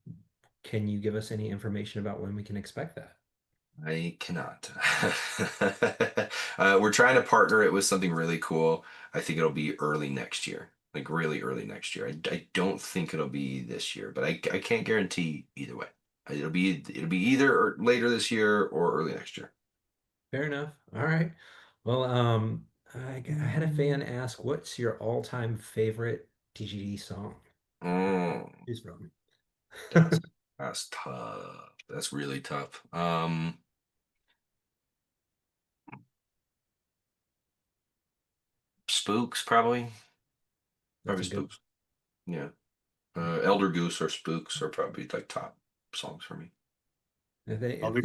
can you give us any information about when we can expect that? I cannot. We're trying to partner it with something really cool. I think it'll be early next year, like really early next year. I don't think it'll be this year, but I can't guarantee either way. It'll be either or later this year or early next year. Fair enough. All right. Well, I had a fan ask, what's your all-time favorite TGD song? Mm, Choose from. that's that's tough. That's really tough. Spooks probably. That's Probably a good. Spooks. Yeah. Elder Goose or Spooks are probably like top songs for me. I think Elder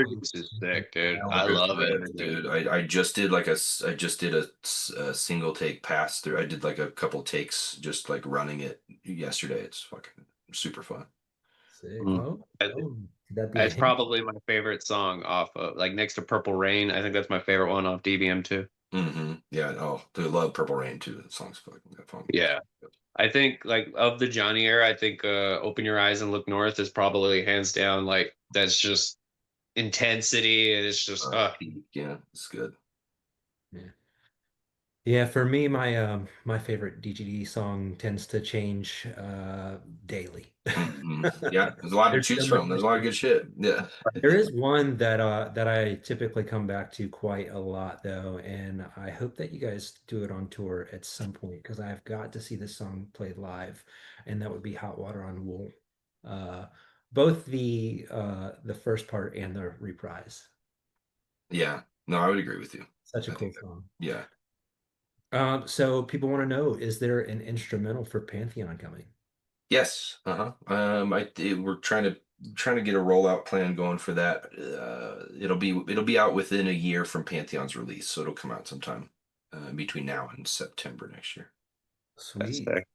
Goose is sick, dude. I Good love it. riff, dude. I just did like I just did a single take pass through. I did like a couple takes just like running it yesterday. It's fucking super fun. Sick. Mm. Oh, It- oh, could that be a It's hint? probably my favorite song off of like next to Purple Rain. I think that's my favorite one off DBM too. Yeah. Oh, dude, love Purple Rain too. That song's fucking fun. Yeah. I think like of the Johnny era, I think Open Your Eyes and Look North is probably hands down like that's just intensity and it's just Yeah, it's good. Yeah. Yeah, for me, my favorite DGD song tends to change daily. Yeah, there's a lot to There's choose so much. from. There's a lot of good shit. Yeah. There is one that I typically come back to quite a lot though, and I hope that you guys do it on tour at some point because I've got to see this song played live, and that would be Hot Water on Wool. Uh, both the first part and the reprise. Yeah. No, I would agree with you. Such a I cool think, song. yeah. So people want to know, is there an instrumental for Pantheon coming? Yes. Uh-huh. We're trying to get a rollout plan going for that. It'll be out within a year from Pantheon's release, so it'll come out sometime between now and September next year. That's Sweet. sick.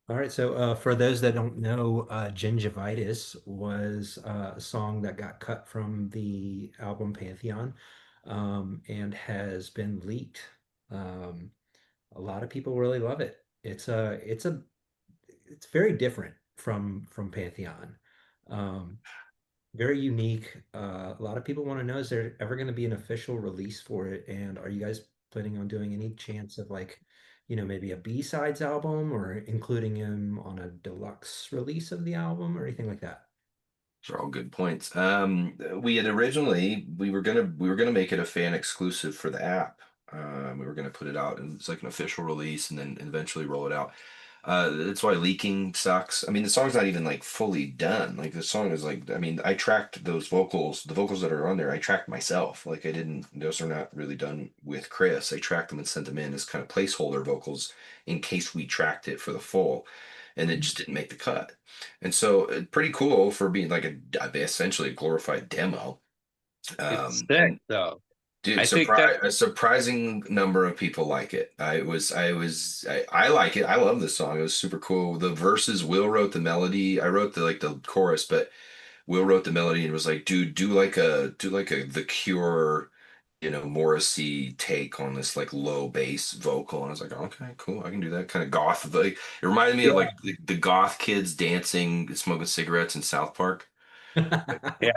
All right, so for those that don't know, Gingivitis was a song that got cut from the album Pantheon, and has been leaked. Um, a lot of people really love it. It's very different from Pantheon. Um, Very unique. A lot of people want to know, is there ever going to be an official release for it? And are you guys planning on doing any chance of like, maybe a B-sides album or including him on a deluxe release of the album or anything like that? Those are all good points. We had originally we were gonna make it a fan exclusive for the app. We were gonna put it out and it's like an official release and then eventually roll it out. That's why leaking sucks. I mean, the song's not even like fully done. Like the song is like, I mean, I tracked those vocals, the vocals that are on there. I tracked myself. Like I didn't; those are not really done with Chris. I tracked them and sent them in as kind of placeholder vocals in case we tracked it for the full, and it just didn't make the cut. And so, pretty cool for being like essentially a glorified demo. It's sick And though. dude, I think that a surprising number of people like it. I like it. I love this song. It was super cool. The verses, Will wrote the melody. I wrote the chorus, but Will wrote the melody and was like, dude, do like a The Cure, Morrissey take on this like low bass vocal. And I was like, okay, cool. I can do that kind of goth. Like it reminded me of yeah, like the goth kids dancing, smoking cigarettes in South Park. yeah,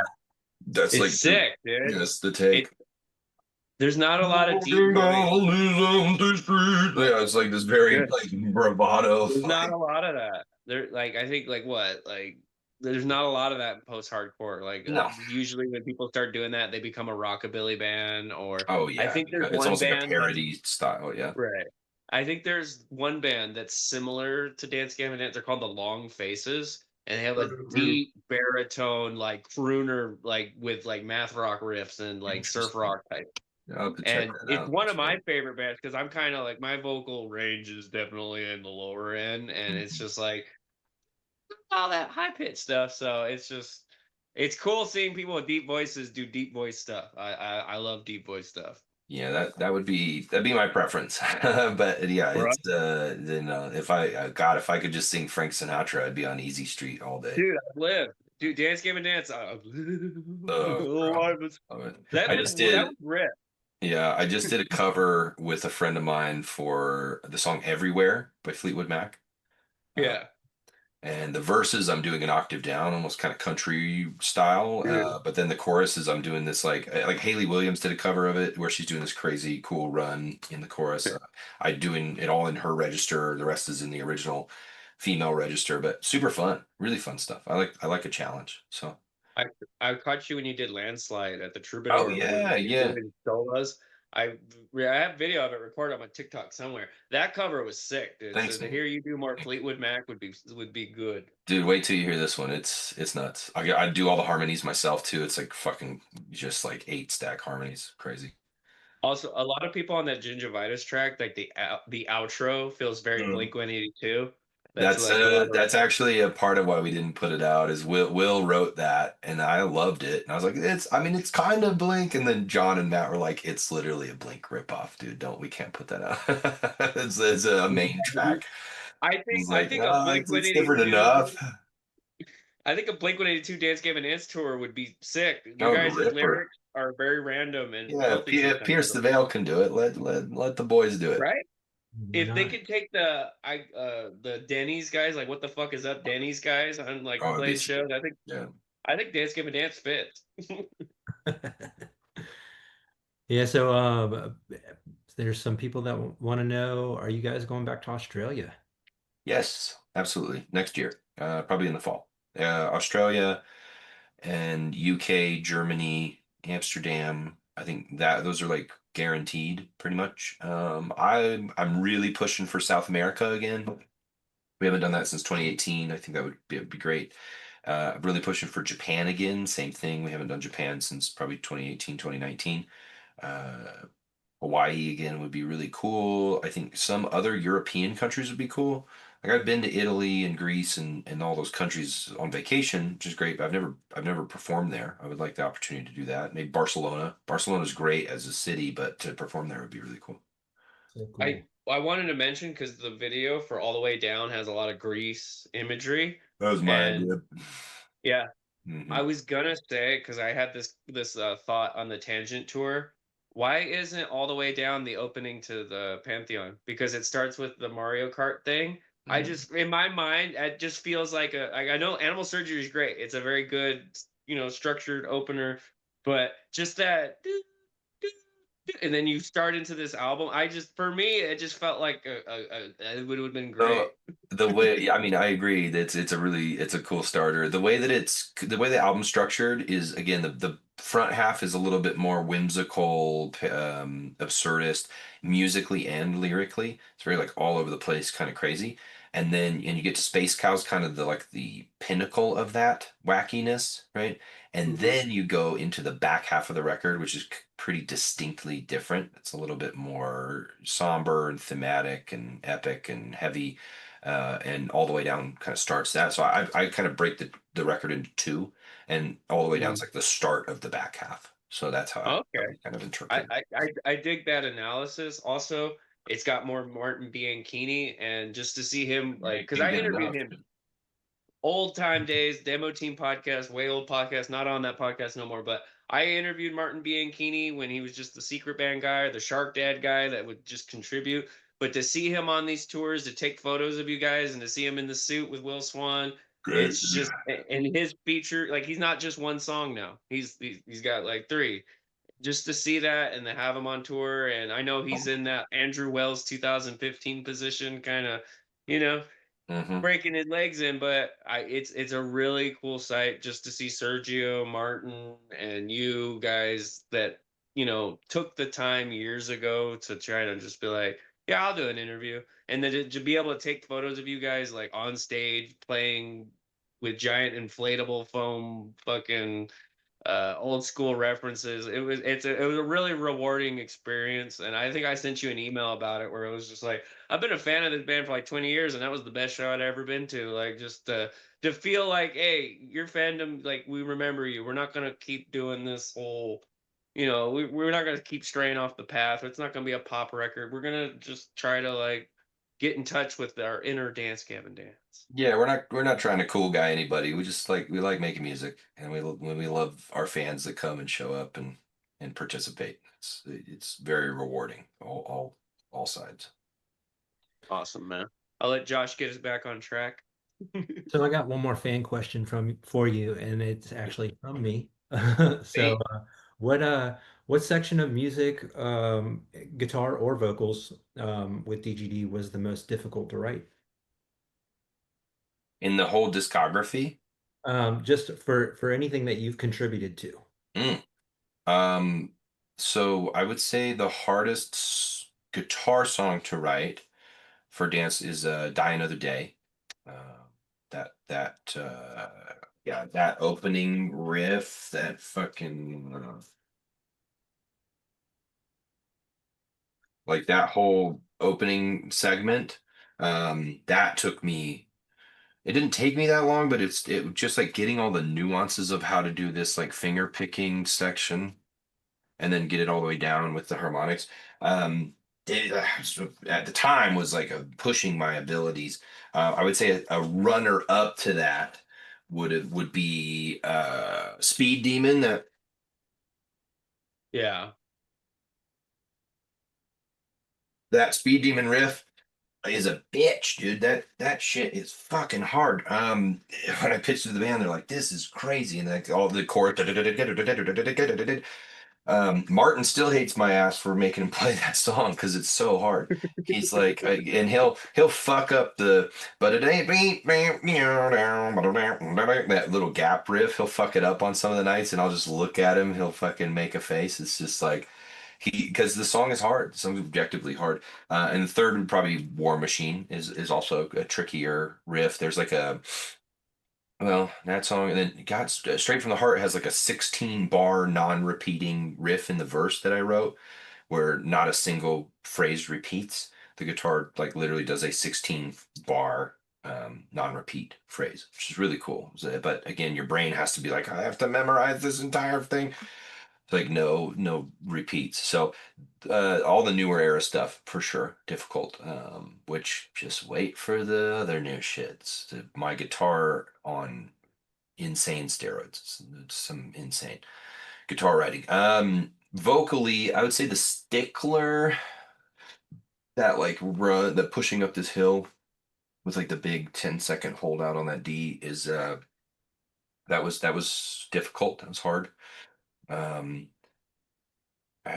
That's it's like sick, dude. that's the It take. there's not a lot of deep Walking voice. down these empty streets. Yeah, it's like this very like bravado. There's not Like, a lot of that. There, like, I think, like, what, like, there's not a lot of that in post-hardcore. Like, no. usually when people start doing that, they become a rockabilly band, or Oh I yeah, think there's yeah. It's one almost like a band that's parody style. Yeah. right. I think there's one band that's similar to Dance Gavin Dance. They're called the Long Faces, and they have a deep baritone, like crooner, like with like math rock riffs and like surf Interesting. rock type. Yeah, I'll have to check And that it's out. one of my favorite bands because I'm kind of like my vocal range is definitely in the lower end, and it's Mhm. just like all that high pitched stuff. So it's cool seeing people with deep voices do deep voice stuff. I love deep voice stuff. Yeah, that'd be my preference. But yeah, Right. it's if if I could just sing Frank Sinatra, I'd be on Easy Street all day. Dude, I live. Dude, Dance Game and Dance. Oh, bro. Love it. I just That did. was rip. Yeah, I just did a cover with a friend of mine for the song Everywhere by Fleetwood Mac. Uh, Yeah. and the verses I'm doing an octave down, almost kind of country style. Dude. But then the choruses I'm doing this like Haley Williams did a cover of it where she's doing this crazy cool run in the chorus. I doing it all in her register. The rest is in the original female register, but super fun, really fun stuff. I like a challenge. So I I caught you when you did Landslide at the oh Troubadour when yeah, you yeah. were doing solos. I have video of it recorded on my TikTok somewhere. That cover was sick, dude. So Thanks, to man. hear you do more Fleetwood Mac would be good. Dude, wait till you hear this one. It's nuts. I do all the harmonies myself too. It's like fucking just like 8 stack harmonies. Crazy. Also, a lot of people on that Gingivitis track, like the outro feels very Mm. Blink 182. That's like a lot of That's actually a part of why we didn't put it out is Will wrote that and I loved it. And I was like, it's kind of Blink. And then John and Matt were like, it's literally a Blink ripoff, dude. We can't put that out. It's a main track. He's I like, think a Blink it's different 182 enough. I think a Blink 182 Dance Game and Dance tour would be sick. Your Oh, guys' Ripper. lyrics are very random and Yeah, filthy sometimes. Pierce the Veil can do it. Let the boys do it. Right? Why If they not? could take the Denny's guys, like what the fuck is up, Denny's guys on like Oh, it'd be playing shows, yeah. I think Dance Game and Dance fits. Yeah, so there's some people that want to know, are you guys going back to Australia? Yes, absolutely. Next year, probably in the fall. Australia and UK, Germany, Amsterdam. I think that those are like guaranteed pretty much. I'm really pushing for South America again. We haven't done that since 2018. I think that would be great. I'm really pushing for Japan again. Same thing. We haven't done Japan since probably 2018, 2019. Uh, Hawaii again would be really cool. I think some other European countries would be cool. Like I've been to Italy and Greece and all those countries on vacation, which is great, but I've never performed there. I would like the opportunity to do that. Maybe Barcelona. Barcelona's great as a city, but to perform there would be really cool. So cool. I wanted to mention because the video for All the Way Down has a lot of Grease imagery. That was my idea. Yeah, Mhm. I was gonna say because I had this thought on the Tangent tour. Why isn't All the Way Down the opening to the Pantheon? Because it starts with the Mario Kart thing. I just in my mind, it just feels like I know Animal Surgery is great. It's a very good, structured opener, but just that and then you start into this album. For me, it just felt like it would have been great. The way, yeah, I mean, I agree that it's a cool starter. The way the album's structured is again the front half is a little bit more whimsical, absurdist, musically and lyrically. It's very like all over the place, kind of crazy. And you get to Space Cows, kind of the pinnacle of that wackiness, right? And then you go into the back half of the record, which is pretty distinctly different. It's a little bit more somber and thematic and epic and heavy, and All the Way Down kind of starts that. So I kind of break the record into two, and All the Way Down is like the start of the back half. So that's how I Okay. kind of interpret it. I dig that analysis. Also, it's got more Martin Bianchini, and just to see him because I Ain't good interviewed enough. him old time days, Demo Team podcast, way old podcast, not on that podcast no more. But I interviewed Martin Bianchini when he was just the secret band guy, the Shark Dad guy that would just contribute. But to see him on these tours, to take photos of you guys, and to see him in the suit with Will Swan, Great. it's just and his feature, like he's not just one song now. He's got like three. Just to see that and to have him on tour, and I know he's in that Andrew Wells 2015 position, kind of, you know, Mhm. breaking his legs in, but it's a really cool sight just to see Sergio, Martin, and you guys that took the time years ago to try to just be like, yeah, I'll do an interview, and then to be able to take photos of you guys like on stage playing with giant inflatable foam fucking old school references. It was a really rewarding experience, and I think I sent you an email about it where it was just like I've been a fan of this band for like 20 years, and that was the best show I'd ever been to. Like just to feel like, hey, your fandom, like we remember you. We're not gonna keep doing this whole. We're not gonna keep straying off the path. It's not gonna be a pop record. We're gonna just try to like get in touch with our inner Dance Gavin dance. Yeah, we're not trying to cool guy anybody. We like making music, and we love our fans that come and show up and participate. It's very rewarding, all sides. Awesome, man. I'll let Josh get us back on track. So I got one more fan question for you, and it's actually from me. So, Hey. what section of music, guitar or vocals, with DGD was the most difficult to write? In the whole discography, Just for anything that you've contributed to. mm, um, so I would say the hardest guitar song to write for dance is "Die Another Day." Yeah, that opening riff, that fucking like that whole opening segment. That took me. It didn't take me that long, but it just like getting all the nuances of how to do this like finger picking section and then get it all the way down with the harmonics. At the time was like pushing my abilities. I would say a runner up to that would be Speed Demon. Yeah. That Speed Demon riff is a bitch, dude. That shit is fucking hard. When I pitched to the band, they're like, "This is crazy," and like all the chorus. Martin still hates my ass for making him play that song because it's so hard. He's like, and he'll fuck up the but it ain't that little gap riff. He'll fuck it up on some of the nights, and I'll just look at him. He'll fucking make a face. It's just like because the song is hard. The song's objectively hard. And the third would probably War Machine is also a trickier riff. There's like a well, that song, and then got Straight from the Heart has like a 16 bar non-repeating riff in the verse that I wrote, where not a single phrase repeats. The guitar like literally does a 16 bar non-repeat phrase, which is really cool. But again, your brain has to be like, I have to memorize this entire thing. It's like no repeats. So all the newer era stuff for sure difficult. Which just wait for the other new shits. My guitar on insane steroids. It's some insane guitar writing. Vocally, I would say the Stickler, that like run, the pushing up this hill with like the big 10-second holdout on that D is that was difficult. That was hard.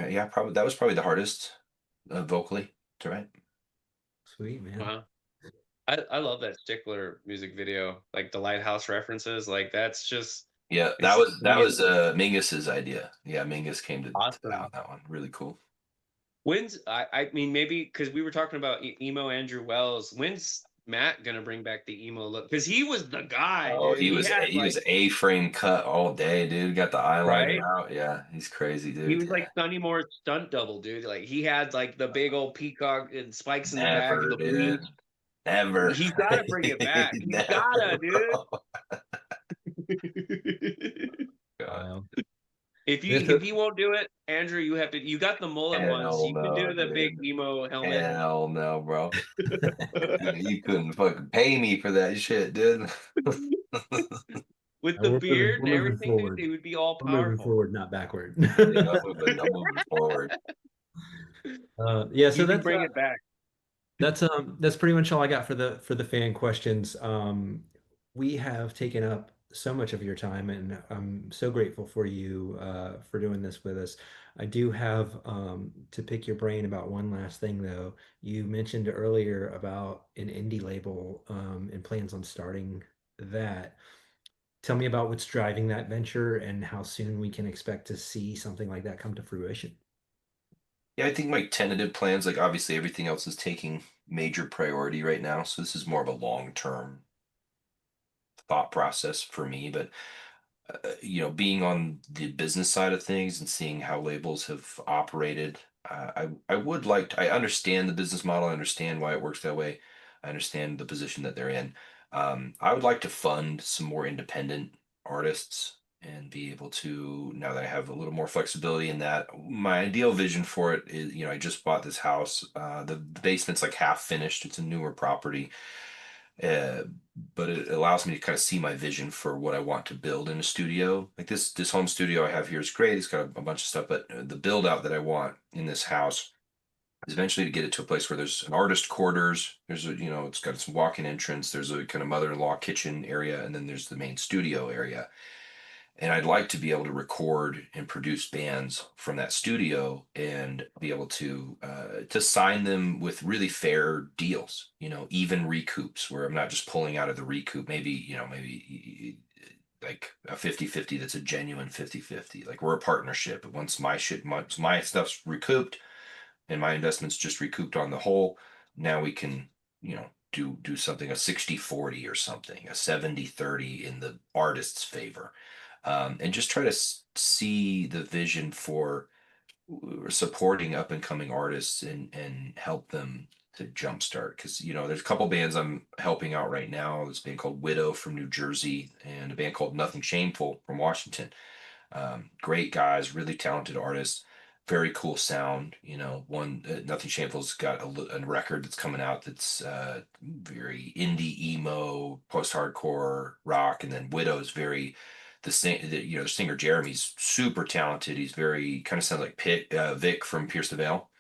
Yeah, probably that was probably the hardest vocally to write. Sweet, man. Wow. I love that Stickler music video, like the lighthouse references. Like that's just Yeah, that was Mingus's idea. Yeah, Mingus came to awesome. that one. Really cool. When's I mean maybe because we were talking about emo Andrew Wells. When's Matt gonna bring back the emo look? Because he was the guy. Oh, Dude. he was A-frame cut all day, dude. Got the eyeliner Right? out. Yeah, he's crazy, dude. He was like Sonny Moore's stunt double, dude. Like he had like the big old peacock and spikes in the back of Never, the dude. boots. Never. He's gotta bring it back. He's Never, gotta, dude. God. If you won't do it, Andrew, you have to. You got the mullet ones. Hell You can no, do the dude. big emo helmet. Hell no, bro. You couldn't fucking pay me for that shit, dude. With the beard and everything, dude, they would be all We're moving powerful. forward, not backward. I'm moving forward. Yeah, so You can that's bring it back. that's pretty much all I got for the fan questions. We have taken up so much of your time, and I'm so grateful for you for doing this with us. I do have to pick your brain about one last thing, though. You mentioned earlier about an indie label and plans on starting that. Tell me about what's driving that venture and how soon we can expect to see something like that come to fruition. Yeah, I think my tentative plans, like obviously everything else is taking major priority right now. So this is more of a long-term thought process for me. But being on the business side of things and seeing how labels have operated, I would like to, I understand the business model. I understand why it works that way. I understand the position that they're in. I would like to fund some more independent artists and be able to, now that I have a little more flexibility in that, my ideal vision for it is, I just bought this house. The basement's like half finished. It's a newer property. Uh, but it allows me to kind of see my vision for what I want to build in a studio. Like this home studio I have here is great. It's got a bunch of stuff, but the build out that I want in this house is eventually to get it to a place where there's an artist quarters. There's it's got some walk-in entrance. There's a kind of mother-in-law kitchen area, and then there's the main studio area. And I'd like to be able to record and produce bands from that studio and be able to sign them with really fair deals, even recoups where I'm not just pulling out of the recoup, maybe like a 50-50 that's a genuine 50-50. Like we're a partnership. Once my stuff's recouped and my investment's just recouped on the whole, now we can, do something, a 60-40 or something, a 70-30 in the artist's favor. And just try to see the vision for supporting up and coming artists and help them to jumpstart. Because there's a couple bands I'm helping out right now. This band called Widow from New Jersey and a band called Nothing Shameful from Washington. Great guys, really talented artists, very cool sound. One Nothing Shameful's got a record that's coming out that's very indie emo, post-hardcore rock, and then Widow's very the singer Jeremy's super talented. He's very kind of sounds like Vic from Pierce the Veil.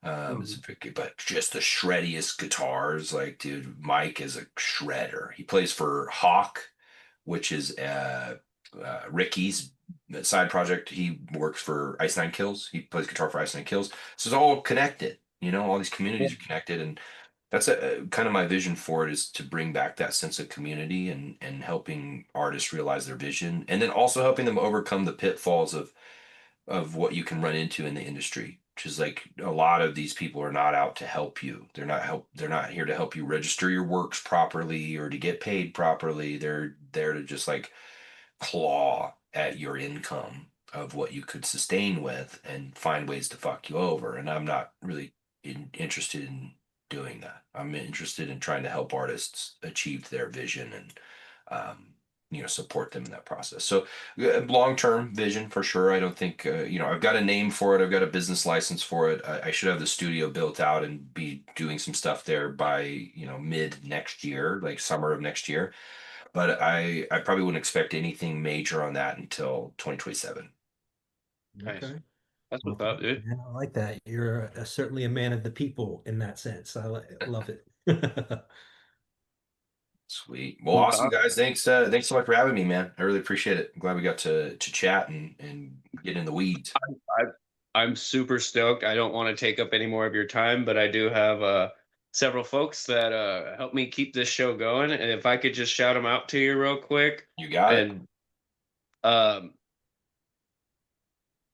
But just the shreddiest guitars. Like, dude, Mike is a shredder. He plays for Hawk, which is Ricky's side project, he works for Ice Nine Kills. He plays guitar for Ice Nine Kills. So it's all connected. All these communities are connected, and that's kind of my vision for it, is to bring back that sense of community and helping artists realize their vision, and then also helping them overcome the pitfalls of what you can run into in the industry. Which is like, a lot of these people are not out to help you. They're not here to help you register your works properly or to get paid properly. They're there to just like claw at your income of what you could sustain with and find ways to fuck you over. And I'm not really interested in doing that. I'm interested in trying to help artists achieve their vision and support them in that process. So long-term vision for sure. I don't think I've got a name for it. I've got a business license for it. I should have the studio built out and be doing some stuff there by mid next year, like summer of next year. But I probably wouldn't expect anything major on that until 2027. Nice. Okay. That's Well, what's up, dude. man, I like that. You're certainly a man of the people in that sense. Love it. Sweet. Well, awesome, guys. Thanks so much for having me, man. I really appreciate it. I'm glad we got to chat and get in the weeds. I'm super stoked. I don't want to take up any more of your time, but I do have several folks that help me keep this show going. And if I could just shout them out to you real quick. You got it. And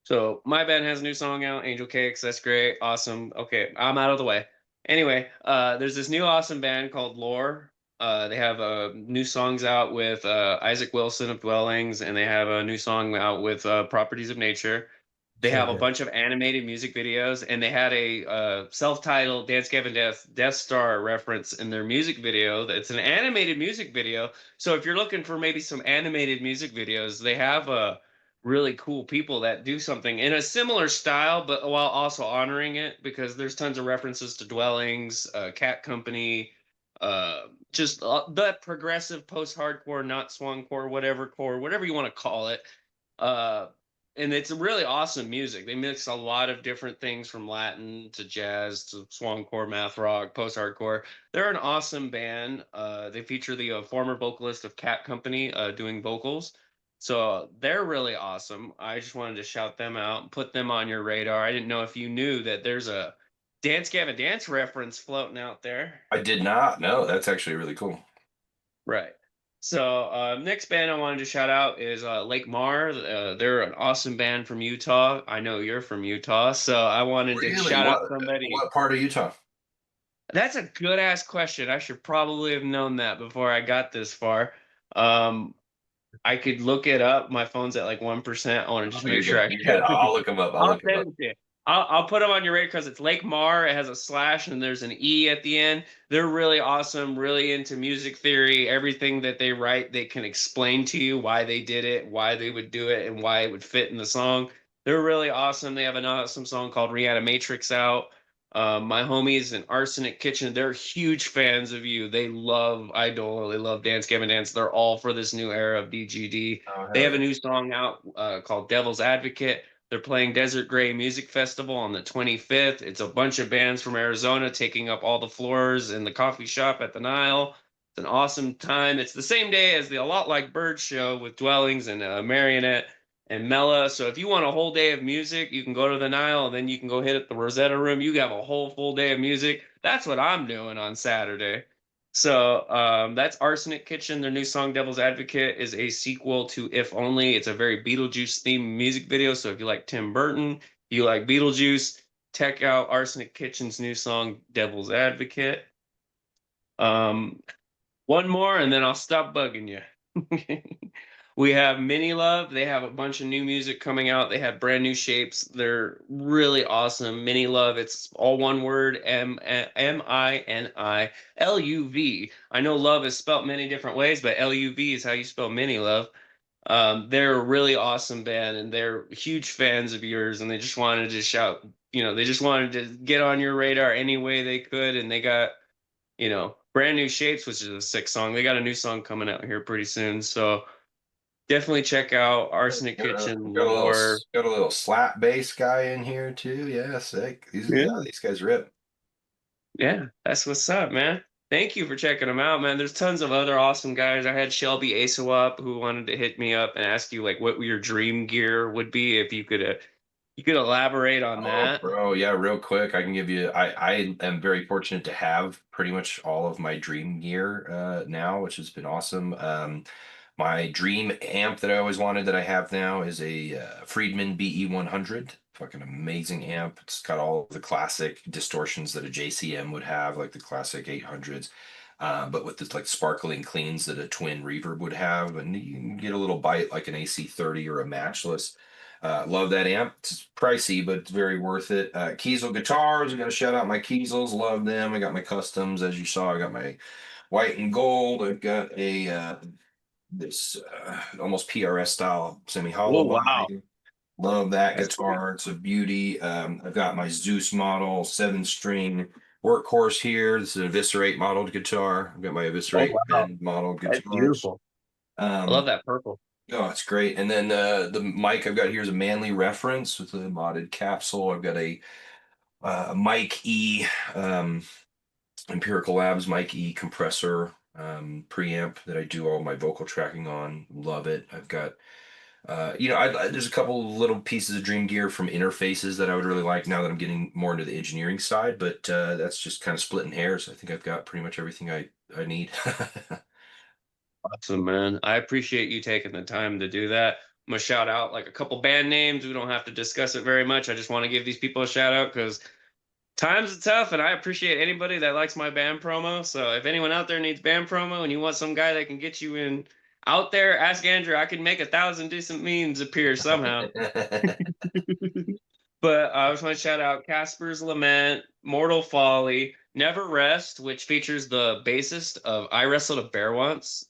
so my band has a new song out, Angel Cakes. That's great. Awesome. Okay, I'm out of the way. Anyway, there's this new awesome band called Lore. They have new songs out with Isaac Wilson of Dwellings, and they have a new song out with Properties of Nature. They So have a good. bunch of animated music videos, and they had a self-titled Dance Gavin Death Star reference in their music video. It's an animated music video. So if you're looking for maybe some animated music videos, they have really cool people that do something in a similar style, but while also honoring it, because there's tons of references to Dwellings, Cat Company, just the progressive post-hardcore, not swangcore, whatever you want to call it. And it's really awesome music. They mix a lot of different things from Latin to jazz to swangcore, math rock, post-hardcore. They're an awesome band. They feature the former vocalist of Cat Company doing vocals. So they're really awesome. I just wanted to shout them out and put them on your radar. I didn't know if you knew that there's a Dance Gavin Dance reference floating out there. I did not know. That's actually really cool. Right. So next band I wanted to shout out is Lake Mar. They're an awesome band from Utah. I know you're from Utah, so I wanted to Really? shout out somebody. What part of Utah? That's a good ass question. I should probably have known that before I got this far. I could look it up. My phone's at like 1%. I want to just make sure I You're good. I'll look them up. I'll send it to you. I'll put them on your radar because it's Lake Mar. It has a slash and there's an E at the end. They're really awesome, really into music theory. Everything that they write, they can explain to you why they did it, why they would do it, and why it would fit in the song. They're really awesome. They have an awesome song called Reanimatrix out. My homies in Arsenic Kitchen, they're huge fans of you. They love Eidola. They love Dance Gavin Dance. They're all for this new era of DGD. They have a new song out called Devil's Advocate. They're playing Desert Gray Music Festival on the 25th. It's a bunch of bands from Arizona taking up all the floors in the coffee shop at the Nile. It's an awesome time. It's the same day as the A Lot Like Birds show with Dwellings and Marionette and Mela. So if you want a whole day of music, you can go to the Nile and then you can go hit at the Rosetta Room. You have a whole full day of music. That's what I'm doing on Saturday. So that's Arsenic Kitchen. Their new song, Devil's Advocate, is a sequel to If Only. It's a very Beetlejuice themed music video. So if you like Tim Burton, you like Beetlejuice, check out Arsenic Kitchen's new song, Devil's Advocate. One more, and then I'll stop bugging you. We have Mini Love. They have a bunch of new music coming out. They have brand new shapes. They're really awesome. Mini Love. It's all one word, Miniluv. I know love is spelled many different ways, but LUV is how you spell Mini Love. They're a really awesome band, and they're huge fans of yours, and they just wanted to shout, they just wanted to get on your radar any way they could, and they got, brand new shapes, which is a sick song. They got a new song coming out here pretty soon, so definitely check out Arsenic Kitchen. Got a little slap bass guy in here too. Yeah, sick. These guys rip. Yeah, that's what's up, man. thank you for checking them out, man. There's tons of other awesome guys. I had Shelby Asawap who wanted to hit me up and ask you like what your dream gear would be if you could elaborate on Oh, that. bro, yeah, real quick, I can give you. I am very fortunate to have pretty much all of my dream gear now, which has been awesome. My dream amp that I always wanted that I have now is a Friedman BE100. Fucking amazing amp. It's got all the classic distortions that a JCM would have, like the classic 800s, but with this like sparkling cleans that a twin reverb would have, and you can get a little bite like an AC30 or a Matchless. Love that amp. It's pricey, but it's very worth it. Kiesel guitars. I got to shout out my Kiesels. Love them. I got my customs, as you saw. I got my white and gold. I've got a this almost PRS style semi hollow Oh wow. body. Love that That's guitar. It's a beauty. I've got my Zeus model 7-string workhorse here. This is an Eviscerate modeled guitar. I've got my oh Eviscerate wow. bend modeled That's guitars. beautiful. I love Um, that purple. Oh, it's great. And then the mic I've got here is a Manly Reference with a modded capsule. I've got a Mic E Empirical Labs Mic E compressor preamp that I do all my vocal tracking on. Love it. I've got there's a couple little pieces of dream gear from interfaces that I would really like now that I'm getting more into the engineering side, but that's just kind of splitting hairs. I think I've got pretty much everything I need. Awesome, man. I appreciate you taking the time to do that. I'm gonna shout out like a couple band names. We don't have to discuss it very much. I just want to give these people a shout out because times are tough, and I appreciate anybody that likes my band promo. So if anyone out there needs band promo and you want some guy that can get you in out there, ask Andrew. I can make 1,000 decent memes appear somehow. But I just want to shout out Casper's Lament, Mortal Folly, Never Rest, which features the bassist of I Wrestled a Bear Once.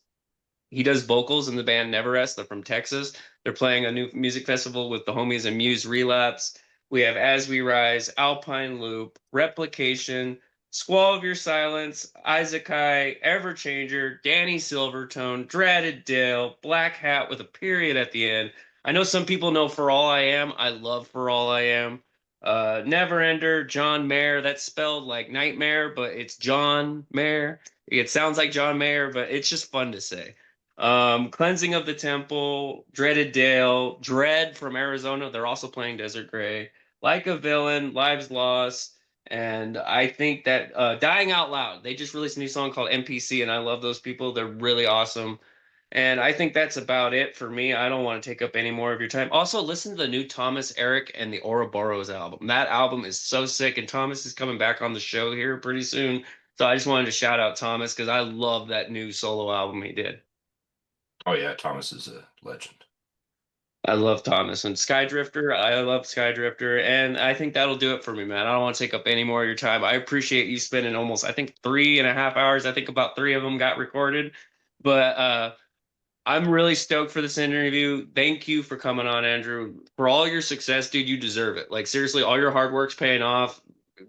He does vocals in the band Never Rest. They're from Texas. They're playing a new music festival with the homies and Muse Relapse. We have As We Rise, Alpine Loop, Replication, Squall of Your Silence, Isaac Everchanger, Danny Silvertone, Dreaded Dale, Black Hat with a period at the end. I know some people know For All I Am. I love For All I Am. Neverender, John Mayer. That's spelled like nightmare, but it's John Mayer. It sounds like John Mayer, but it's just fun to say. Cleansing of the Temple, Dreaded Dale, Dread from Arizona. They're also playing Desert Gray. Like a Villain, Lives Lost. And I think that Dying Out Loud, they just released a new song called NPC, and I love those people. They're really awesome. And I think that's about it for me. I don't want to take up any more of your time. Also, listen to the new Thomas Eric and the Ouroboros album. That album is so sick, and Thomas is coming back on the show here pretty soon. So I just wanted to shout out Thomas because I love that new solo album he did. Oh yeah, Thomas is a legend. I love Thomas and Skydrifter. I love Skydrifter. And I think that'll do it for me, man. I don't want to take up any more of your time. I appreciate you spending almost, I think, 3.5 hours. I think about 3 of them got recorded. But I'm really stoked for this interview. Thank you for coming on, Andrew. For all your success, dude, you deserve it. Like, seriously, all your hard work's paying off.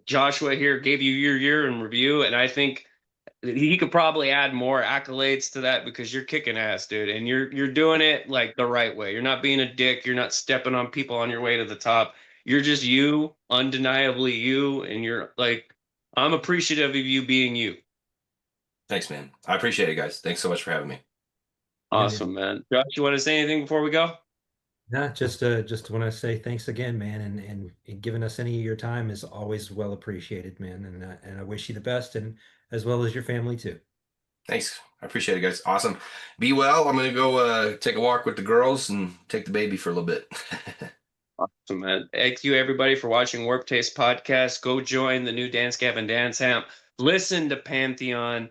Joshua here gave you your year in review, and I think he could probably add more accolades to that because you're kicking ass, dude, and you're doing it like the right way. You're not being a dick. You're not stepping on people on your way to the top. You're just you, undeniably you, and you're like, I'm appreciative of you being you. Thanks, man. I appreciate it, guys. Thanks so much for having me. Awesome, man. Josh, you want to say anything before we go? Nah, just want to say thanks again, man, and giving us any of your time is always well appreciated, man. And I wish you the best, and as well as your family too. Thanks. I appreciate it, guys. Awesome. Be well. I'm gonna go take a walk with the girls and take the baby for a little bit. Awesome, man. Thank you, everybody, for watching Warp Taste Podcast. Go join the new Dance Gavin Dance Amp. Listen to Pantheon.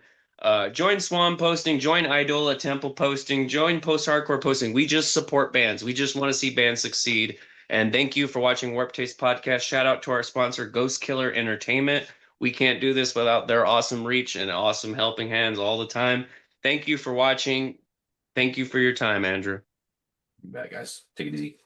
Join Swan Posting. Join Eidola Temple Posting. Join Post Hardcore Posting. We just support bands. We just want to see bands succeed. And thank you for watching Warp Taste Podcast. Shout out to our sponsor, Ghost Killer Entertainment. We can't do this without their awesome reach and awesome helping hands all the time. Thank you for watching. Thank you for your time, Andrew. You bet, guys. Take it easy.